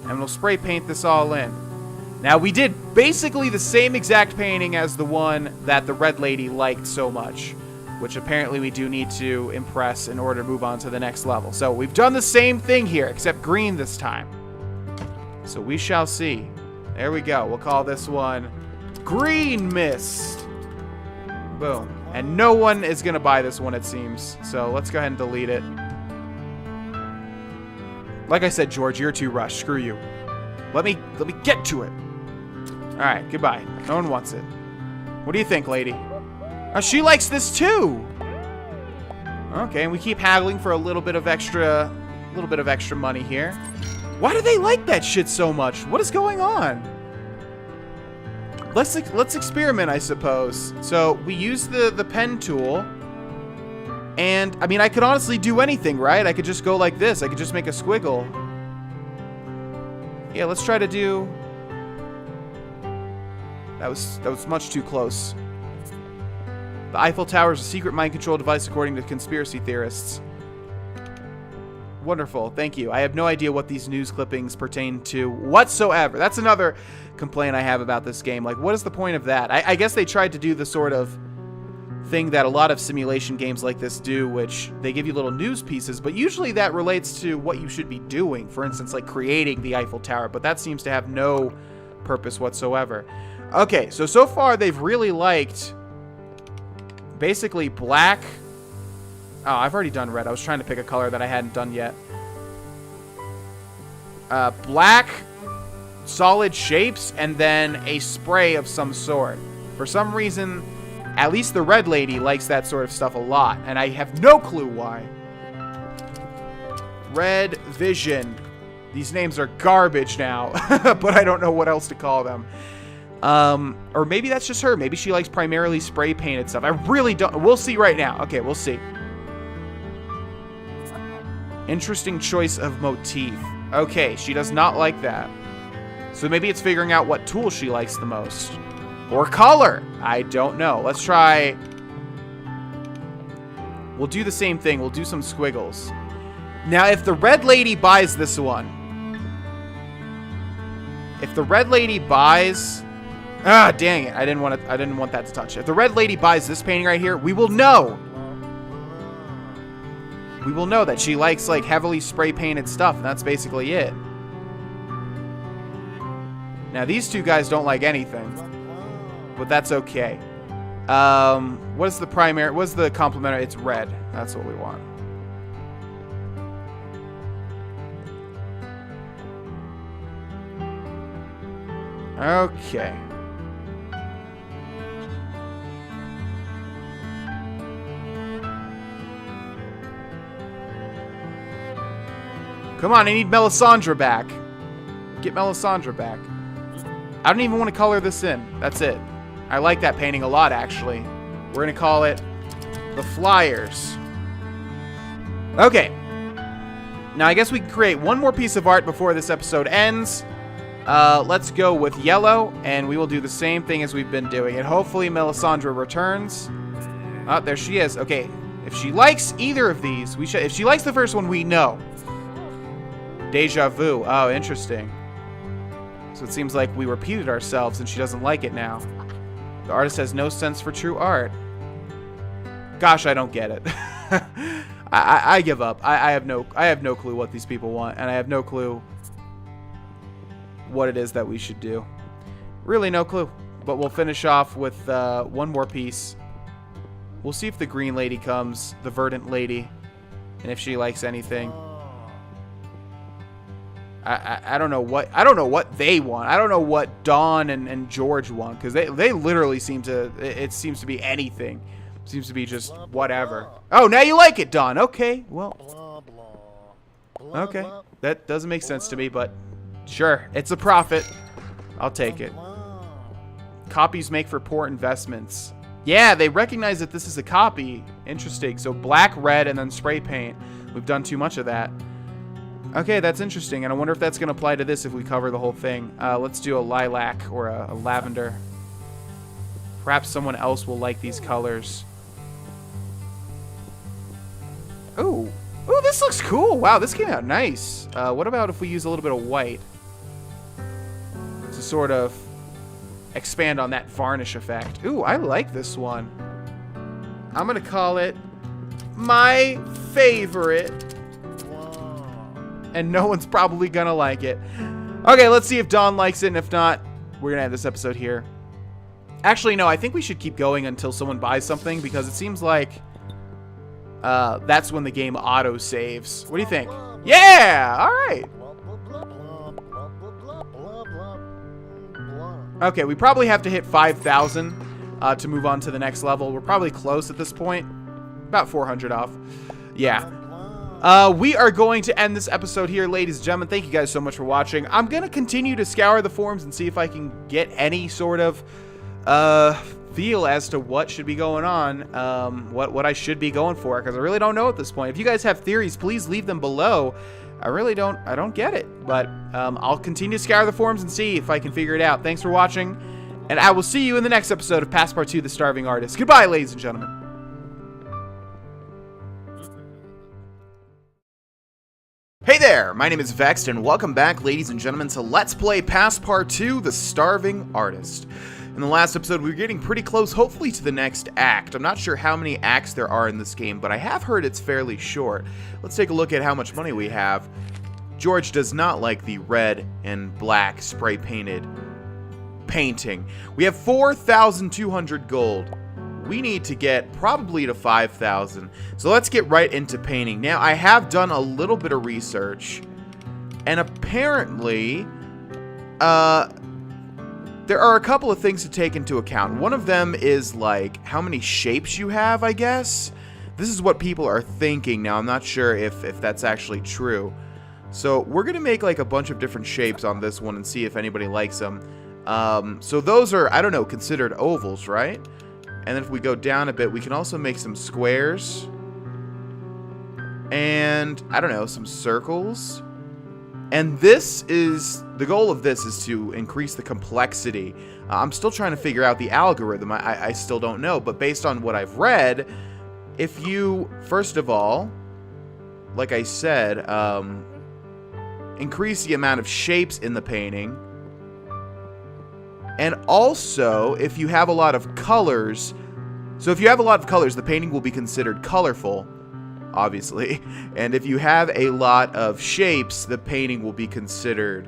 and we'll spray paint this all in. Now, we did basically the same exact painting as the one that the red lady liked so much, which apparently we do need to impress in order to move on to the next level. So we've done the same thing here, except green this time. So we shall see. There we go. We'll call this one Green Mist. Boom. And no one is going to buy this one, it seems. So let's go ahead and delete it. Like I said, George, you're too rushed. Screw you. Let me get to it. All right, goodbye. No one wants it. What do you think, lady? Oh, she likes this too. Okay, and we keep haggling for a little bit of extra money here. Why do they like that shit so much? What is going on? Let's experiment, I suppose. So we use the pen tool, and I mean, I could honestly do anything, right? I could just go like this. I could just make a squiggle. Yeah, let's try to do. That was much too close. The Eiffel Tower is a secret mind control device, according to conspiracy theorists. Wonderful, thank you. I have no idea what these news clippings pertain to whatsoever. That's another complaint I have about this game. Like, what is the point of that? I guess they tried to do the sort of thing that a lot of simulation games like this do, which they give you little news pieces, but usually that relates to what you should be doing. For instance, like creating the Eiffel Tower, but that seems to have no purpose whatsoever. Okay, so far they've really liked basically black. Oh, I've already done red. I was trying to pick a color that I hadn't done yet. Black, solid shapes, and then a spray of some sort. For some reason, at least the red lady likes that sort of stuff a lot, and I have no clue why. Red Vision. These names are garbage now, but I don't know what else to call them. Or maybe that's just her. Maybe she likes primarily spray painted stuff. I really don't. We'll see right now. Okay, we'll see. Interesting choice of motif. Okay, she does not like that. So maybe it's figuring out what tool she likes the most. Or color. I don't know. Let's try. We'll do the same thing. We'll do some squiggles. Now, if the red lady buys this one. If the red lady buys... Ah, dang it. I didn't want that to touch. If the red lady buys this painting right here, we will know. We will know that she likes, like, heavily spray painted stuff, and that's basically it. Now, these two guys don't like anything. But that's okay. What is the primary? What's the complementary? It's red. That's what we want. Okay. Come on, I need Melisandre back. Get Melisandre back. I don't even want to color this in. That's it. I like that painting a lot, actually. We're going to call it The Flyers. Okay. Now, I guess we can create one more piece of art before this episode ends. Let's go with yellow, and we will do the same thing as we've been doing. And hopefully Melisandre returns. Oh, there she is. Okay. If she likes either of these, we should. If she likes the first one, we know. Deja vu. Oh, interesting. So it seems like we repeated ourselves, and she doesn't like it now. The artist has no sense for true art. Gosh, I don't get it. I give up. I have no clue what these people want, and I have no clue what it is that we should do. Really, no clue. But we'll finish off with one more piece. We'll see if the green lady comes, the verdant lady, and if she likes anything. I don't know what they want. I don't know what Dawn and George want, because they literally seem to, it seems to be anything. It seems to be just whatever. Oh, now you like it, Dawn. Okay, well. Okay, that doesn't make sense to me, but sure, it's a profit. I'll take it. Copies make for poor investments. Yeah, they recognize that this is a copy. Interesting. So black, red, and then spray paint. We've done too much of that. Okay, that's interesting, and I wonder if that's going to apply to this if we cover the whole thing. Let's do a lilac or a lavender. Perhaps someone else will like these colors. Ooh. Ooh, this looks cool. Wow, this came out nice. What about if we use a little bit of white to sort of expand on that varnish effect? Ooh, I like this one. I'm going to call it my favorite. And no one's probably gonna like it. Okay, let's see if Dawn likes it, and if not, we're gonna end this episode here. Actually, no, I think we should keep going until someone buys something, because it seems like that's when the game auto-saves. What do you think? Yeah! Alright! Okay, we probably have to hit 5,000 to move on to the next level. We're probably close at this point. About 400 off. Yeah. We are going to end this episode here, ladies and gentlemen. Thank you guys so much for watching. I'm going to continue to scour the forums and see if I can get any sort of feel as to what should be going on, what I should be going for, because I really don't know at this point. If you guys have theories, please leave them below. I don't get it, but I'll continue to scour the forums and see if I can figure it out. Thanks for watching, and I will see you in the next episode of Passpartout, the Starving Artist. Goodbye, ladies and gentlemen. Hey there, my name is Vexed, and welcome back, ladies and gentlemen, to Let's Play Passpartout, the Starving Artist. In In the last episode, we were getting pretty close, hopefully, to the next act. I'm not sure how many acts there are in this game, but I have heard it's fairly short. Let's take a look at how much money we have. George does not like the red and black spray-painted painting. We have 4,200 gold. We need to get probably to 5,000. So let's get right into painting. Now, I have done a little bit of research, and apparently, there are a couple of things to take into account. One of them is, like, how many shapes you have, I guess. This is what people are thinking. Now, I'm not sure if that's actually true. So we're going to make, like, a bunch of different shapes on this one and see if anybody likes them. So those are, I don't know, considered ovals, right? And then if we go down a bit, we can also make some squares. And, I don't know, some circles. And this is, the goal of this is to increase the complexity. I'm still trying to figure out the algorithm. I still don't know. But based on what I've read, if you, first of all, like I said, increase the amount of shapes in the painting. And also, if you have a lot of colors, so if you have a lot of colors, the painting will be considered colorful, obviously. And if you have a lot of shapes, the painting will be considered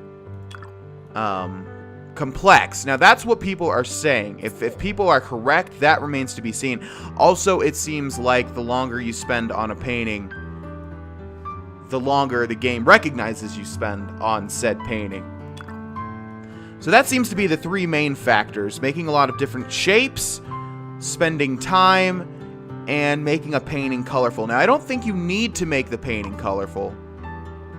complex. Now, that's what people are saying. If people are correct, that remains to be seen. Also, it seems like the longer you spend on a painting, the longer the game recognizes you spend on said painting. So that seems to be the three main factors: making a lot of different shapes, spending time, and making a painting colorful. Now, I don't think you need to make the painting colorful.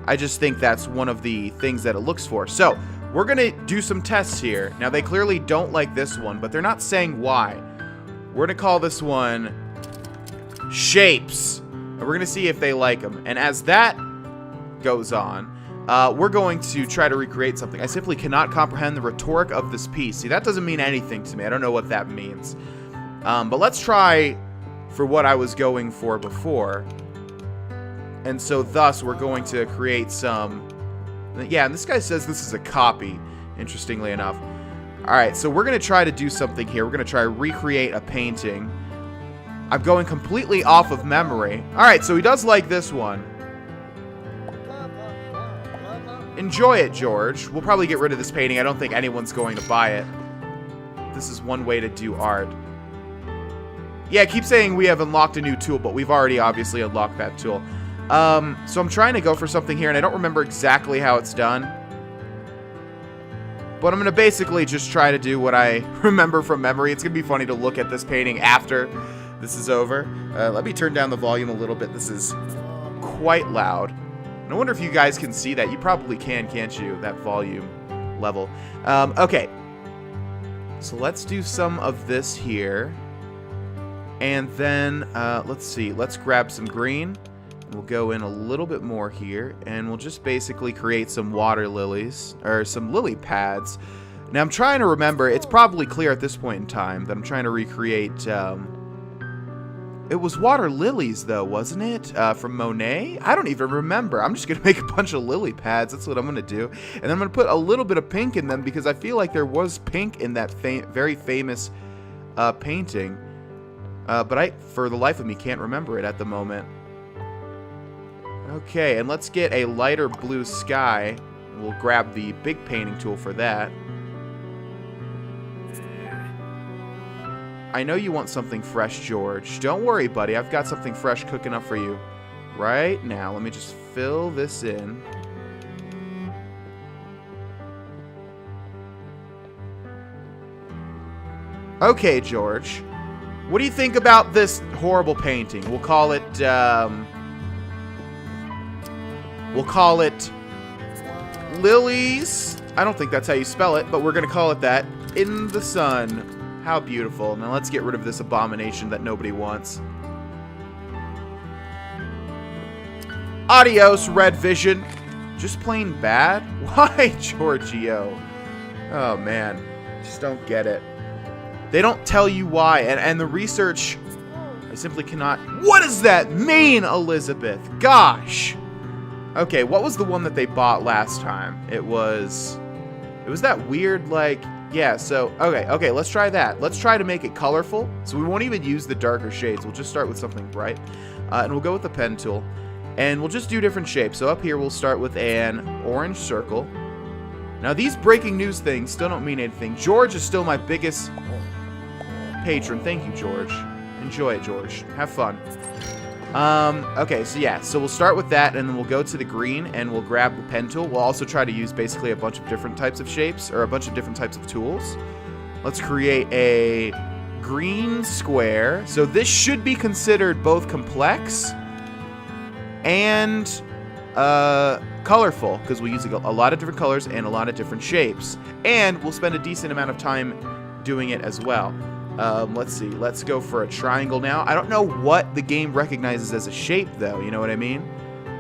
I just think that's one of the things that it looks for. So, we're going to do some tests here. Now, they clearly don't like this one, but they're not saying why. We're going to call this one Shapes. And we're going to see if they like them. And as that goes on, we're going to try to recreate something. I simply cannot comprehend the rhetoric of this piece. See, that doesn't mean anything to me. I don't know what that means. But let's try for what I was going for before. And so thus we're going to create some... Yeah, and this guy says this is a copy, interestingly enough. Alright, so we're going to try to do something here. We're going to try to recreate a painting. I'm going completely off of memory. Alright, so he does like this one. Enjoy it, George. We'll probably get rid of this painting. I don't think anyone's going to buy it. This is one way to do art. Yeah, keep saying we have unlocked a new tool, but we've already obviously unlocked that tool. So I'm trying to go for something here, and I don't remember exactly how it's done. But I'm going to basically just try to do what I remember from memory. It's going to be funny to look at this painting after this is over. Let me turn down the volume a little bit. This is quite loud. I wonder if you guys can see that. You probably can, can't you? That volume level. Okay. So let's do some of this here. And then, let's see. Let's grab some green. We'll go in a little bit more here. And we'll just basically create some water lilies. Or some lily pads. Now, I'm trying to remember. It's probably clear at this point in time that I'm trying to recreate... It was water lilies, though, wasn't it? From Monet? I don't even remember. I'm just going to make a bunch of lily pads. That's what I'm going to do. And I'm going to put a little bit of pink in them because I feel like there was pink in that very famous painting. But I, for the life of me, can't remember it at the moment. Okay, and let's get a lighter blue sky. We'll grab the big painting tool for that. I know you want something fresh, George. Don't worry, buddy. I've got something fresh cooking up for you right now. Let me just fill this in. Okay, George. What do you think about this horrible painting? We'll call it, Lilies. I don't think that's how you spell it, but we're going to call it that. In the sun. How beautiful. Now let's get rid of this abomination that nobody wants. Adios, Red Vision. Just plain bad? Why, Giorgio? Oh, man. Just don't get it. They don't tell you why. And the research, I simply cannot... What does that mean, Elizabeth? Gosh. Okay, what was the one that they bought last time? It was that weird, like... Yeah, so, okay, let's try that. Let's try to make it colorful. So we won't even use the darker shades. We'll just start with something bright. And we'll go with the pen tool. And we'll just do different shapes. So up here, we'll start with an orange circle. Now, these breaking news things still don't mean anything. George is still my biggest patron. Thank you, George. Enjoy it, George. Have fun. Okay, so yeah, so we'll start with that, and then we'll go to the green, and we'll grab the pen tool. We'll also try to use basically a bunch of different types of shapes, or a bunch of different types of tools. Let's create a green square. So this should be considered both complex and colorful, because we'll use a lot of different colors and a lot of different shapes. And we'll spend a decent amount of time doing it as well. Let's see. Let's go for a triangle now. I don't know what the game recognizes as a shape, though. You know what I mean?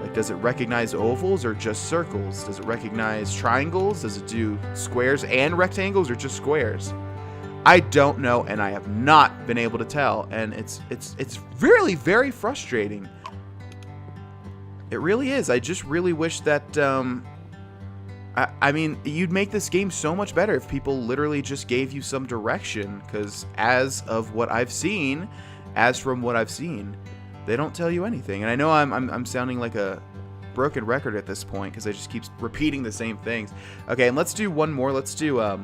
Like, does it recognize ovals or just circles? Does it recognize triangles? Does it do squares and rectangles or just squares? I don't know, and I have not been able to tell. And it's really very frustrating. It really is. I just really wish that, I mean, you'd make this game so much better if people literally just gave you some direction, because as from what I've seen, they don't tell you anything. And I know I'm sounding like a broken record at this point, because I just keep repeating the same things. Okay, and let's do one more. Let's do a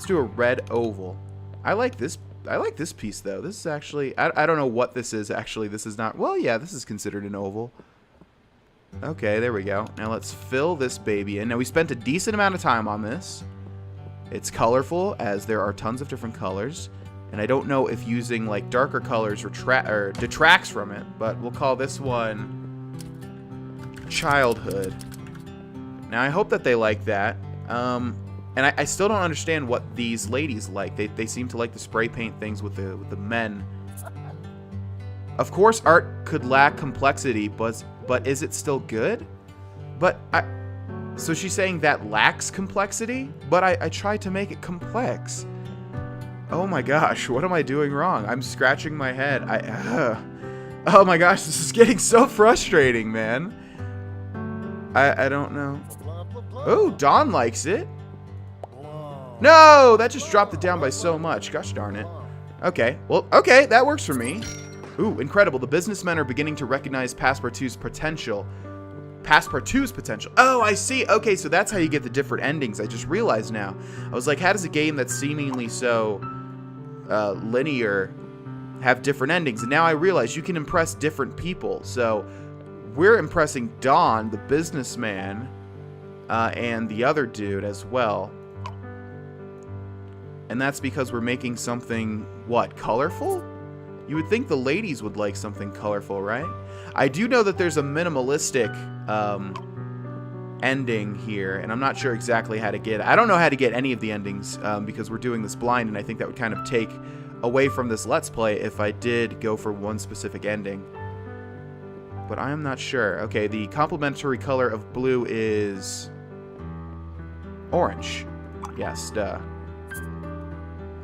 red oval. I like this piece, though. This is actually, I don't know what this is, actually. This is not, well, yeah, this is considered an oval. Okay, there we go. Now let's fill this baby in. Now we spent a decent amount of time on this. It's colorful, as there are tons of different colors. And I don't know if using like darker colors or detracts from it, but we'll call this one Childhood. Now I hope that they like that. And I still don't understand what these ladies like. They seem to like the spray paint things with the men. Of course, art could lack complexity, but is it still good? So she's saying that lacks complexity? But I tried to make it complex. Oh my gosh, what am I doing wrong? I'm scratching my head. Oh my gosh, this is getting so frustrating, man. I don't know. Oh, Dawn likes it. No, that just dropped it down by so much. Gosh darn it. Okay, well, okay, that works for me. Ooh, incredible. The businessmen are beginning to recognize Passpartout's potential. Passpartout's potential. Oh, I see. Okay, so that's how you get the different endings. I just realized now. I was like, how does a game that's seemingly so linear have different endings? And now I realize you can impress different people. So we're impressing Don, the businessman, and the other dude as well. And that's because we're making something, what, colorful? You would think the ladies would like something colorful, right? I do know that there's a minimalistic ending here, and I'm not sure exactly how to get it. I don't know how to get any of the endings because we're doing this blind, and I think that would kind of take away from this Let's Play if I did go for one specific ending. But I am not sure. Okay, the complementary color of blue is orange. Yes, duh.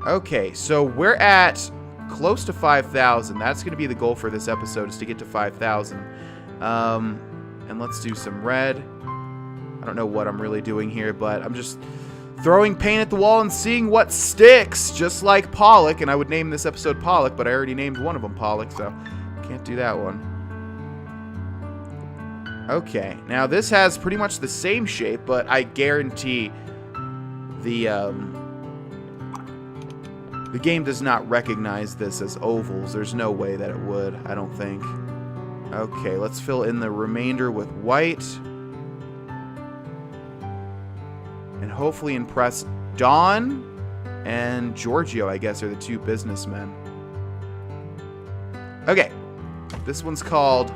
Okay, so we're at close to 5,000. That's going to be the goal for this episode, is to get to 5,000. And let's do some red. I don't know what I'm really doing here, but I'm just throwing paint at the wall and seeing what sticks, just like Pollock. And I would name this episode Pollock, but I already named one of them Pollock, so can't do that one. Okay, now this has pretty much the same shape, but I guarantee the game does not recognize this as ovals. There's no way that it would, I don't think. Okay, let's fill in the remainder with white. And hopefully impress Don and Giorgio, I guess, are the two businessmen. Okay, this one's called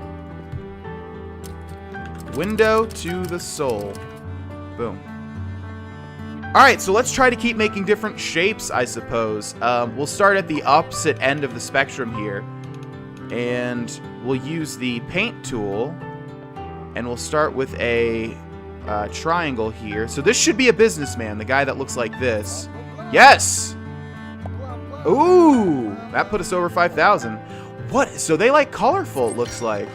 Window to the Soul. Boom. Alright, so let's try to keep making different shapes, I suppose. We'll start at the opposite end of the spectrum here. And we'll use the paint tool. And we'll start with a triangle here. So this should be a businessman, the guy that looks like this. Yes! Ooh! That put us over 5,000. What? So they like colorful, it looks like.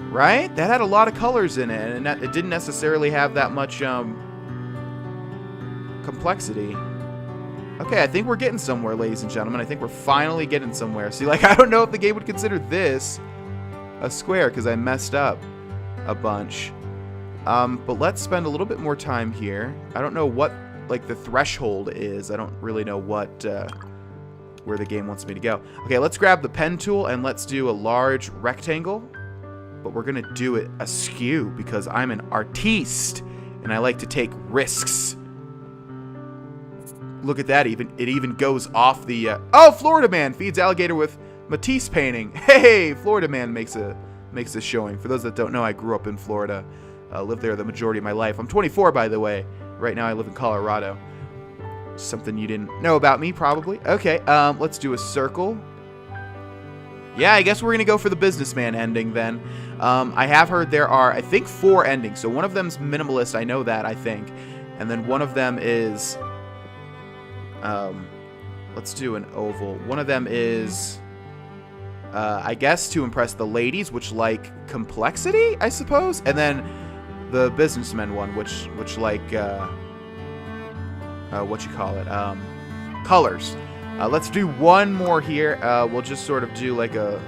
Right? That had a lot of colors in it. And it didn't necessarily have that much, complexity. Okay, I think we're getting somewhere, ladies and gentlemen. I think we're finally getting somewhere. See, like, I don't know if the game would consider this a square because I messed up a bunch. But let's spend a little bit more time here. I don't know what, like, the threshold is. I don't really know what, where the game wants me to go. Okay, let's grab the pen tool and let's do a large rectangle. But we're going to do it askew because I'm an artiste and I like to take risks. Look at that, it even goes off the, oh, Florida Man feeds alligator with Matisse painting. Hey, Florida Man makes a showing. For those that don't know, I grew up in Florida. Lived there the majority of my life. I'm 24, by the way. Right now I live in Colorado. Something you didn't know about me, probably. Okay, let's do a circle. Yeah, I guess we're going to go for the businessman ending then. I have heard there are, I think, 4 endings. So one of them's minimalist, I know that, I think. And then one of them is... let's do an oval. One of them is, I guess, to impress the ladies, which like complexity, I suppose. And then the businessmen one, which like, what you call it, colors. Let's do one more here. We'll just sort of do like a,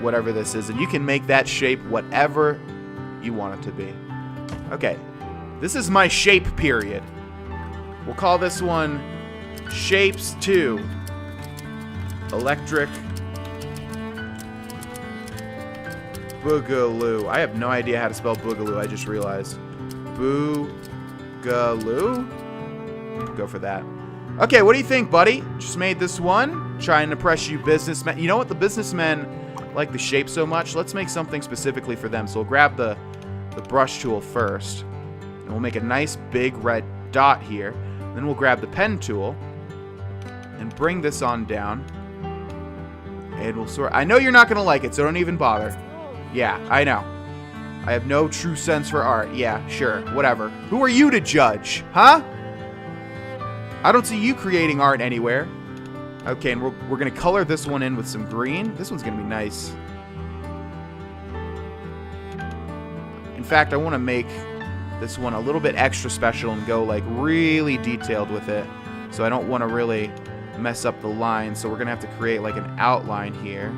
whatever this is. And you can make that shape whatever you want it to be. Okay. This is my shape period. We'll call this one Shapes 2. Electric Boogaloo. I have no idea how to spell Boogaloo, I just realized. Boogaloo? Go for that. Okay, what do you think, buddy? Just made this one. Trying to impress you businessmen. You know what? The businessmen like the shape so much. Let's make something specifically for them. So we'll grab the brush tool first. And we'll make a nice big red dot here. Then we'll grab the pen tool. And bring this on down. And we'll sort... I know you're not going to like it, so don't even bother. Yeah, I know. I have no true sense for art. Yeah, sure, whatever. Who are you to judge, huh? I don't see you creating art anywhere. Okay, and we're going to color this one in with some green. This one's going to be nice. In fact, I want to make this one a little bit extra special and go, like, really detailed with it. So I don't want to really... mess up the line, so we're gonna have to create like an outline here.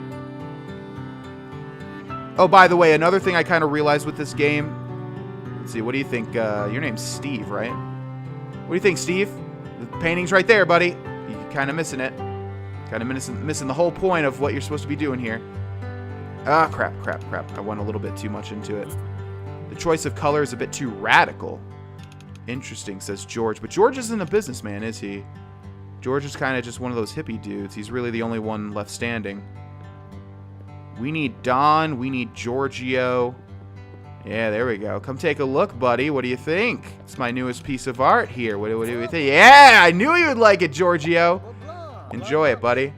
Oh, by the way, another thing I kind of realized with this game. Let's see, what do you think? Your name's Steve, right? What do you think, Steve? The painting's right there, buddy. You're kind of missing it. Kind of missing the whole point of what you're supposed to be doing here. Ah, crap. I went a little bit too much into it. The choice of color is a bit too radical. Interesting, says George. But George isn't a businessman, is he? George is kind of just one of those hippie dudes. He's really the only one left standing. We need Don. We need Giorgio. Yeah, there we go. Come take a look, buddy. What do you think? It's my newest piece of art here. What do you think? Yeah, I knew you would like it, Giorgio. Enjoy it, buddy.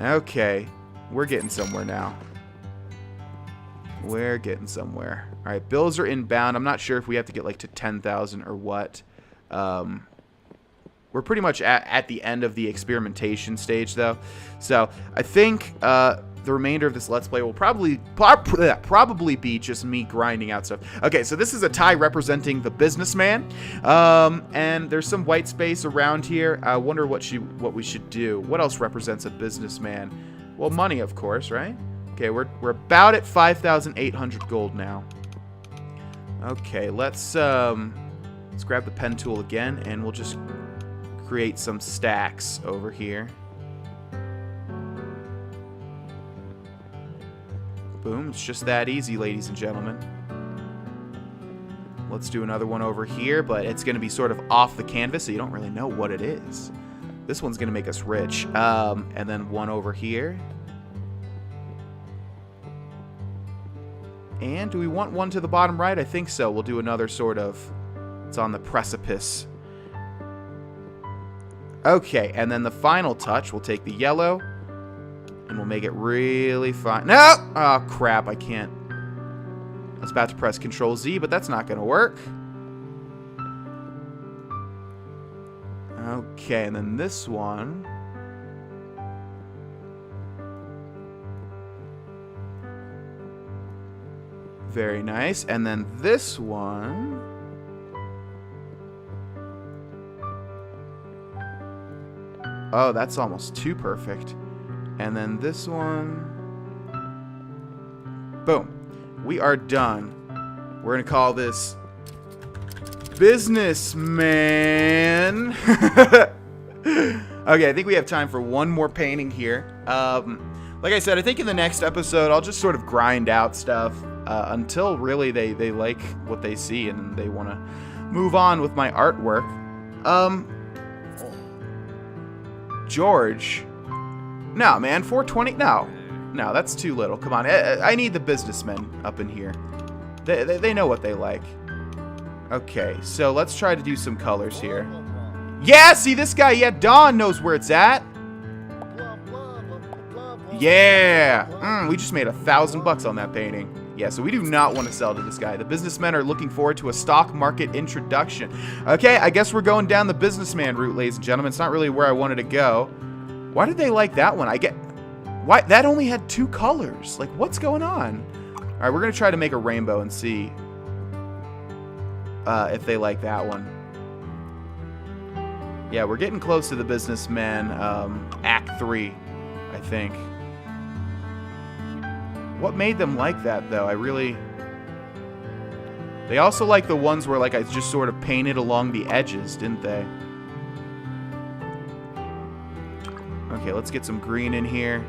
Okay. We're getting somewhere now. We're getting somewhere. All right, bills are inbound. I'm not sure if we have to get like to 10,000 or what. We're pretty much at the end of the experimentation stage, though. So I think the remainder of this Let's Play will probably be just me grinding out stuff. Okay, so this is a tie representing the businessman. And there's some white space around here. I wonder what we should do. What else represents a businessman? Well, money, of course, right? Okay, we're about at 5,800 gold now. Okay, let's grab the pen tool again, and we'll just create some stacks over here. Boom, it's just that easy, ladies and gentlemen. Let's do another one over here, but it's going to be sort of off the canvas, so you don't really know what it is. This one's going to make us rich. And then one over here. And do we want one to the bottom right? I think so. We'll do another sort of... It's on the precipice. Okay, and then the final touch, we'll take the yellow, and we'll make it really fine. No! Oh, crap, I can't. I was about to press Control Z, but that's not going to work. Okay, and then this one. Very nice. And then this one. Oh, that's almost too perfect. And then this one. Boom. We are done. We're going to call this Businessman. Okay, I think we have time for one more painting here. Like I said, I think in the next episode, I'll just sort of grind out stuff until really they like what they see and they want to move on with my artwork. George. No, man, 420? No, that's too little. Come on, I need the businessmen up in here. They know what they like. Okay, so let's try to do some colors here. Yeah, see this guy? Yeah, Don knows where it's at. Yeah. We just made $1,000 on that painting. Yeah, so we do not want to sell to this guy. The businessmen are looking forward to a stock market introduction. Okay, I guess we're going down the businessman route, ladies and gentlemen. It's not really where I wanted to go. Why did they like that one? Why? That only had 2 colors. Like, what's going on? All right, we're going to try to make a rainbow and see if they like that one. Yeah, we're getting close to the businessman Act 3, I think. What made them like that, though? They also like the ones where, like, I just sort of painted along the edges, didn't they? Okay, let's get some green in here.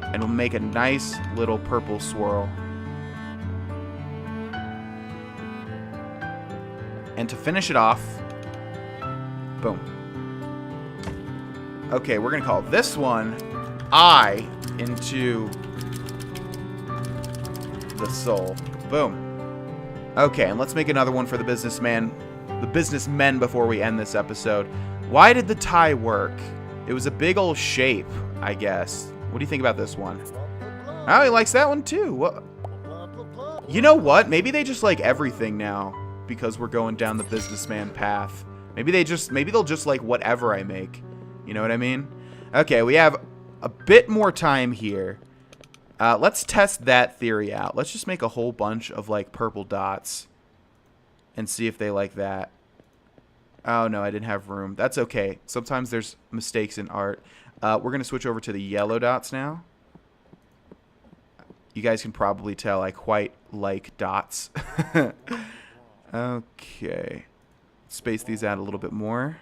And we'll make a nice little purple swirl. And to finish it off, boom. Okay, we're going to call this one I into the soul. Boom. Okay, and let's make another one for the businessmen before we end this episode. Why did the tie work? It was a big old shape, I guess. What do you think about this one? Oh, he likes that one too. What? You know what? Maybe they just like everything now because we're going down the businessman path. Maybe they'll just like whatever I make. You know what I mean? Okay, we have a bit more time here. Let's test that theory out. Let's just make a whole bunch of like purple dots and see if they like that. Oh no, I didn't have room. That's okay. Sometimes there's mistakes in art. We're going to switch over to the yellow dots now. You guys can probably tell I quite like dots. Okay. Space these out a little bit more.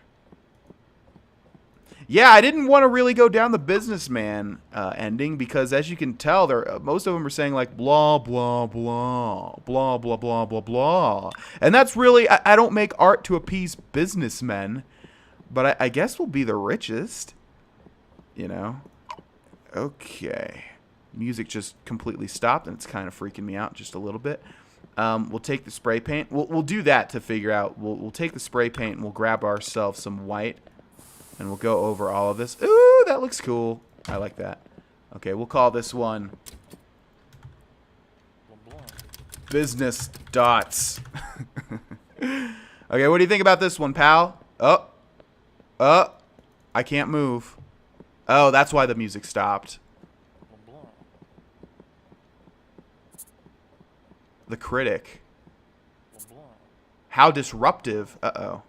Yeah, I didn't want to really go down the businessman ending because, as you can tell, most of them are saying like blah blah blah blah blah blah blah blah, and that's really I don't make art to appease businessmen, but I guess we'll be the richest, you know. Okay, music just completely stopped, and it's kind of freaking me out just a little bit. We'll take the spray paint. We'll do that to figure out. We'll take the spray paint and we'll grab ourselves some white. And we'll go over all of this. Ooh, that looks cool. I like that. Okay, we'll call this one Business Dots. Okay, what do you think about this one, pal? Oh, I can't move. Oh, that's why the music stopped. The critic. How disruptive. Uh-oh.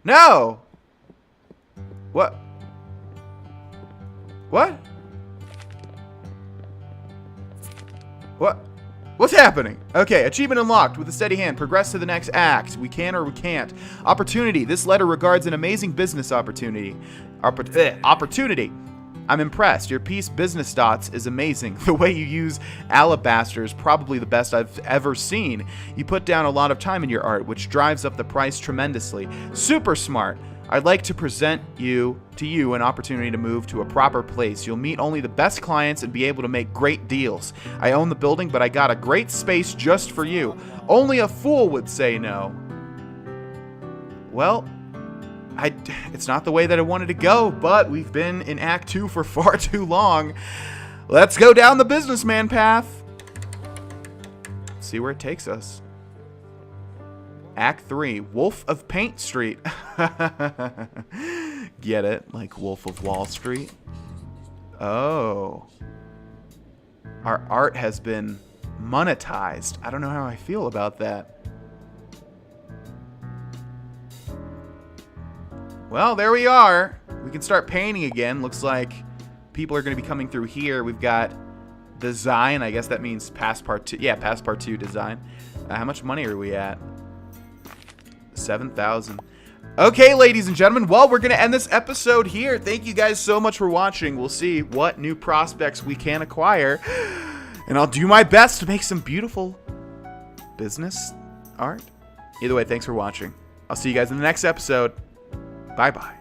No! What? What? What? What's happening? Okay, achievement unlocked. With a steady hand, progress to the next act. We can or we can't. Opportunity. This letter regards an amazing business opportunity. Opportunity. I'm impressed. Your piece, Business Dots, is amazing. The way you use alabaster is probably the best I've ever seen. You put down a lot of time in your art, which drives up the price tremendously. Super smart. I'd like to present to you an opportunity to move to a proper place. You'll meet only the best clients and be able to make great deals. I own the building, but I got a great space just for you. Only a fool would say no. Well, it's not the way that I wanted to go, but we've been in Act 2 for far too long. Let's go down the businessman path. See where it takes us. Act 3, Wolf of Paint Street. Get it? Like Wolf of Wall Street? Oh. Our art has been monetized. I don't know how I feel about that. Well, there we are. We can start painting again. Looks like people are going to be coming through here. We've got design. I guess that means Passpartout. Yeah, Passpartout design. How much money are we at? 7,000. Okay, ladies and gentlemen, well, we're going to end this episode here. Thank you guys so much for watching. We'll see what new prospects we can acquire. And I'll do my best to make some beautiful business art. Either way, thanks for watching. I'll see you guys in the next episode. Bye-bye.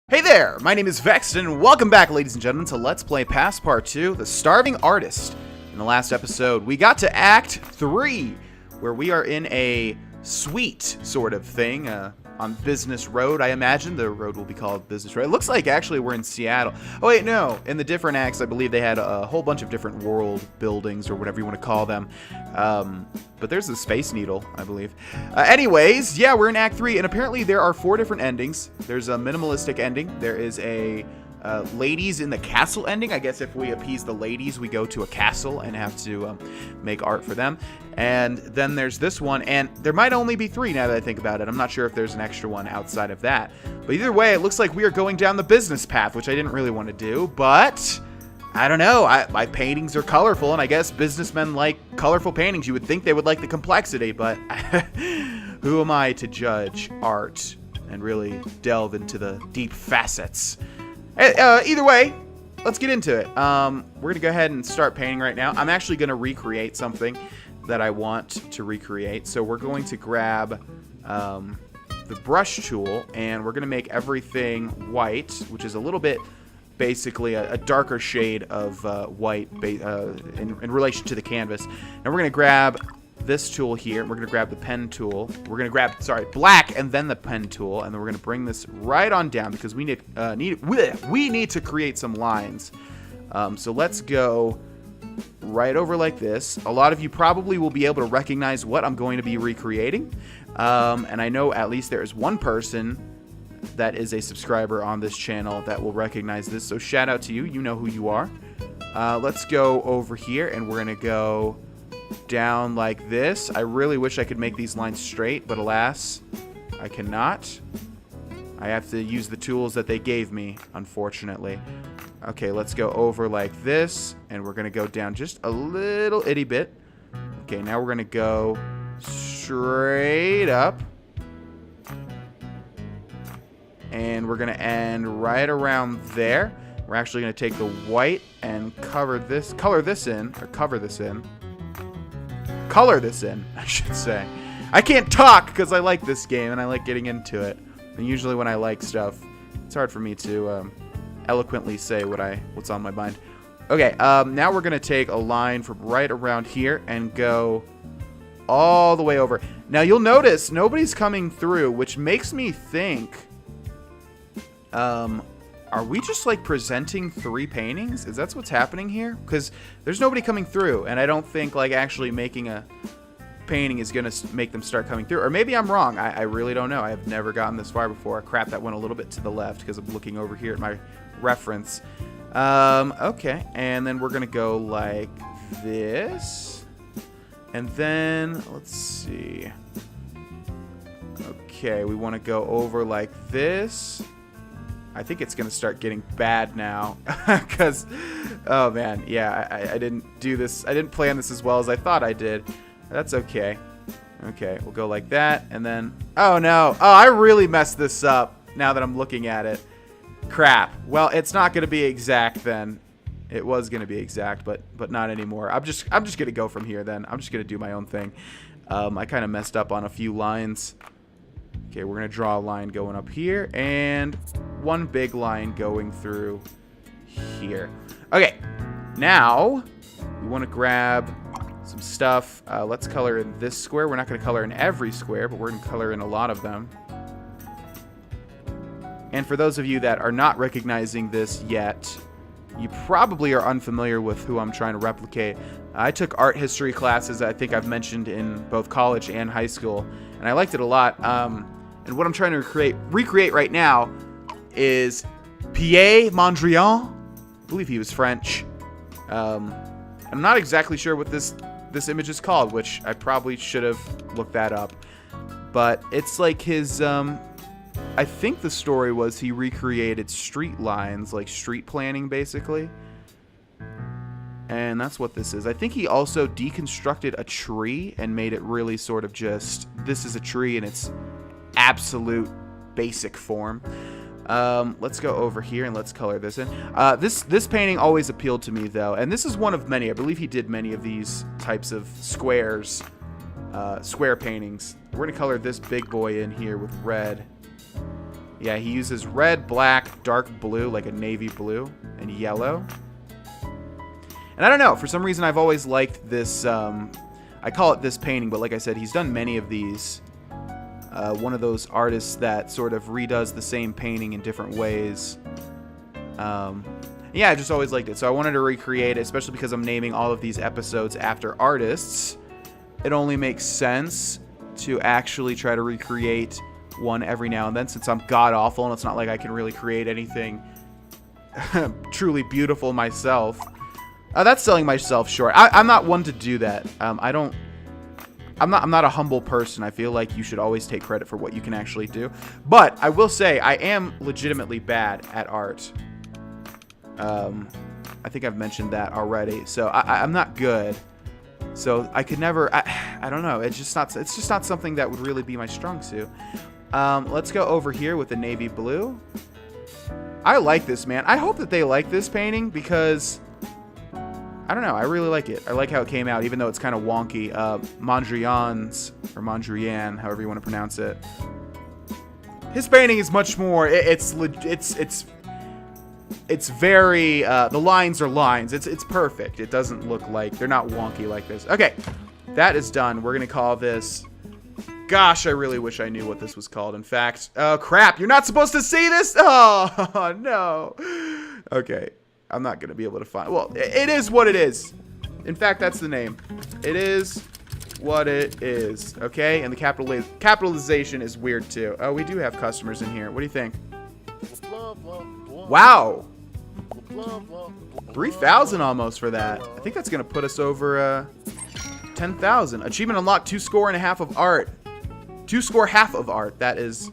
Hey there, my name is Vexed, and welcome back, ladies and gentlemen, to Let's Play Passpartout, the Starving Artist. In the last episode, we got to Act 3, where we are in a suite sort of thing on Business Road. I imagine the road will be called Business Road. It looks like actually we're in Seattle. Oh wait, no. In the different acts, I believe they had a whole bunch of different world buildings or whatever you want to call them. But there's the Space Needle, I believe. Anyways, yeah, we're in Act 3, and apparently there are 4 different endings. There's a minimalistic ending. There is a ladies in the castle ending. I guess if we appease the ladies, we go to a castle and have to make art for them. And then there's this one, and there might only be 3 now that I think about it. I'm not sure if there's an extra one outside of that. But either way, it looks like we are going down the business path, which I didn't really want to do, but I don't know. My paintings are colorful, and I guess businessmen like colorful paintings. You would think they would like the complexity, but who am I to judge art and really delve into the deep facets? Either way, let's get into it. We're going to go ahead and start painting right now. I'm actually going to recreate something that I want to recreate. So we're going to grab the brush tool, and we're going to make everything white, which is a little bit basically a darker shade of white in relation to the canvas. And we're going to grab this tool here. We're going to grab the pen tool. We're going to grab, black and then the pen tool. And then we're going to bring this right on down because we need to create some lines. So let's go right over like this. A lot of you probably will be able to recognize what I'm going to be recreating. And I know at least there is one person that is a subscriber on this channel that will recognize this. So shout out to you. You know who you are. Let's go over here and we're going to go down like this. I really wish I could make these lines straight, but alas, I cannot. I have to use the tools that they gave me, unfortunately. Okay, let's go over like this, and we're gonna go down just a little itty bit. Okay, now we're gonna go straight up, and we're gonna end right around there. We're actually gonna take the white and color this in, I should say. I can't talk because I like this game and I like getting into it. And usually when I like stuff, it's hard for me to eloquently say what's on my mind. Okay, now we're gonna take a line from right around here and go all the way over. Now you'll notice nobody's coming through, which makes me think, are we just like presenting 3 paintings? Is that what's happening here? Because there's nobody coming through, and I don't think like actually making a painting is gonna make them start coming through. Or maybe I'm wrong. I really don't know. I have never gotten this far before. Crap, that went a little bit to the left because I'm looking over here at my reference. Okay, and then we're gonna go like this, and then let's see. Okay, we want to go over like this. I think it's gonna start getting bad now because, oh man, yeah, I didn't do this. I didn't plan this as well as I thought I did. That's okay. Okay, we'll go like that, and then, oh no, oh, I really messed this up now that I'm looking at it. Crap. Well, it's not gonna be exact then. It was gonna be exact, but not anymore. I'm just gonna go from here then. I'm just gonna do my own thing. I kind of messed up on a few lines. Okay, we're gonna draw a line going up here and one big line going through here. Okay, now we want to grab some stuff. Let's color in this square. We're not going to color in every square, but we're going to color in a lot of them. And for those of you that are not recognizing this yet, you probably are unfamiliar with who I'm trying to replicate. I took art history classes, I think I've mentioned, in both college and high school, and I liked it a lot. And what I'm trying to recreate right now is Pierre Mondrian. I believe he was French. I'm not exactly sure what this this image is called, which I probably should have looked that up. But it's like his, I think the story was he recreated street lines, like street planning, basically. And that's what this is. I think he also deconstructed a tree and made it really sort of just, this is a tree in its absolute basic form. Let's go over here and let's color this in. This painting always appealed to me, though. And this is one of many. I believe he did many of these types of squares, square paintings. We're going to color this big boy in here with red. Yeah, he uses red, black, dark blue, like a navy blue, and yellow. And I don't know, for some reason I've always liked this, I call it this painting, but like I said, he's done many of these. One of those artists that sort of redoes the same painting in different ways. Yeah, I just always liked it, so I wanted to recreate it, especially because I'm naming all of these episodes after artists. It only makes sense to actually try to recreate one every now and then, since I'm god-awful, and it's not like I can really create anything truly beautiful myself. That's selling myself short. I'm not one to do that. I'm not a humble person. I feel like you should always take credit for what you can actually do. But I will say I am legitimately bad at art. I think I've mentioned that already. So I'm not good. So I could never. I don't know. It's just not something that would really be my strong suit. Let's go over here with the navy blue. I like this, man. I hope that they like this painting because I don't know. I really like it. I like how it came out, even though it's kind of wonky. Mondrian's, or Mondrian, however you want to pronounce it. His painting is much more. It's very. The lines are lines. It's perfect. It doesn't look like they're not wonky like this. Okay, that is done. We're gonna call this. Gosh, I really wish I knew what this was called. In fact, oh crap! You're not supposed to see this. Oh no. Okay. I'm not going to be able to find... Well, it is what it is. In fact, that's the name. It is what it is. Okay? And the capitalization is weird, too. Oh, we do have customers in here. What do you think? Wow. 3,000 almost for that. I think that's going to put us over 10,000. Achievement unlocked. 2 score and a half of art. 2 score half of art. That is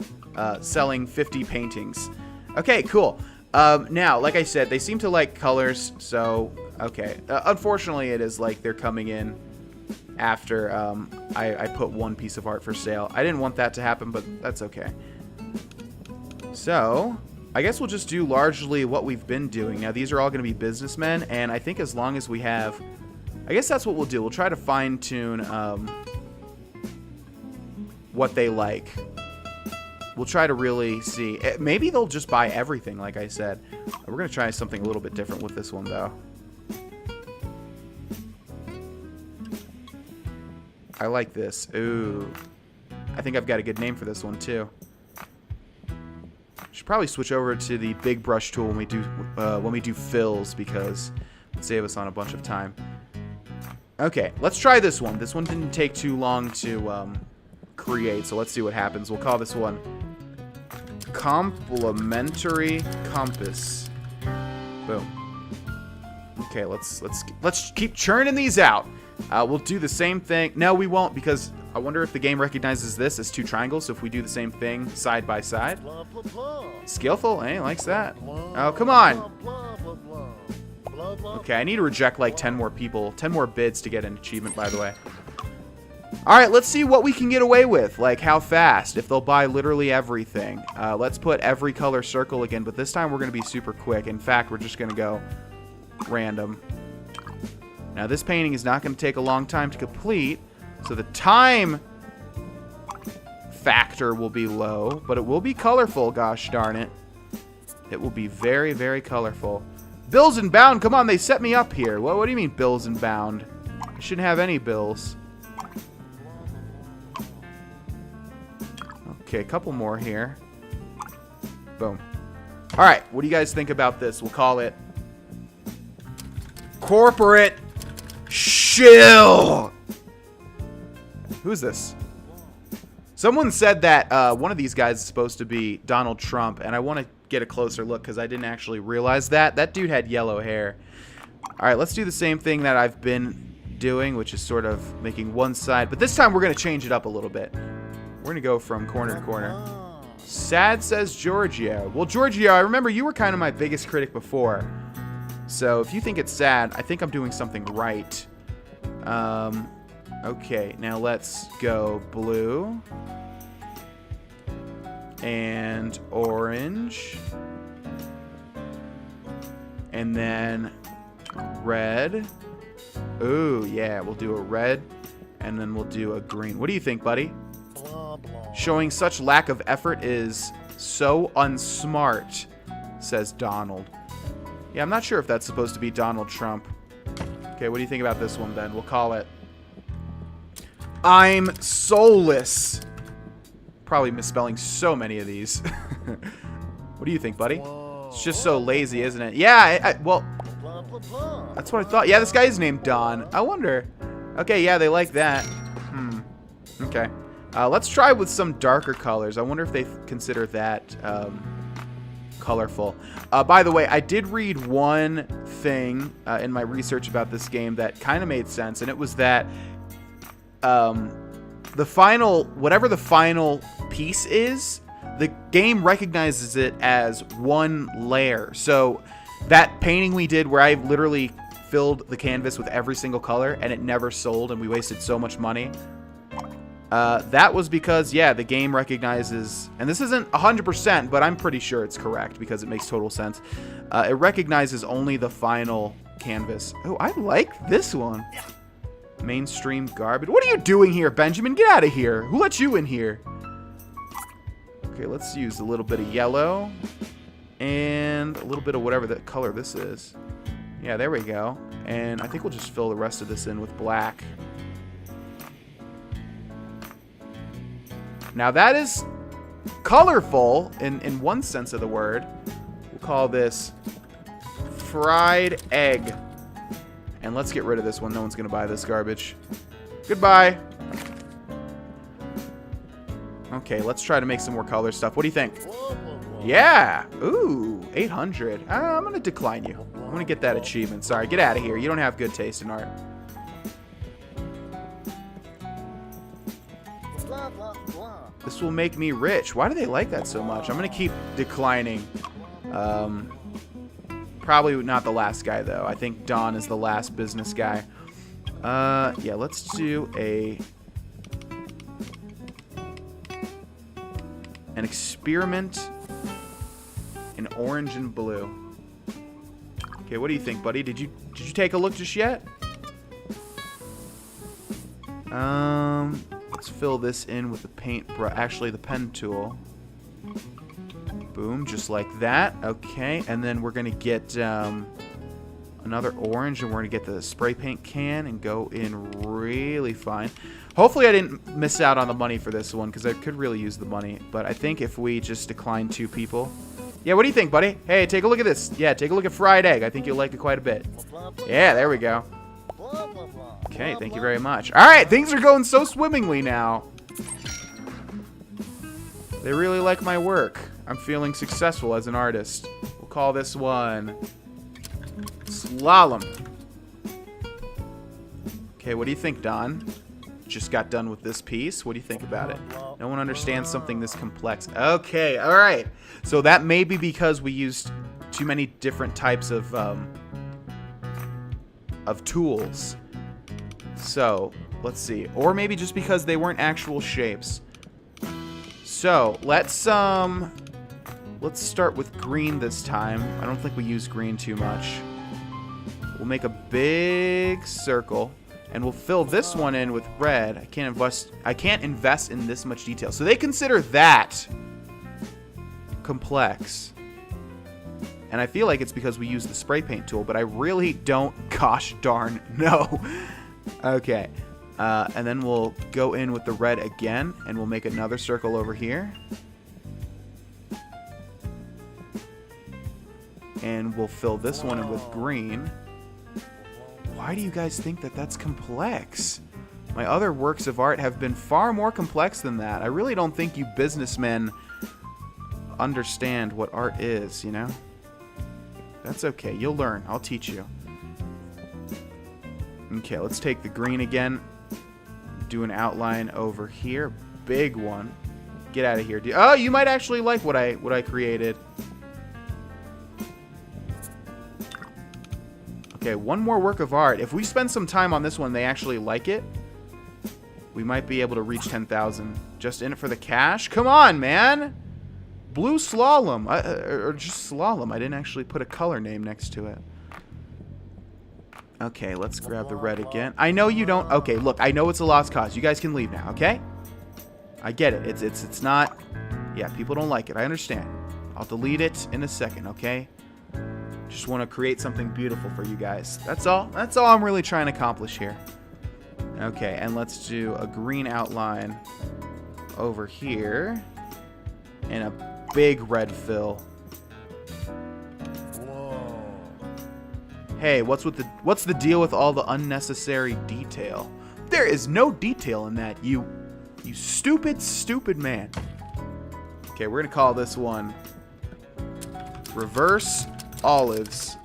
selling 50 paintings. Okay, cool. Now, like I said, they seem to like colors, so, okay. Unfortunately, it is like they're coming in after I put one piece of art for sale. I didn't want that to happen, but that's okay. So, I guess we'll just do largely what we've been doing. Now, these are all going to be businessmen, and I think as long as we have... I guess that's what we'll do. We'll try to fine-tune what they like. We'll try to really see. Maybe they'll just buy everything, like I said. We're going to try something a little bit different with this one, though. I like this. Ooh. I think I've got a good name for this one, too. Should probably switch over to the big brush tool when we do fills, because it'll save us on a bunch of time. Okay, let's try this one. This one didn't take too long to create, so let's see what happens. We'll call this one Complementary Compass. Boom. Okay, let's keep churning these out. We'll do the same thing. No, we won't, because I wonder if the game recognizes this as 2 triangles. So if we do the same thing side by side. Skillful, eh? Likes that. Oh, come on. Okay, I need to reject like 10 more people, 10 more bids to get an achievement, by the way. Alright, let's see what we can get away with. Like, how fast, if they'll buy literally everything. Let's put every color circle again, but this time we're going to be super quick. In fact, we're just going to go random. Now, this painting is not going to take a long time to complete, so the time factor will be low, but it will be colorful, gosh darn it. It will be very, very colorful. Bills and bound, come on, they set me up here. What do you mean, bills and bound? I shouldn't have any bills. Okay, a couple more here. Boom. Alright, what do you guys think about this? We'll call it Corporate Shill. Who's this? Someone said that one of these guys is supposed to be Donald Trump, and I want to get a closer look because I didn't actually realize that. That dude had yellow hair. Alright, let's do the same thing that I've been doing, which is sort of making one side. But this time we're going to change it up a little bit. We're going to go from corner to corner. Sad says Giorgio. Well, Giorgio, I remember you were kind of my biggest critic before. So if you think it's sad, I think I'm doing something right. Okay, now let's go blue. And orange. And then red. Ooh, yeah, we'll do a red. And then we'll do a green. What do you think, buddy? Showing such lack of effort is so unsmart, says Donald. Yeah, I'm not sure if that's supposed to be Donald Trump. Okay, what do you think about this one then? We'll call it I'm Soulless. Probably misspelling so many of these. What do you think, buddy? It's just so lazy, isn't it? Yeah, well, that's what I thought. Yeah, this guy is named Don. I wonder. Okay, yeah, they like that. Okay. Let's try with some darker colors. I wonder if they consider that colorful. By the way, I did read one thing in my research about this game that kind of made sense, and it was that whatever the final piece is, the game recognizes it as one layer. So that painting we did where I literally filled the canvas with every single color and it never sold and we wasted so much money, that was because, yeah, the game recognizes, and this isn't 100%, but I'm pretty sure it's correct because it makes total sense. It recognizes only the final canvas. Oh, I like this one. Mainstream garbage. What are you doing here, Benjamin? Get out of here. Who let you in here? Okay, let's use a little bit of yellow and a little bit of whatever the color this is. Yeah, there we go. And I think we'll just fill the rest of this in with black. Now that is colorful in one sense of the word. We'll call this fried egg. And let's get rid of this one. No one's going to buy this garbage. Goodbye. Okay, let's try to make some more color stuff. What do you think? Yeah. Ooh, 800. I'm going to decline you. I'm going to get that achievement. Sorry, get out of here. You don't have good taste in art. This will make me rich. Why do they like that so much? I'm going to keep declining. Probably not the last guy, though. I think Don is the last business guy. Yeah, let's do an experiment in orange and blue. Okay, what do you think, buddy? Did you take a look just yet? Let's fill this in with the paint brush. Actually, the pen tool. Boom, just like that. Okay, and then we're gonna get another orange, and we're gonna get the spray paint can and go in really fine. Hopefully I didn't miss out on the money for this one, because I could really use the money. But I think if we just decline 2 people. Yeah, what do you think, buddy? Hey, take a look at this. Yeah, take a look at fried egg. I think you'll like it quite a bit. Yeah, there we go. Okay, thank you very much. All right, things are going so swimmingly now. They really like my work. I'm feeling successful as an artist. We'll call this one Slalom. Okay, what do you think, Don? Just got done with this piece. What do you think about it? No one understands something this complex. Okay, all right. So that may be because we used too many different types of tools. So, let's see. Or maybe just because they weren't actual shapes. So, let's start with green this time. I don't think we use green too much. We'll make a big circle, and we'll fill this one in with red. I can't invest in this much detail. So they consider that complex. And I feel like it's because we use the spray paint tool, but I really don't gosh darn know. Okay. And then we'll go in with the red again, and we'll make another circle over here. And we'll fill this one in with green. Why do you guys think that that's complex? My other works of art have been far more complex than that. I really don't think you businessmen understand what art is, you know? That's okay. You'll learn. I'll teach you. Okay, let's take the green again. Do an outline over here. Big one. Get out of here. Oh, you might actually like what I created. Okay, one more work of art. If we spend some time on this one, they actually like it. We might be able to reach 10,000. Just in it for the cash? Come on, man! Blue Slalom. Or just Slalom. I didn't actually put a color name next to it. Okay, let's grab the red again. I know you don't... Okay, look, I know it's a lost cause. You guys can leave now, okay? I get it. It's not... Yeah, people don't like it. I understand. I'll delete it in a second, okay? Just want to create something beautiful for you guys. That's all. That's all I'm really trying to accomplish here. Okay, and let's do a green outline over here. And a big red fill. Hey, what's the deal with all the unnecessary detail? There is no detail in that, you stupid, stupid man. Okay, we're gonna call this one Reverse Olives.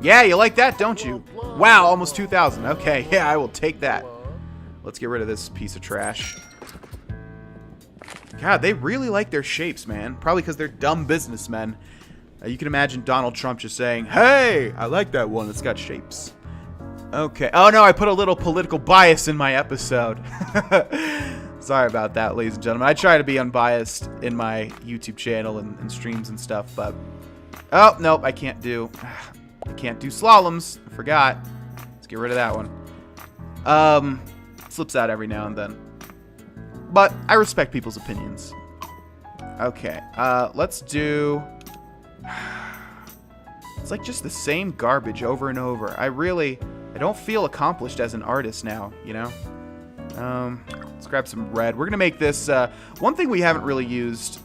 Yeah, you like that, don't you? Wow, almost 2,000. Okay, yeah, I will take that. Let's get rid of this piece of trash. God, they really like their shapes, man. Probably because they're dumb businessmen. You can imagine Donald Trump just saying, "Hey, I like that one. It's got shapes." Okay. Oh, no, I put a little political bias in my episode. Sorry about that, ladies and gentlemen. I try to be unbiased in my YouTube channel and streams and stuff, but... Oh, nope, I can't do slaloms. I forgot. Let's get rid of that one. Slips out every now and then. But I respect people's opinions. Okay, let's do... It's like just the same garbage over and over. I don't feel accomplished as an artist now, you know? Let's grab some red. We're gonna make this, one thing we haven't really used,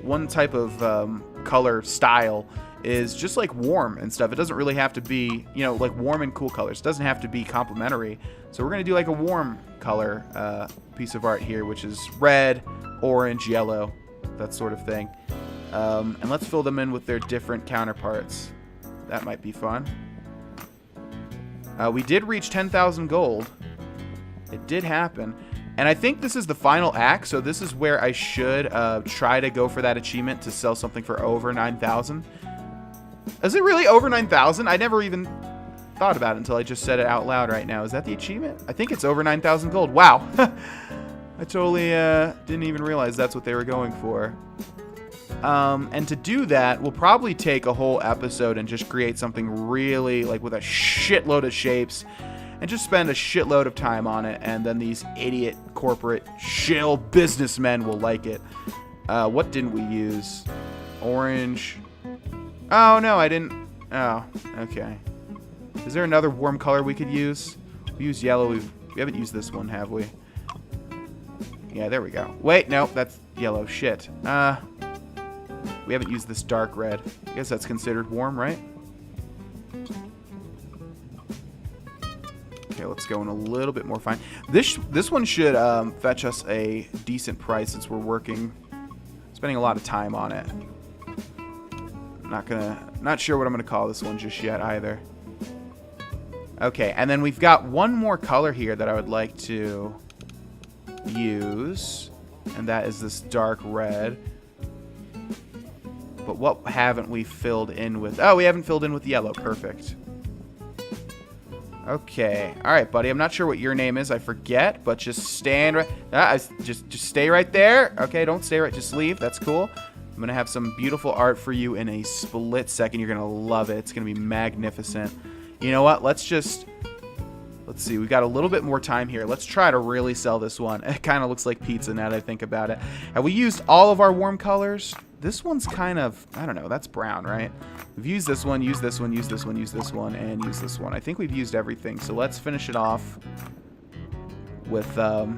one type of color style is just like warm and stuff. It doesn't really have to be, you know, like warm and cool colors. It doesn't have to be complementary. So we're gonna do like a warm color piece of art here, which is red, orange, yellow, that sort of thing. And let's fill them in with their different counterparts. That might be fun. We did reach 10,000 gold. It did happen. And I think this is the final act, so this is where I should try to go for that achievement to sell something for over 9,000. Is it really over 9,000? I never even thought about it until I just said it out loud right now. Is that the achievement? I think it's over 9,000 gold. Wow. I totally didn't even realize that's what they were going for. And to do that, we'll probably take a whole episode and just create something really, like, with a shitload of shapes, and just spend a shitload of time on it, and then these idiot corporate shill businessmen will like it. What didn't we use? Orange. Oh, no, I didn't. Oh, okay. Is there another warm color we could use? We use yellow. We haven't used this one, have we? Yeah, there we go. Wait, no, that's yellow. Shit. We haven't used this dark red. I guess that's considered warm, right? Okay, let's go in a little bit more fine. This one should fetch us a decent price since we're spending a lot of time on it. Not sure what I'm gonna call this one just yet either. Okay, and then we've got one more color here that I would like to use, and that is this dark red. But what haven't we filled in with? Oh, we haven't filled in with yellow. Perfect. Okay. All right, buddy. I'm not sure what your name is. I forget, but just stand right... just stay right there. Okay, don't stay right. Just leave. That's cool. I'm going to have some beautiful art for you in a split second. You're going to love it. It's going to be magnificent. You know what? Let's see. We got a little bit more time here. Let's try to really sell this one. It kind of looks like pizza now that I think about it. Have we used all of our warm colors? This one's kind of, I don't know, that's brown, right? We've used this one, used this one, used this one, used this one, and used this one. I think we've used everything, so let's finish it off with, I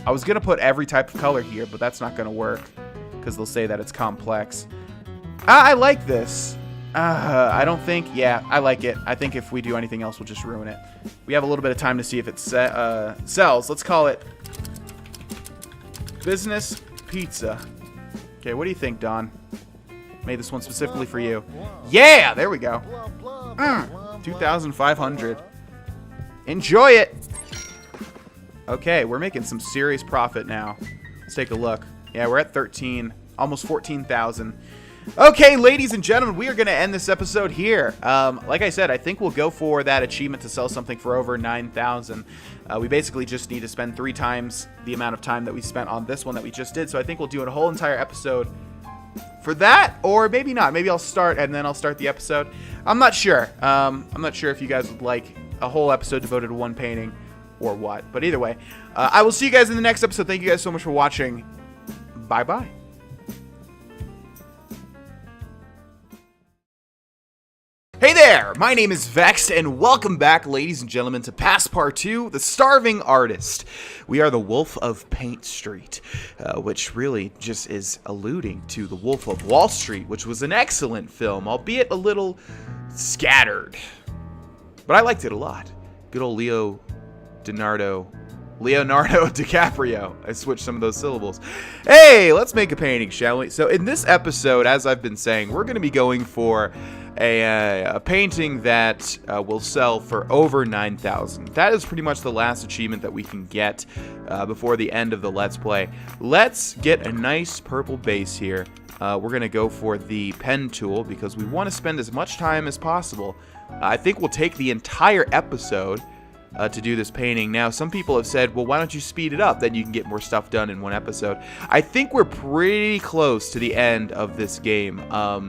was going to put every type of color here, but that's not going to work, because they'll say that it's complex. I like this. I don't think, yeah, I like it. I think if we do anything else, we'll just ruin it. We have a little bit of time to see if it sells. Let's call it Business Pizza. Okay, what do you think, Don? Made this one specifically for you. Yeah, there we go. 2,500. Enjoy it. Okay, we're making some serious profit now. Let's take a look. Yeah, we're at 13, almost 14,000. Okay, ladies and gentlemen, we are going to end this episode here. Like I said, I think we'll go for that achievement to sell something for over 9,000. We basically just need to spend 3 times the amount of time that we spent on this one that we just did. So I think we'll do a whole entire episode for that, or maybe not. Maybe I'll start and then I'll start the episode. I'm not sure. I'm not sure if you guys would like a whole episode devoted to one painting or what. But either way, I will see you guys in the next episode. Thank you guys so much for watching. Bye-bye. Hey there, my name is Vexed, and welcome back, ladies and gentlemen, to Passpartout, the Starving Artist. We are the Wolf of Paint Street, which really just is alluding to the Wolf of Wall Street, which was an excellent film, albeit a little scattered. But I liked it a lot. Good old Leonardo DiCaprio. I switched some of those syllables. Hey, let's make a painting, shall we? So in this episode, as I've been saying, we're going to be going for a painting that will sell for over 9,000. That is pretty much the last achievement that we can get before the end of the Let's Play. Let's get a nice purple base here. We're going to go for the pen tool because we want to spend as much time as possible. I think we'll take the entire episode to do this painting. Now, some people have said, well, why don't you speed it up? Then you can get more stuff done in one episode. I think we're pretty close to the end of this game.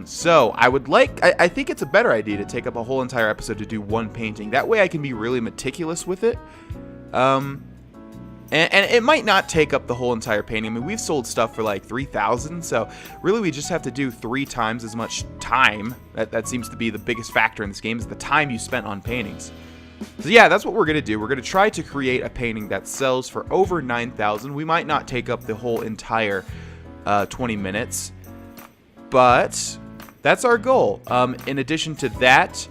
So I think it's a better idea to take up a whole entire episode to do one painting. That way I can be really meticulous with it. And it might not take up the whole entire painting. I mean, we've sold stuff for like 3,000, so really we just have to do 3 times as much time. That seems to be the biggest factor in this game, is the time you spent on paintings. So yeah, that's what we're going to do. We're going to try to create a painting that sells for over 9,000. We might not take up the whole entire 20 minutes, but that's our goal. In addition to that,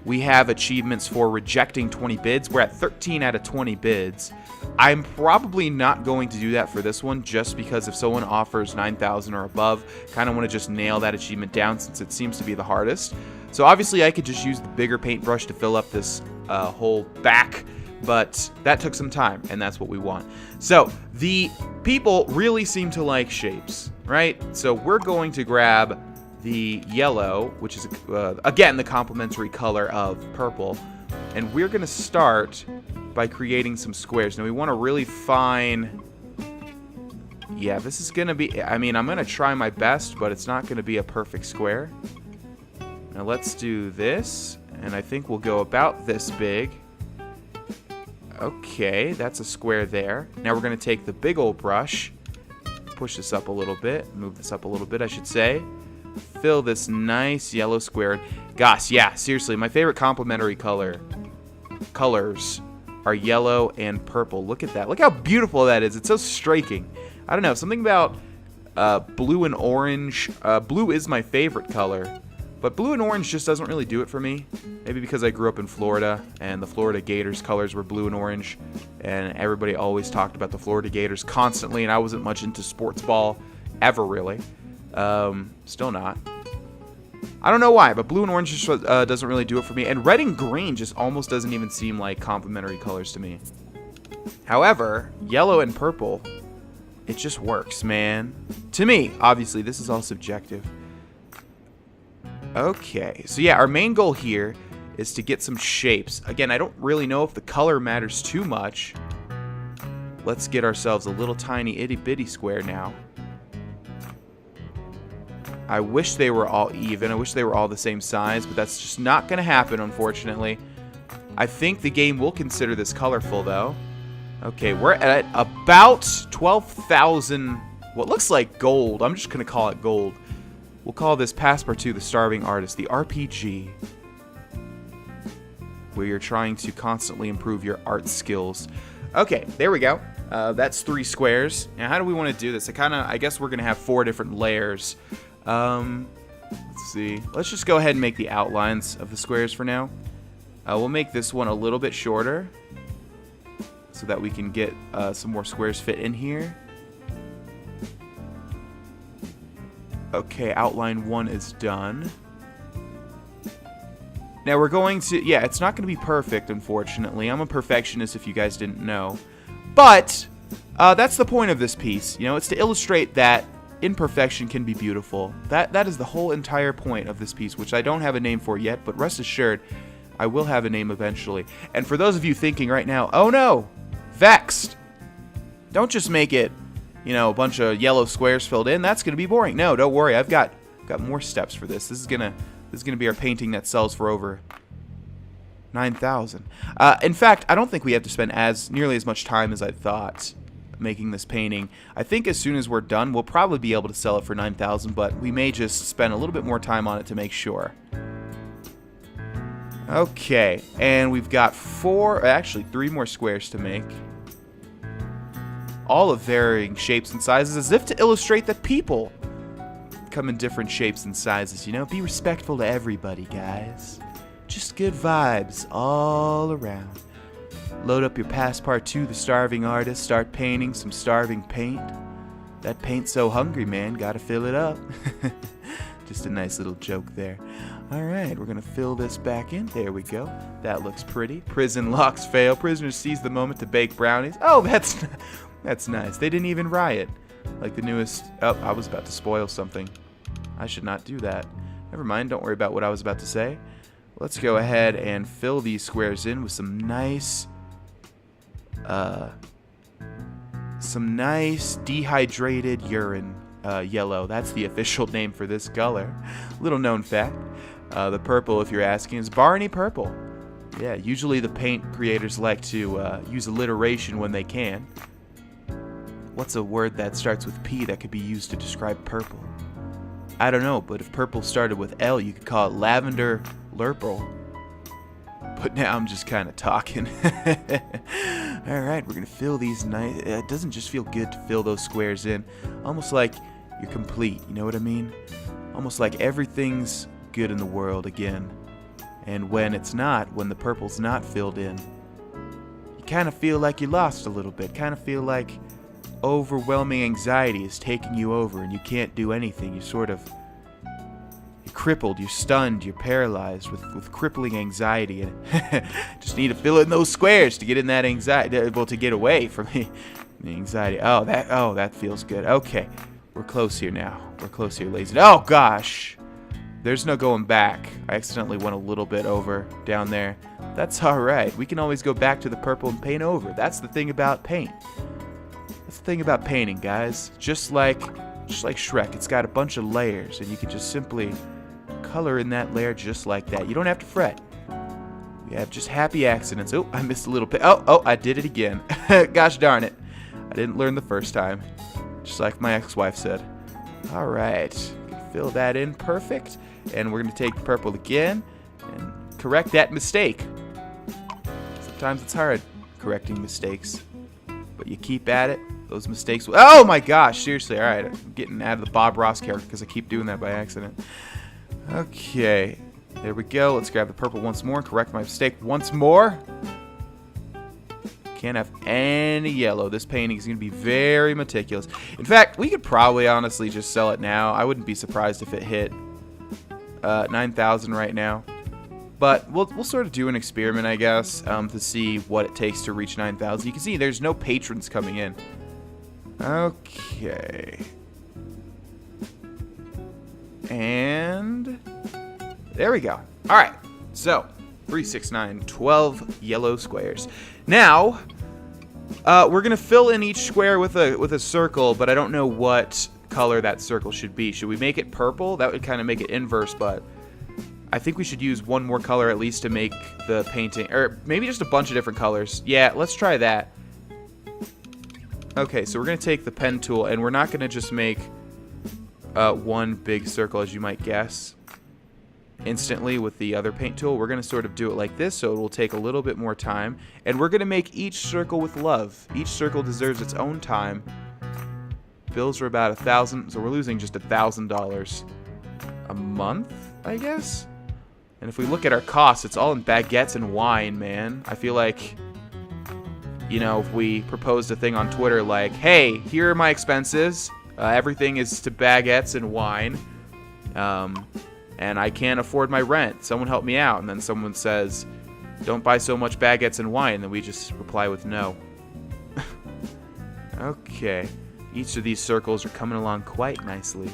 we have achievements for rejecting 20 bids. We're at 13 out of 20 bids. I'm probably not going to do that for this one, just because if someone offers 9,000 or above, kind of want to just nail that achievement down since it seems to be the hardest. So obviously I could just use the bigger paintbrush to fill up this whole back, but that took some time, and that's what we want. So the people really seem to like shapes, right? So we're going to grab the yellow, which is again the complementary color of purple, and we're going to start by creating some squares. Now we want a really fine, yeah, this is going to be, I mean, I'm going to try my best, but it's not going to be a perfect square. Now let's do this, and I think we'll go about this big. Okay, that's a square there. Now we're going to take the big old brush, push this up a little bit, move this up a little bit, I should say. Fill this nice yellow square. Gosh, yeah, seriously, my favorite complementary colors are yellow and purple. Look at that. Look how beautiful that is. It's so striking. I don't know, something about blue and orange. Blue is my favorite color, but blue and orange just doesn't really do it for me. Maybe because I grew up in Florida, and the Florida Gators colors were blue and orange, and everybody always talked about the Florida Gators constantly, and I wasn't much into sports ball ever, really. Still not. I don't know why, but blue and orange just doesn't really do it for me, and red and green just almost doesn't even seem like complementary colors to me. However, yellow and purple, it just works, man. To me, obviously, this is all subjective. Okay, so yeah, our main goal here is to get some shapes. Again, I don't really know if the color matters too much. Let's get ourselves a little tiny itty-bitty square now. I wish they were all even. I wish they were all the same size, but that's just not going to happen, unfortunately. I think the game will consider this colorful, though. Okay, we're at about 12,000, what looks like gold. I'm just going to call it gold. We'll call this Passpartout, the Starving Artist, the RPG, where you're trying to constantly improve your art skills. Okay, there we go. That's 3 squares. Now, how do we want to do this? I guess we're going to have 4 different layers. Let's see. Let's just go ahead and make the outlines of the squares for now. We'll make this one a little bit shorter so that we can get some more squares fit in here. Okay, outline 1 is done. Now we're going to, yeah, it's not going to be perfect, unfortunately. I'm a perfectionist if you guys didn't know. But that's the point of this piece. You know, it's to illustrate that imperfection can be beautiful. That is the whole entire point of this piece, which I don't have a name for yet, but rest assured, I will have a name eventually. And for those of you thinking right now, oh no, Vexed, don't just make it, you know, a bunch of yellow squares filled in. That's going to be boring. No, don't worry. I've got more steps for this. This is gonna be our painting that sells for over 9,000. In fact, I don't think we have to spend nearly as much time as I thought making this painting. I think as soon as we're done, we'll probably be able to sell it for 9,000, but we may just spend a little bit more time on it to make sure. Okay, and we've got 3 more squares to make. All of varying shapes and sizes, as if to illustrate that people come in different shapes and sizes, you know? Be respectful to everybody, guys. Just good vibes all around. Load up your Passpartout, the starving artist. Start painting some starving paint. That paint's so hungry, man. Gotta fill it up. Just a nice little joke there. Alright, we're gonna fill this back in. There we go. That looks pretty. Prison locks fail. Prisoner seize the moment to bake brownies. Oh, that's nice. They didn't even riot. Like the newest... Oh, I was about to spoil something. I should not do that. Never mind, don't worry about what I was about to say. Let's go ahead and fill these squares in with some nice dehydrated urine yellow. That's the official name for this color. Little known fact. The purple, if you're asking, is Barney purple. Yeah, usually the paint creators like to use alliteration when they can. What's a word that starts with P that could be used to describe purple? I don't know, but if purple started with L, you could call it lavender lurple. But now I'm just kind of talking. Alright, we're going to fill these nice... It doesn't just feel good to fill those squares in. Almost like you're complete, you know what I mean? Almost like everything's good in the world again. And when it's not, when the purple's not filled in, you kind of feel like you lost a little bit. Kind of feel like overwhelming anxiety is taking you over and you can't do anything. You're crippled, you're stunned, you're paralyzed with crippling anxiety, and just need to fill in those squares to get in that anxiety, well, to get away from the anxiety. Oh, that feels good. Okay, we're close here now. We're close here, ladies. Oh gosh, there's no going back. I accidentally went a little bit over down there. That's all right. We can always go back to the purple and paint over. That's the thing about paint. That's the thing about painting, guys. Just like Shrek, it's got a bunch of layers, and you can just simply color in that layer just like that. You don't have to fret. We have just happy accidents. Oh, I missed a little bit. Oh, I did it again. Gosh darn it. I didn't learn the first time. Just like my ex-wife said. All right. Fill that in perfect. And we're going to take the purple again and correct that mistake. Sometimes it's hard correcting mistakes, but you keep at it. Those mistakes will... Oh my gosh, seriously. All right, I'm getting out of the Bob Ross character because I keep doing that by accident. Okay, there we go. Let's grab the purple once more, correct my mistake once more. Can't have any yellow. This painting is going to be very meticulous. In fact, we could probably honestly just sell it now. I wouldn't be surprised if it hit 9,000 right now. But we'll sort of do an experiment, I guess, to see what it takes to reach 9,000. You can see there's no patrons coming in. Okay. And there we go. All right. So 3, 6, 9, 12 yellow squares. Now, we're gonna fill in each square with a circle, but I don't know what color that circle should be. Should we make it purple? That would kind of make it inverse, but I think we should use one more color at least to make the painting, or maybe just a bunch of different colors. Yeah, let's try that. Okay, so we're gonna take the pen tool, and we're not gonna just make one big circle, as you might guess, instantly with the other paint tool. We're gonna sort of do it like this, so it will take a little bit more time, and we're gonna make each circle with love. Each circle deserves its own time. Bills are about $1,000, so we're losing just $1,000 a month, I guess. And if we look at our costs, it's all in baguettes and wine, man. I feel like, you know, if we proposed a thing on Twitter like, hey, here are my expenses, everything is to baguettes and wine, and and I can't afford my rent. Someone help me out. And then someone says, don't buy so much baguettes and wine. And then we just reply with no. Okay. Each of these circles are coming along quite nicely.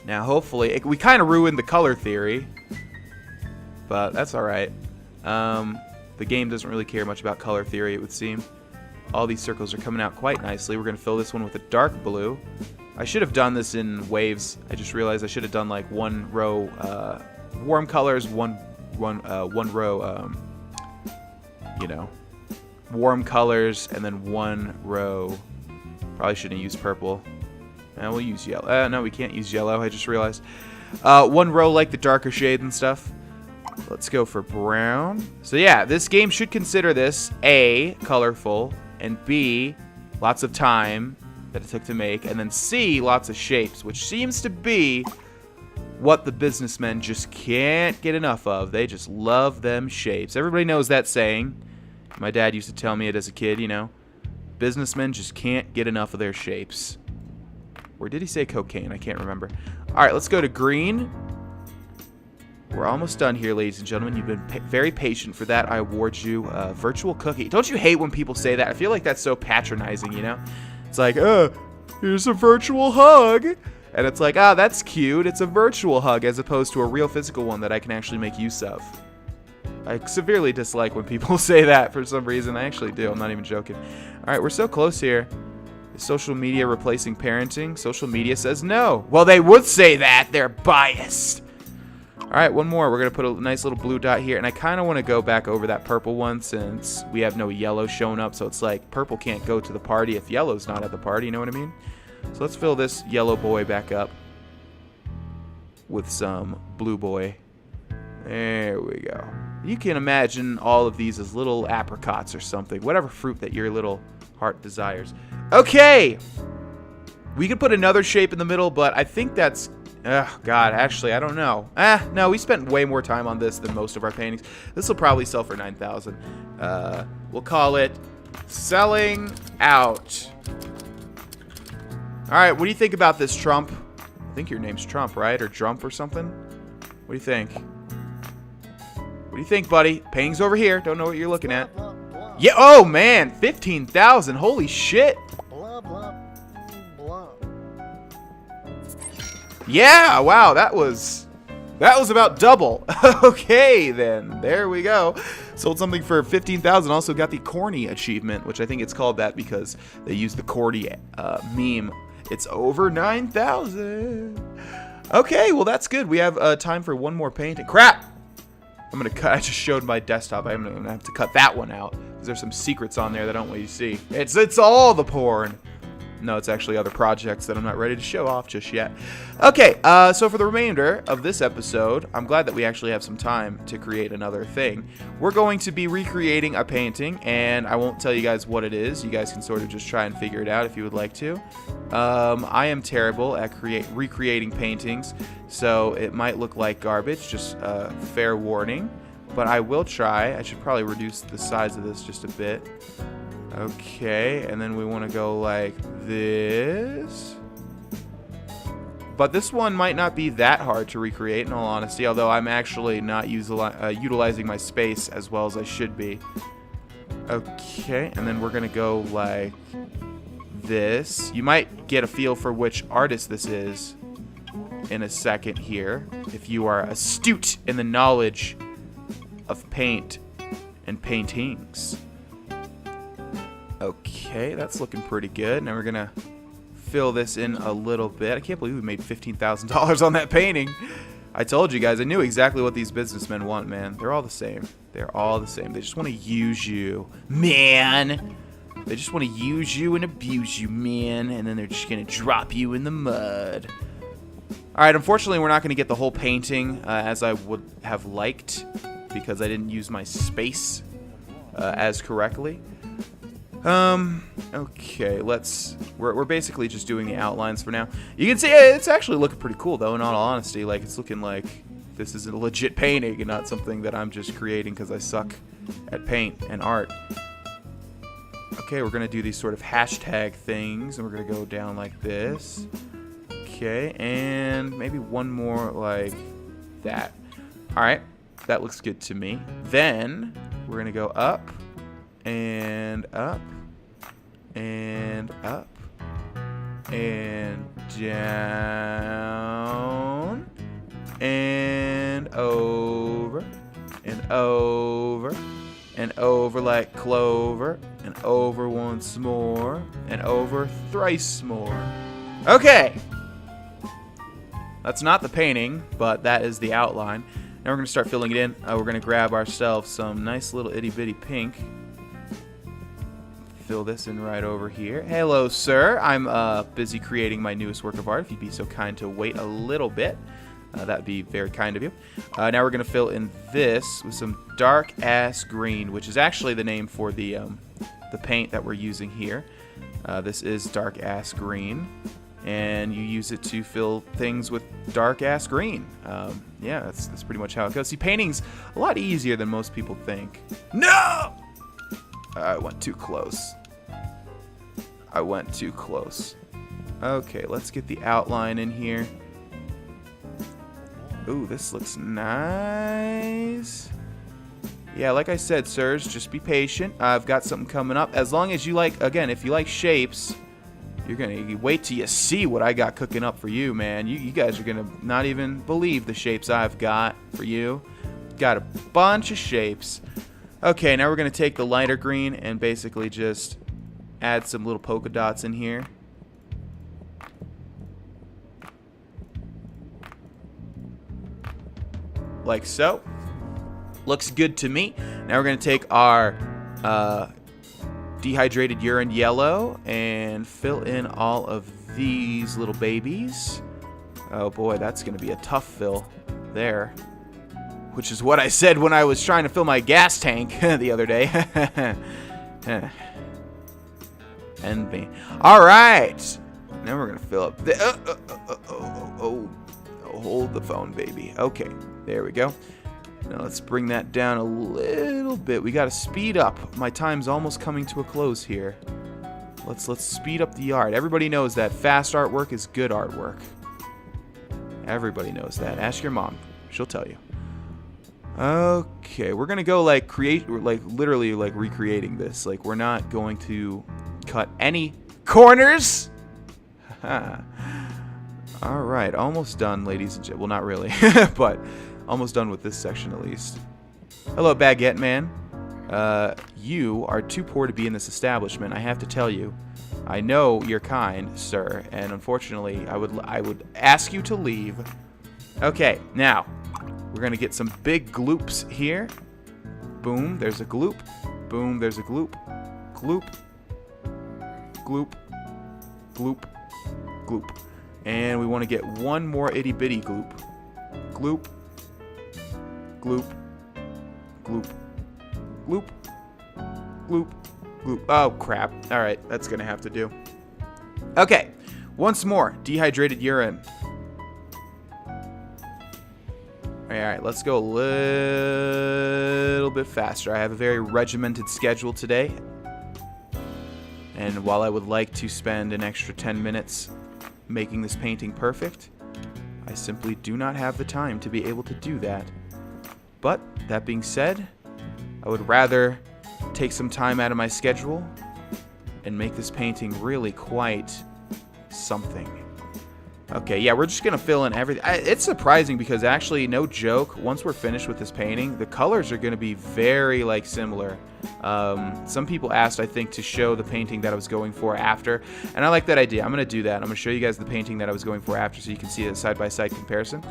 Now, hopefully, we kind of ruined the color theory, but that's all right. The game doesn't really care much about color theory, it would seem. All these circles are coming out quite nicely. We're going to fill this one with a dark blue. I should have done this in waves. I just realized I should have done like one row warm colors, one row, you know, warm colors, and then one row. Probably shouldn't have used purple. And we'll use yellow. No, we can't use yellow. I just realized. One row like the darker shade and stuff. Let's go for brown. So yeah, this game should consider this A, colorful, and B, lots of time that it took to make, and then C, lots of shapes, which seems to be what the businessmen just can't get enough of. They just love them shapes. Everybody knows that saying. My dad used to tell me it as a kid, you know. Businessmen just can't get enough of their shapes. Or did he say cocaine? I can't remember. All right, let's go to green. We're almost done here, ladies and gentlemen. You've been very patient for that. I award you a virtual cookie. Don't you hate when people say that? I feel like that's so patronizing, you know? It's like, here's a virtual hug. And it's like, that's cute. It's a virtual hug as opposed to a real physical one that I can actually make use of. I severely dislike when people say that for some reason. I actually do. I'm not even joking. All right, we're so close here. Is social media replacing parenting? Social media says no. Well, they would say that. They're biased. All right, one more. We're going to put a nice little blue dot here. And I kind of want to go back over that purple one since we have no yellow showing up. So it's like purple can't go to the party if yellow's not at the party. You know what I mean? So let's fill this yellow boy back up with some blue boy. There we go. You can imagine all of these as little apricots or something. Whatever fruit that your little heart desires. Okay. We could put another shape in the middle, but I think that's... God, actually, I don't know. No, we spent way more time on this than most of our paintings. This will probably sell for $9,000. We'll call it selling out. All right, what do you think about this, Trump? I think your name's Trump, right? Or Trump or something? What do you think? What do you think, buddy? Painting's over here. Don't know what you're looking at. Yeah. Oh, man. 15,000. Holy shit. Yeah. Wow. That was about double. Okay, then. There we go. Sold something for 15,000. Also got the corny achievement, which I think it's called that because they used the corny meme. It's over 9,000. Okay. Well, that's good. We have time for one more painting. Crap. I'm going to cut. I just showed my desktop. I'm going to have to cut that one out because there's some secrets on there that I don't want you to see. It's all the porn. No, it's actually other projects that I'm not ready to show off just yet. Okay, so for the remainder of this episode, I'm glad that we actually have some time to create another thing. We're going to be recreating a painting, and I won't tell you guys what it is. You guys can sort of just try and figure it out if you would like to. I am terrible at recreating paintings, so it might look like garbage, just fair warning. But I will try. I should probably reduce the size of this just a bit. Okay, and then we want to go like this. But this one might not be that hard to recreate, in all honesty, although I'm actually not utilizing my space as well as I should be. Okay, and then we're going to go like this. You might get a feel for which artist this is in a second here, if you are astute in the knowledge of paint and paintings. Okay, that's looking pretty good. Now we're going to fill this in a little bit. I can't believe we made $15,000 on that painting. I told you guys, I knew exactly what these businessmen want, man. They're all the same. They're all the same. They just want to use you, man. They just want to use you and abuse you, man. And then they're just going to drop you in the mud. All right, unfortunately, we're not going to get the whole painting as I would have liked because I didn't use my space as correctly. Okay, we're basically just doing the outlines for now. You can see it's actually looking pretty cool, though, in all honesty. Like, it's looking like this is a legit painting and not something that I'm just creating because I suck at paint and art. Okay, we're going to do these sort of hashtag things, and we're going to go down like this. Okay, and maybe one more like that. All right, that looks good to me. Then we're gonna go up and up and up and down and over and over and over like clover and over once more and over thrice more. Okay, that's not the painting, but that is the outline. Now we're going to start filling it in. We're going to grab ourselves some nice little itty bitty pink. Fill this in right over here. Hello, sir. I'm busy creating my newest work of art. If you'd be so kind to wait a little bit, that'd be very kind of you. Now we're going to fill in this with some dark ass green, which is actually the name for the paint that we're using here. This is dark ass green, and you use it to fill things with dark ass green. Yeah, that's pretty much how it goes. See, painting's a lot easier than most people think. No! I went too close. I went too close. Okay, let's get the outline in here. Ooh, this looks nice. Yeah, like I said, sirs, just be patient. I've got something coming up. As long as you like, again, if you like shapes, you're going to wait till you see what I got cooking up for you, man. You guys are going to not even believe the shapes I've got for you. Got a bunch of shapes. Okay, now we're going to take the lighter green and basically just add some little polka dots in here. Like so. Looks good to me. Now we're going to take our dehydrated urine yellow and fill in all of these little babies. Oh boy, that's going to be a tough fill there. Which is what I said when I was trying to fill my gas tank the other day. Envy. Alright. Now we're going to fill up the... hold the phone, baby. Okay, there we go. Now let's bring that down a little bit. We got to speed up. My time's almost coming to a close here. Let's speed up the art. Everybody knows that fast artwork is good artwork. Everybody knows that. Ask your mom. She'll tell you. Okay, we're gonna go like literally like recreating this. Like, we're not going to cut any corners. All right, almost done, ladies and gentlemen. Well, not really, but almost done with this section at least. Hello, Baguette Man. You are too poor to be in this establishment. I have to tell you. I know you're kind, sir, and unfortunately, I would ask you to leave. Okay, now. We're going to get some big gloops here. Boom, there's a gloop. Boom, there's a gloop. Gloop. Gloop. Gloop. Gloop. And we want to get one more itty bitty gloop. Gloop. Gloop. Gloop. Gloop. Gloop. Gloop. Oh, crap. All right, that's going to have to do. Okay, once more. Dehydrated urine. Alright, let's go a little bit faster. I have a very regimented schedule today. And while I would like to spend an extra 10 minutes making this painting perfect, I simply do not have the time to be able to do that. But, that being said, I would rather take some time out of my schedule and make this painting really quite something. Okay, yeah, we're just going to fill in everything. It's surprising because actually, no joke, once we're finished with this painting, the colors are going to be very, like, similar. Some people asked, I think, to show the painting that I was going for after, and I like that idea. I'm going to do that. I'm going to show you guys the painting that I was going for after so you can see a side-by-side comparison.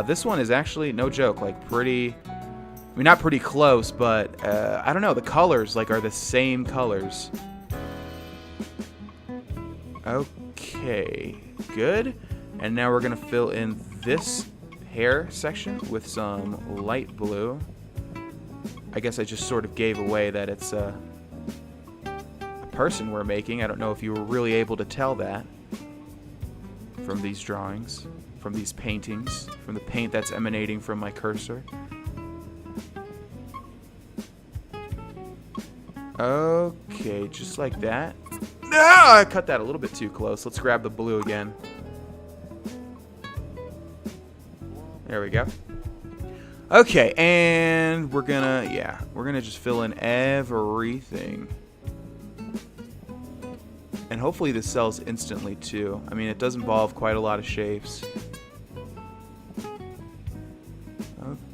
This one is actually, no joke, like, pretty... I mean, not pretty close, but, I don't know, the colors, like, are the same colors. Okay, good. And now we're going to fill in this hair section with some light blue. I guess I just sort of gave away that it's a person we're making. I don't know if you were really able to tell that from these drawings, from these paintings, from the paint that's emanating from my cursor. Okay, just like that. No, I cut that a little bit too close. Let's grab the blue again. There we go. Okay, and we're gonna just fill in everything. And hopefully this sells instantly too. I mean, it does involve quite a lot of shapes.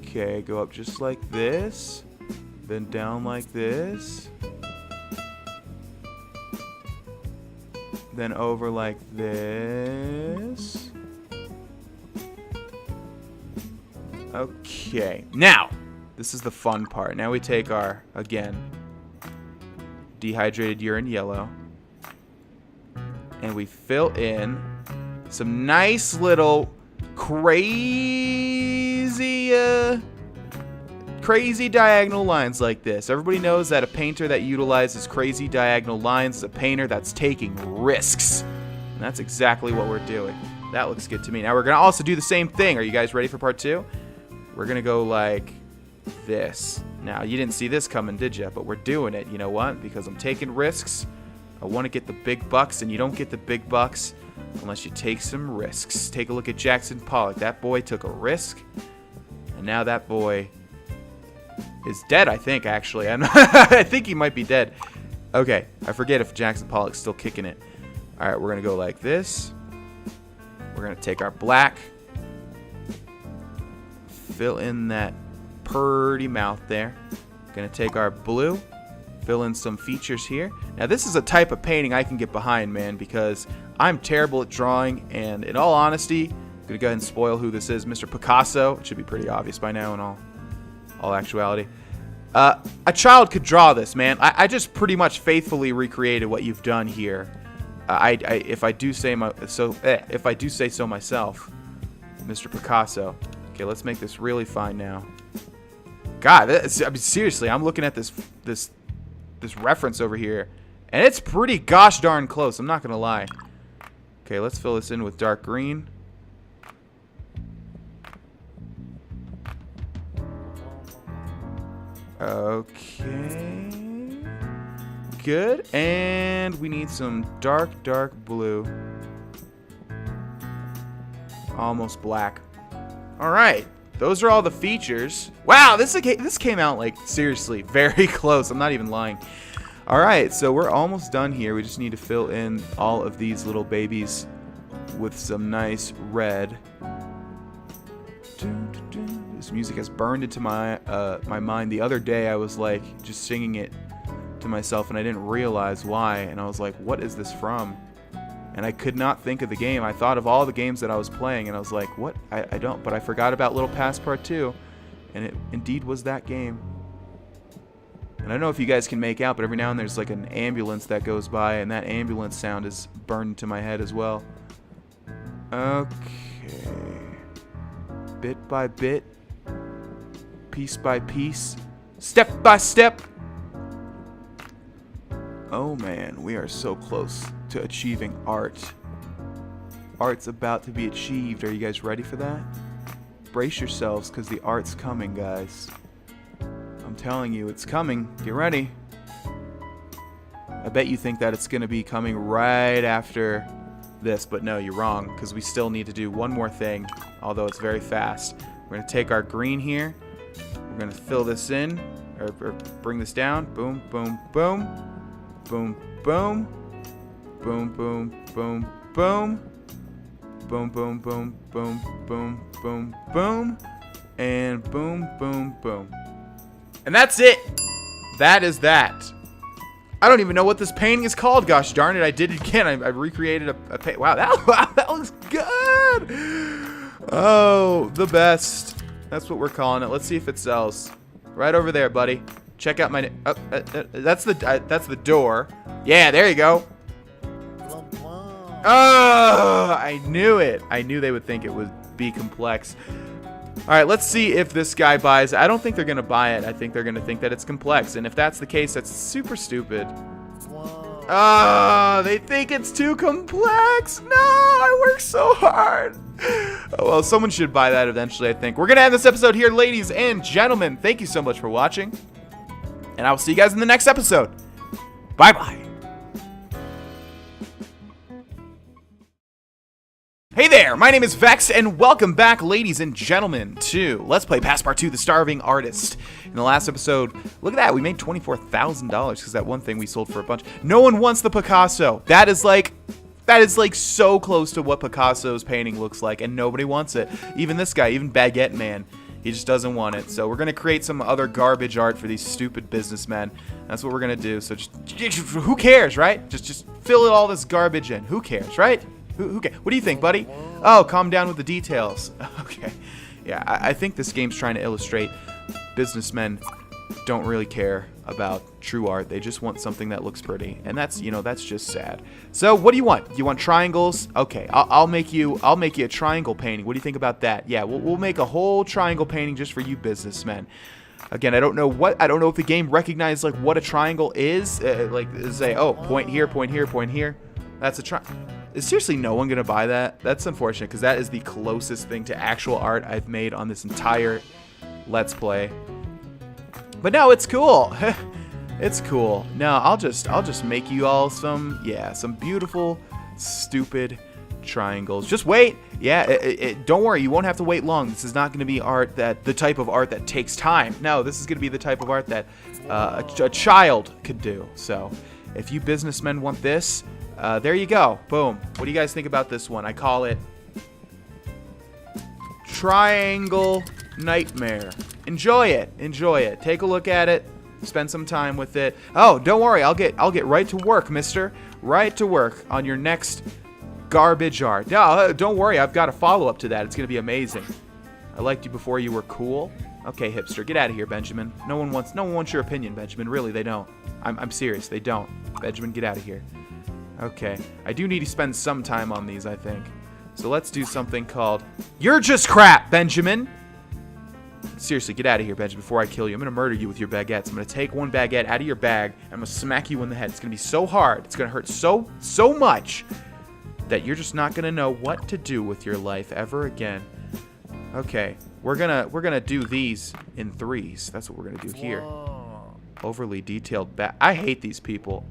Okay, go up just like this. Then down like this. Then over like this. Okay, now, this is the fun part. Now we take our, again, dehydrated urine yellow. And we fill in some nice little crazy diagonal lines like this. Everybody knows that a painter that utilizes crazy diagonal lines is a painter that's taking risks. And that's exactly what we're doing. That looks good to me. Now we're going to also do the same thing. Are you guys ready for part 2? We're going to go like this. Now, you didn't see this coming, did you? But we're doing it. You know what? Because I'm taking risks. I want to get the big bucks, and you don't get the big bucks unless you take some risks. Take a look at Jackson Pollock. That boy took a risk, and now that boy is dead, I think, actually. I think he might be dead. Okay, I forget if Jackson Pollock's still kicking it. All right, we're going to go like this. We're going to take our black, fill in that purty mouth there. Going to take our blue, fill in some features here. Now, this is a type of painting I can get behind, man, because I'm terrible at drawing, and in all honesty, I'm going to go ahead and spoil who this is, Mr. Picasso. It should be pretty obvious by now in all actuality. A child could draw this, man. I just pretty much faithfully recreated what you've done here. If I do say so myself, Mr. Picasso. Okay, let's make this really fine now. God, I mean, seriously, I'm looking at this reference over here, and it's pretty gosh darn close. I'm not gonna lie. Okay, let's fill this in with dark green. Okay, good. And we need some dark blue, almost black. All right, those are all the features. Wow, this came out, like, seriously very close. I'm not even lying. All right, so we're almost done here. We just need to fill in all of these little babies with some nice red. This music has burned into my mind. The other day I was like just singing it to myself, and I didn't realize why, and I was like, what is this from? And I could not think of the game. I thought of all the games that I was playing, and I was like, what? I don't, but I forgot about little Passpartout, and it indeed was that game. And I don't know if you guys can make out, but every now and then there's like an ambulance that goes by, and that ambulance sound is burned into my head as well. Okay. Bit by bit, piece by piece, step by step. Oh man, we are so close to achieving art. Art's about to be achieved. Are you guys ready for that? Brace yourselves, because the art's coming, guys. I'm telling you, it's coming. Get ready. I bet you think that it's going to be coming right after this, but no, you're wrong, because we still need to do one more thing, although it's very fast. We're going to take our green here. We're going to fill this in, or bring this down. Boom, boom, boom. Boom, boom. Boom, boom, boom, boom. Boom, boom, boom, boom, boom, boom, boom. And boom, boom, boom. And that's it. That is that. I don't even know what this painting is called. Gosh darn it, I did it again. I recreated a painting. Wow, that looks good. Oh, the best. That's what we're calling it. Let's see if it sells. Right over there, buddy. Check out my... that's the door. Yeah, there you go. Oh, I knew it. I knew they would think it would be complex. All right, let's see if this guy buys it. I don't think they're going to buy it. I think they're going to think that it's complex. And if that's the case, that's super stupid. Oh, they think it's too complex. No, I worked so hard. Oh, well, someone should buy that eventually, I think. We're going to end this episode here, ladies and gentlemen. Thank you so much for watching. And I will see you guys in the next episode. Bye-bye. Hey there! there! My name is Vex, and welcome back, ladies and gentlemen, to Let's Play Passpartout, the Starving Artist. In the last episode, look at that, we made $24,000 because that one thing we sold for a bunch. No one wants the Picasso. That is like so close to what Picasso's painting looks like, and nobody wants it. Even this guy, even Baguette Man, he just doesn't want it. So we're gonna create some other garbage art for these stupid businessmen. That's what we're gonna do. So just who cares, right? Just fill all this garbage in. Who cares, right? Who cares? What do you think, buddy? Oh, calm down with the details. Okay. Yeah, I think this game's trying to illustrate businessmen don't really care about true art. They just want something that looks pretty, and that's, you know, that's just sad. So what do you want? You want triangles? Okay, I'll make you a triangle painting. What do you think about that? Yeah, we'll make a whole triangle painting just for you businessmen. Again, I don't know if the game recognizes like what a triangle is. Like say, oh, point here, point here, point here. That's a triangle. Is seriously no one gonna buy that? That's unfortunate because that is the closest thing to actual art I've made on this entire Let's Play. But no, it's cool. It's cool. No, I'll just make you all some beautiful, stupid triangles. Just wait. Yeah, don't worry. You won't have to wait long. This is not going to be the type of art that takes time. No, this is going to be the type of art that a child could do. So, if you businessmen want this, there you go. Boom. What do you guys think about this one? I call it Triangle Nightmare. Enjoy it. Enjoy it. Take a look at it. Spend some time with it. Oh, don't worry. I'll get right to work, mister. Right to work on your next garbage art. No, don't worry. I've got a follow-up to that. It's going to be amazing. I liked you before you were cool. Okay, hipster. Get out of here, Benjamin. No one wants your opinion, Benjamin. Really, they don't. I'm serious. They don't. Benjamin, get out of here. Okay. I do need to spend some time on these, I think. So let's do something called You're Just Crap, Benjamin. Seriously, get out of here, Benjamin, before I kill you. I'm going to murder you with your baguettes. I'm going to take one baguette out of your bag, and I'm going to smack you in the head. It's going to be so hard. It's going to hurt so much that you're just not going to know what to do with your life ever again. Okay, we're gonna do these in threes. That's what we're going to do here. Overly detailed I hate these people.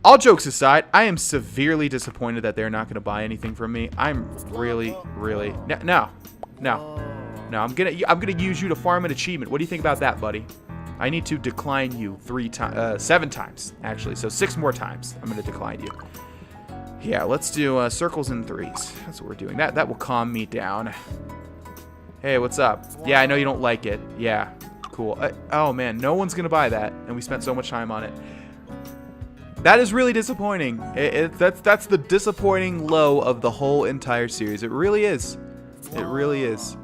All jokes aside, I am severely disappointed that they're not going to buy anything from me. I'm really No, I'm gonna use you to farm an achievement. What do you think about that, buddy? I need to decline you 7 times, actually. So 6 more times, I'm gonna decline you. Yeah, let's do circles and threes. That's what we're doing. That will calm me down. Hey, what's up? Yeah, I know you don't like it. Yeah, cool. Oh man, no one's gonna buy that, and we spent so much time on it. That is really disappointing. That's the disappointing low of the whole entire series. It really is. It really is.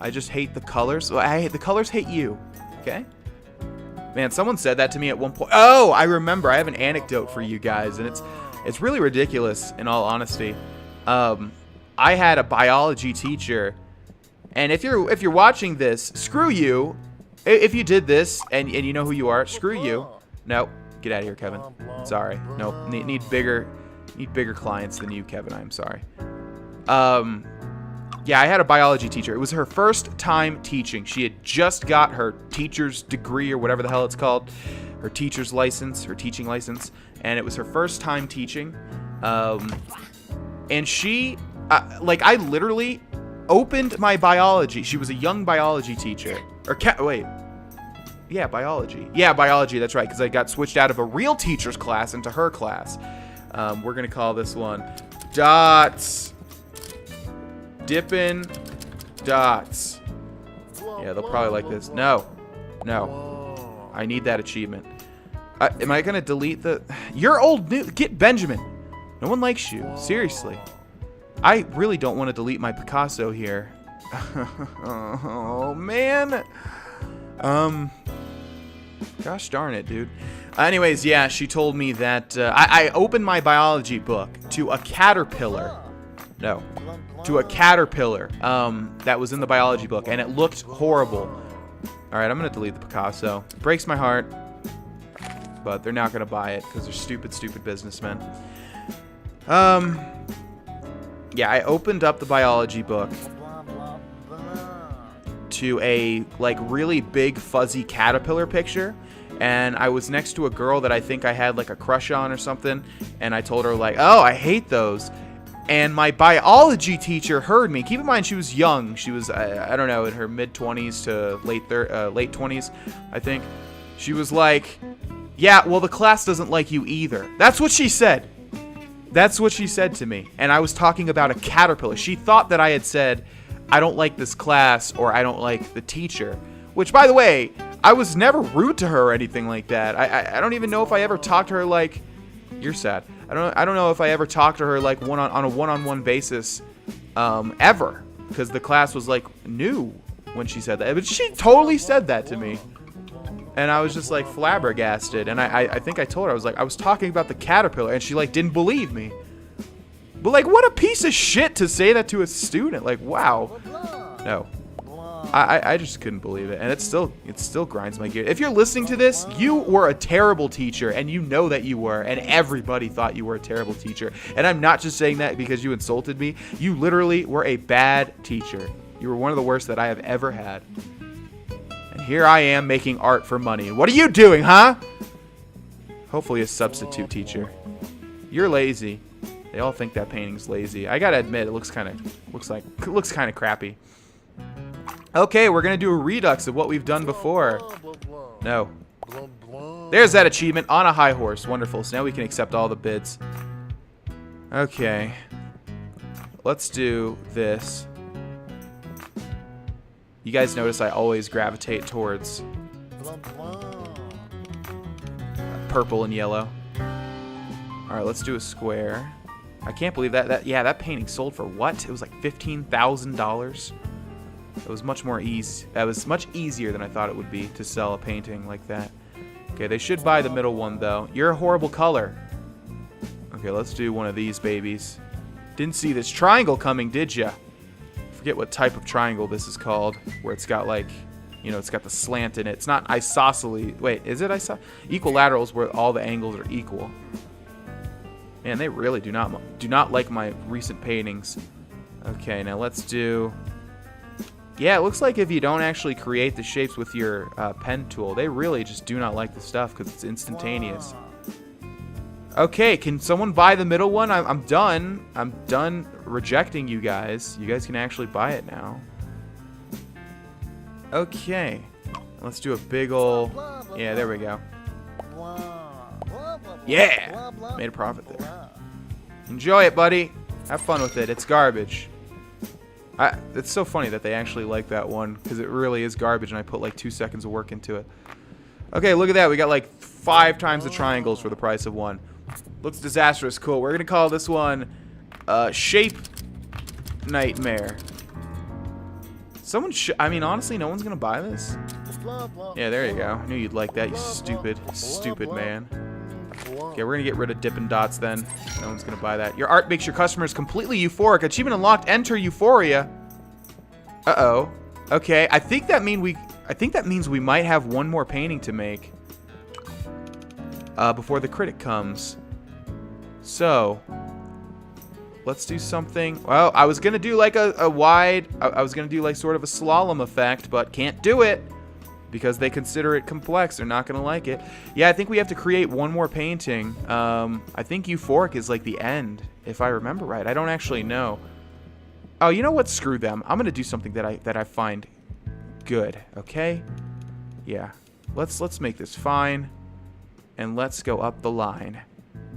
I just hate the colors. Well, the colors hate you. Okay? Man, someone said that to me at one point. Oh, I remember. I have an anecdote for you guys, and it's really ridiculous, in all honesty. I had a biology teacher, and if you're watching this, screw you. If you did this and you know who you are, screw you. No, get out of here, Kevin. Sorry. Nope. Need bigger clients than you, Kevin. I'm sorry. Yeah, I had a biology teacher. It was her first time teaching. She had just got her teacher's degree or whatever the hell it's called. Her teacher's license, her teaching license. And it was her first time teaching. And she, I literally opened my biology. She was a young biology teacher. Wait. Yeah, biology. Yeah, biology, that's right. Because I got switched out of a real teacher's class into her class. We're going to call this one Dots. Dippin' Dots. Yeah, they'll probably like this. No. I need that achievement. Am I gonna delete the... You're old new... Get Benjamin. No one likes you. Seriously. I really don't want to delete my Picasso here. Oh, man. Gosh darn it, dude. Anyways, yeah, she told me that... I opened my biology book to a caterpillar. No. To a caterpillar that was in the biology book, and it looked horrible. Alright, I'm going to delete the Picasso. It breaks my heart, but they're not going to buy it because they're stupid businessmen. Yeah, I opened up the biology book to a, really big fuzzy caterpillar picture, and I was next to a girl that I think I had, a crush on or something, and I told her, oh, I hate those. And my biology teacher heard me. Keep in mind, she was young. She was, I don't know, in her mid-20s to late 20s, I think. She was like, yeah, well, the class doesn't like you either. That's what she said. That's what she said to me. And I was talking about a caterpillar. She thought that I had said, I don't like this class, or I don't like the teacher. Which, by the way, I was never rude to her or anything like that. I don't even know if I ever talked to her like... You're sad. I don't know if I ever talked to her like on a one-on-one basis ever, because the class was like new when she said that. But she totally said that to me, and I was just like flabbergasted. And I think I told her, I was talking about the caterpillar, and she like didn't believe me. But like, what a piece of shit to say that to a student. Like, wow. No. I just couldn't believe it, and it still grinds my gear. If you're listening to this, you were a terrible teacher, and you know that you were, and everybody thought you were a terrible teacher. And I'm not just saying that because you insulted me. You literally were a bad teacher. You were one of the worst that I have ever had. And here I am making art for money. What are you doing, huh? Hopefully a substitute teacher. You're lazy. They all think that painting's lazy. I gotta admit, it looks kind of crappy. Okay, we're gonna do a redux of what we've done before. No. There's that achievement on a high horse. Wonderful. So now we can accept all the bids. Okay. Let's do this. You guys notice I always gravitate towards purple and yellow. Alright, let's do a square. I can't believe that painting sold for what? It was like $15,000. It was much easier than I thought it would be to sell a painting like that. Okay, they should buy the middle one though. You're a horrible color. Okay, let's do one of these babies. Didn't see this triangle coming, did ya? Forget what type of triangle this is called, where it's got like, you know, it's got the slant in it. It's not isosceles. Wait, is it isosceles? Equilaterals, where all the angles are equal. Man, they really do not like my recent paintings. Okay, now let's do... Yeah, it looks like if you don't actually create the shapes with your pen tool, they really just do not like the stuff because it's instantaneous. Okay, can someone buy the middle one? I'm done. I'm done rejecting you guys. You guys can actually buy it now. Okay. Let's do a big ol'... Yeah, there we go. Yeah! Made a profit there. Enjoy it, buddy. Have fun with it. It's garbage. It's so funny that they actually like that one, because it really is garbage, and I put like 2 seconds of work into it. Okay, look at that. We got like 5 times the triangles for the price of one. Looks disastrous. Cool. We're going to call this one Shape Nightmare. I mean, honestly, no one's going to buy this. Yeah, there you go. I knew you'd like that, you stupid man. Okay, we're going to get rid of Dippin' Dots then. No one's going to buy that. Your art makes your customers completely euphoric. Achievement unlocked. Enter Euphoria. Uh-oh. Okay, I think that means we might have one more painting to make before the critic comes. So, let's do something. Well, I was going to do like I was going to do like sort of a slalom effect, but can't do it. Because they consider it complex. They're not going to like it. Yeah, I think we have to create one more painting. I think euphoric is like the end, if I remember right. I don't actually know. Oh, you know what? Screw them. I'm going to do something that I find good, okay? Yeah. Let's make this fine. And let's go up the line.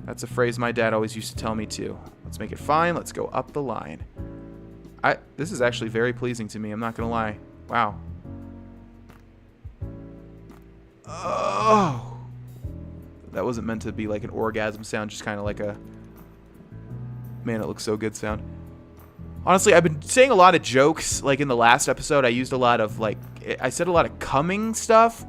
That's a phrase my dad always used to tell me too. Let's make it fine. Let's go up the line. This is actually very pleasing to me. I'm not going to lie. Wow. Oh, that wasn't meant to be like an orgasm sound, just kind of like a, man, it looks so good sound. Honestly, I've been saying a lot of jokes. Like in the last episode, I used a lot of I said a lot of coming stuff,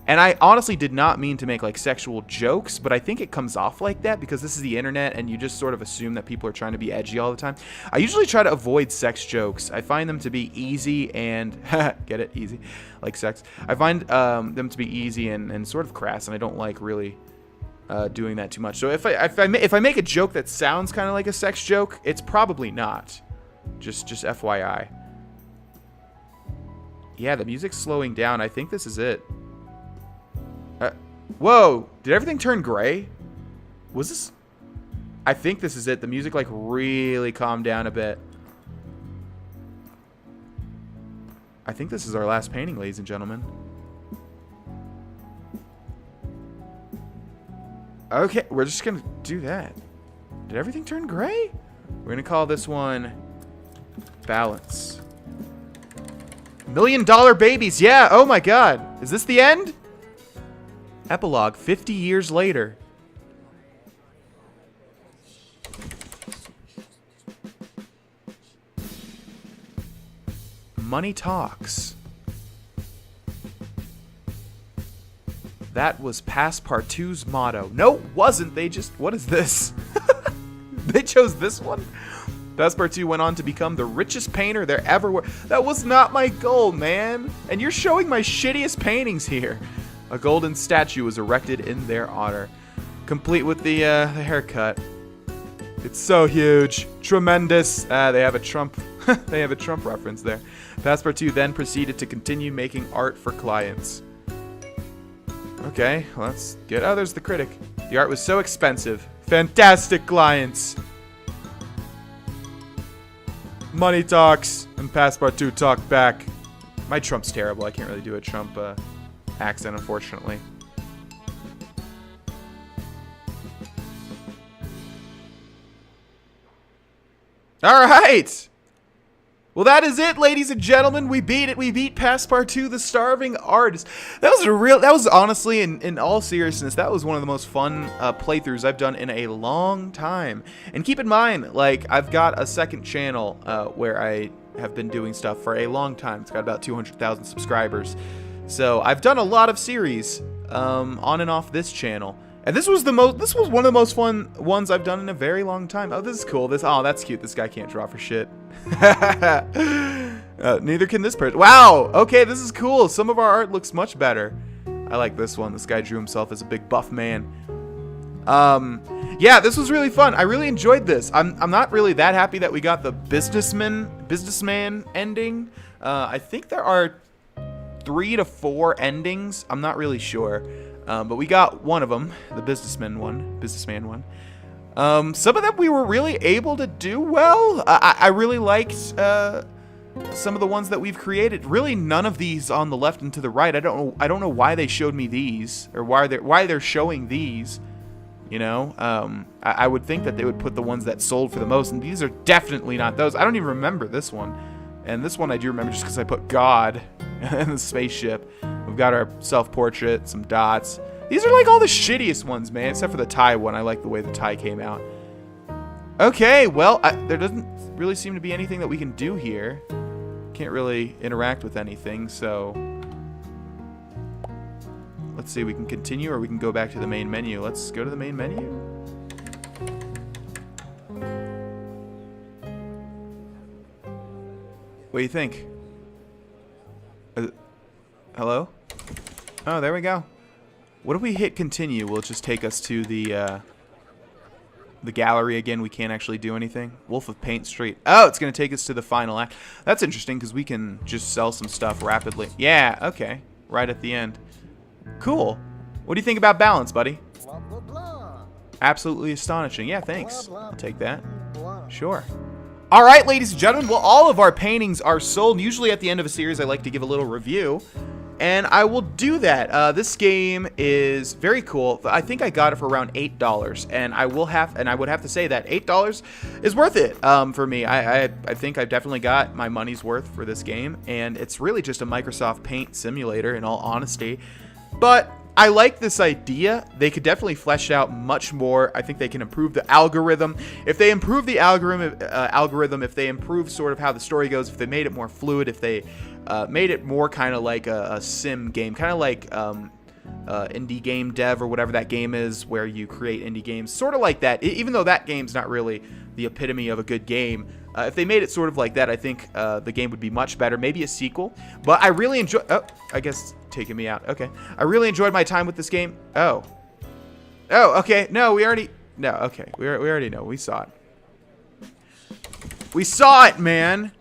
and I honestly did not mean to make like sexual jokes, but I think it comes off like that because this is the internet and you just sort of assume that people are trying to be edgy all the time. I usually try to avoid sex jokes. I find them to be easy and get it, easy, like sex. I find them to be easy and sort of crass, and I don't like really doing that too much. So if I make a joke that sounds kind of like a sex joke, it's probably not. Just FYI. Yeah, the music's slowing down. I think this is it. Whoa! Did everything turn gray? Was this... I think this is it. The music, like, really calmed down a bit. I think this is our last painting, ladies and gentlemen. Okay, we're just gonna do that. Did everything turn gray? We're gonna call this one Balance. $1 Million Babies. Yeah, oh my god. Is this the end? Epilogue, 50 years later. Money talks. That was Passpartout's motto. No, it wasn't. They just... What is this? They chose this one? Passpartout went on to become the richest painter there ever were. That was not my goal, man. And you're showing my shittiest paintings here. A golden statue was erected in their honor, complete with the haircut. It's so huge, tremendous. They have a Trump, they have a Trump reference there. Passpartout then proceeded to continue making art for clients. Okay, let's get. Oh, there's the critic. The art was so expensive. Fantastic clients. Money talks, and Passpartout talk back. My Trump's terrible. I can't really do a Trump accent, unfortunately. All right. Well, that is it, ladies and gentlemen. We beat it. We beat Passpartout, the starving artist. That was honestly, in all seriousness, that was one of the most fun playthroughs I've done in a long time. And keep in mind, like, I've got a second channel where I have been doing stuff for a long time. It's got about 200,000 subscribers. So I've done a lot of series on and off this channel. And this was one of the most fun ones I've done in a very long time. Oh, this is cool. Oh, that's cute. This guy can't draw for shit. Neither can this person. Wow. Okay, this is cool. Some of our art looks much better. I like this one. This guy drew himself as a big buff man. Yeah, this was really fun. I really enjoyed this. I'm not really that happy that we got the businessman ending. I think there are 3 to 4 endings. I'm not really sure. But we got one of them, the businessman one. Some of them we were really able to do well. I really liked some of the ones that we've created. Really, none of these on the left and to the right. I don't know why they showed me these, or why they're showing these. You know, I would think that they would put the ones that sold for the most, and these are definitely not those. I don't even remember this one, and this one I do remember just because I put God in the spaceship. We've got our self-portrait, some dots. These are like all the shittiest ones, man, except for the tie one. I like the way the tie came out. Okay, well, there doesn't really seem to be anything that we can do here. Can't really interact with anything, so... Let's see, we can continue or we can go back to the main menu. Let's go to the main menu. What do you think? Hello? Oh, there we go. What if we hit continue? Will it just take us to the gallery again? We can't actually do anything. Wolf of Paint Street. Oh, it's going to take us to the final act. That's interesting because we can just sell some stuff rapidly. Yeah, okay. Right at the end. Cool. What do you think about Balance, buddy? Blah, blah, blah. Absolutely astonishing. Yeah, thanks. Blah, blah. I'll take that. Blah. Sure. All right, ladies and gentlemen. Well, all of our paintings are sold. Usually at the end of a series, I like to give a little review. And I will do that. This game is very cool. I think I got it for around $8, and I would have to say that $8 is worth it for me. I think I've definitely got my money's worth for this game, and it's really just a Microsoft Paint simulator, in all honesty. But I like this idea. They could definitely flesh it out much more. I think they can improve the algorithm. If they improve the algorithm, if they improve sort of how the story goes, if they made it more fluid, if they made it more kind of like a sim game, kind of like indie game dev or whatever that game is, where you create indie games, sort of like that. Even though that game's not really the epitome of a good game, if they made it sort of like that, I think the game would be much better. Maybe a sequel. But I really enjoy. Oh, I guess taking me out. Okay, I really enjoyed my time with this game. Oh, okay. No, we already. No, okay. We already know. We saw it. We saw it, man.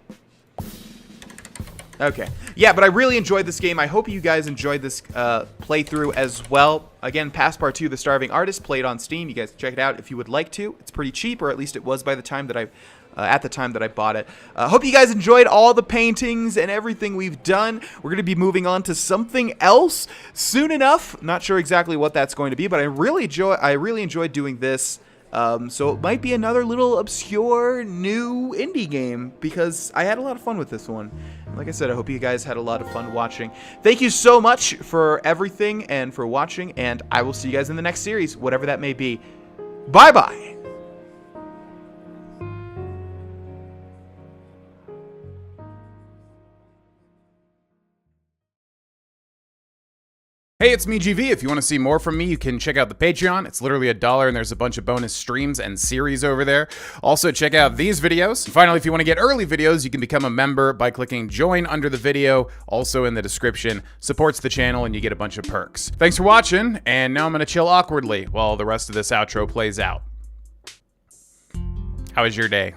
Okay. Yeah, but I really enjoyed this game. I hope you guys enjoyed this playthrough as well. Again, Passpartout, The Starving Artist, played on Steam. You guys check it out if you would like to. It's pretty cheap, or at least it was by the time that at the time that I bought it. Hope you guys enjoyed all the paintings and everything we've done. We're going to be moving on to something else soon enough. Not sure exactly what that's going to be, but I really enjoyed doing this. So it might be another little obscure new indie game because I had a lot of fun with this one. Like I said, I hope you guys had a lot of fun watching. Thank you so much for everything and for watching, and I will see you guys in the next series, whatever that may be. Bye-bye. Hey, it's me, GV. If you want to see more from me, you can check out the Patreon. It's literally $1, and there's a bunch of bonus streams and series over there. Also, check out these videos. And finally, if you want to get early videos, you can become a member by clicking join under the video, also in the description. Supports the channel, and you get a bunch of perks. Thanks for watching, and now I'm going to chill awkwardly while the rest of this outro plays out. How was your day?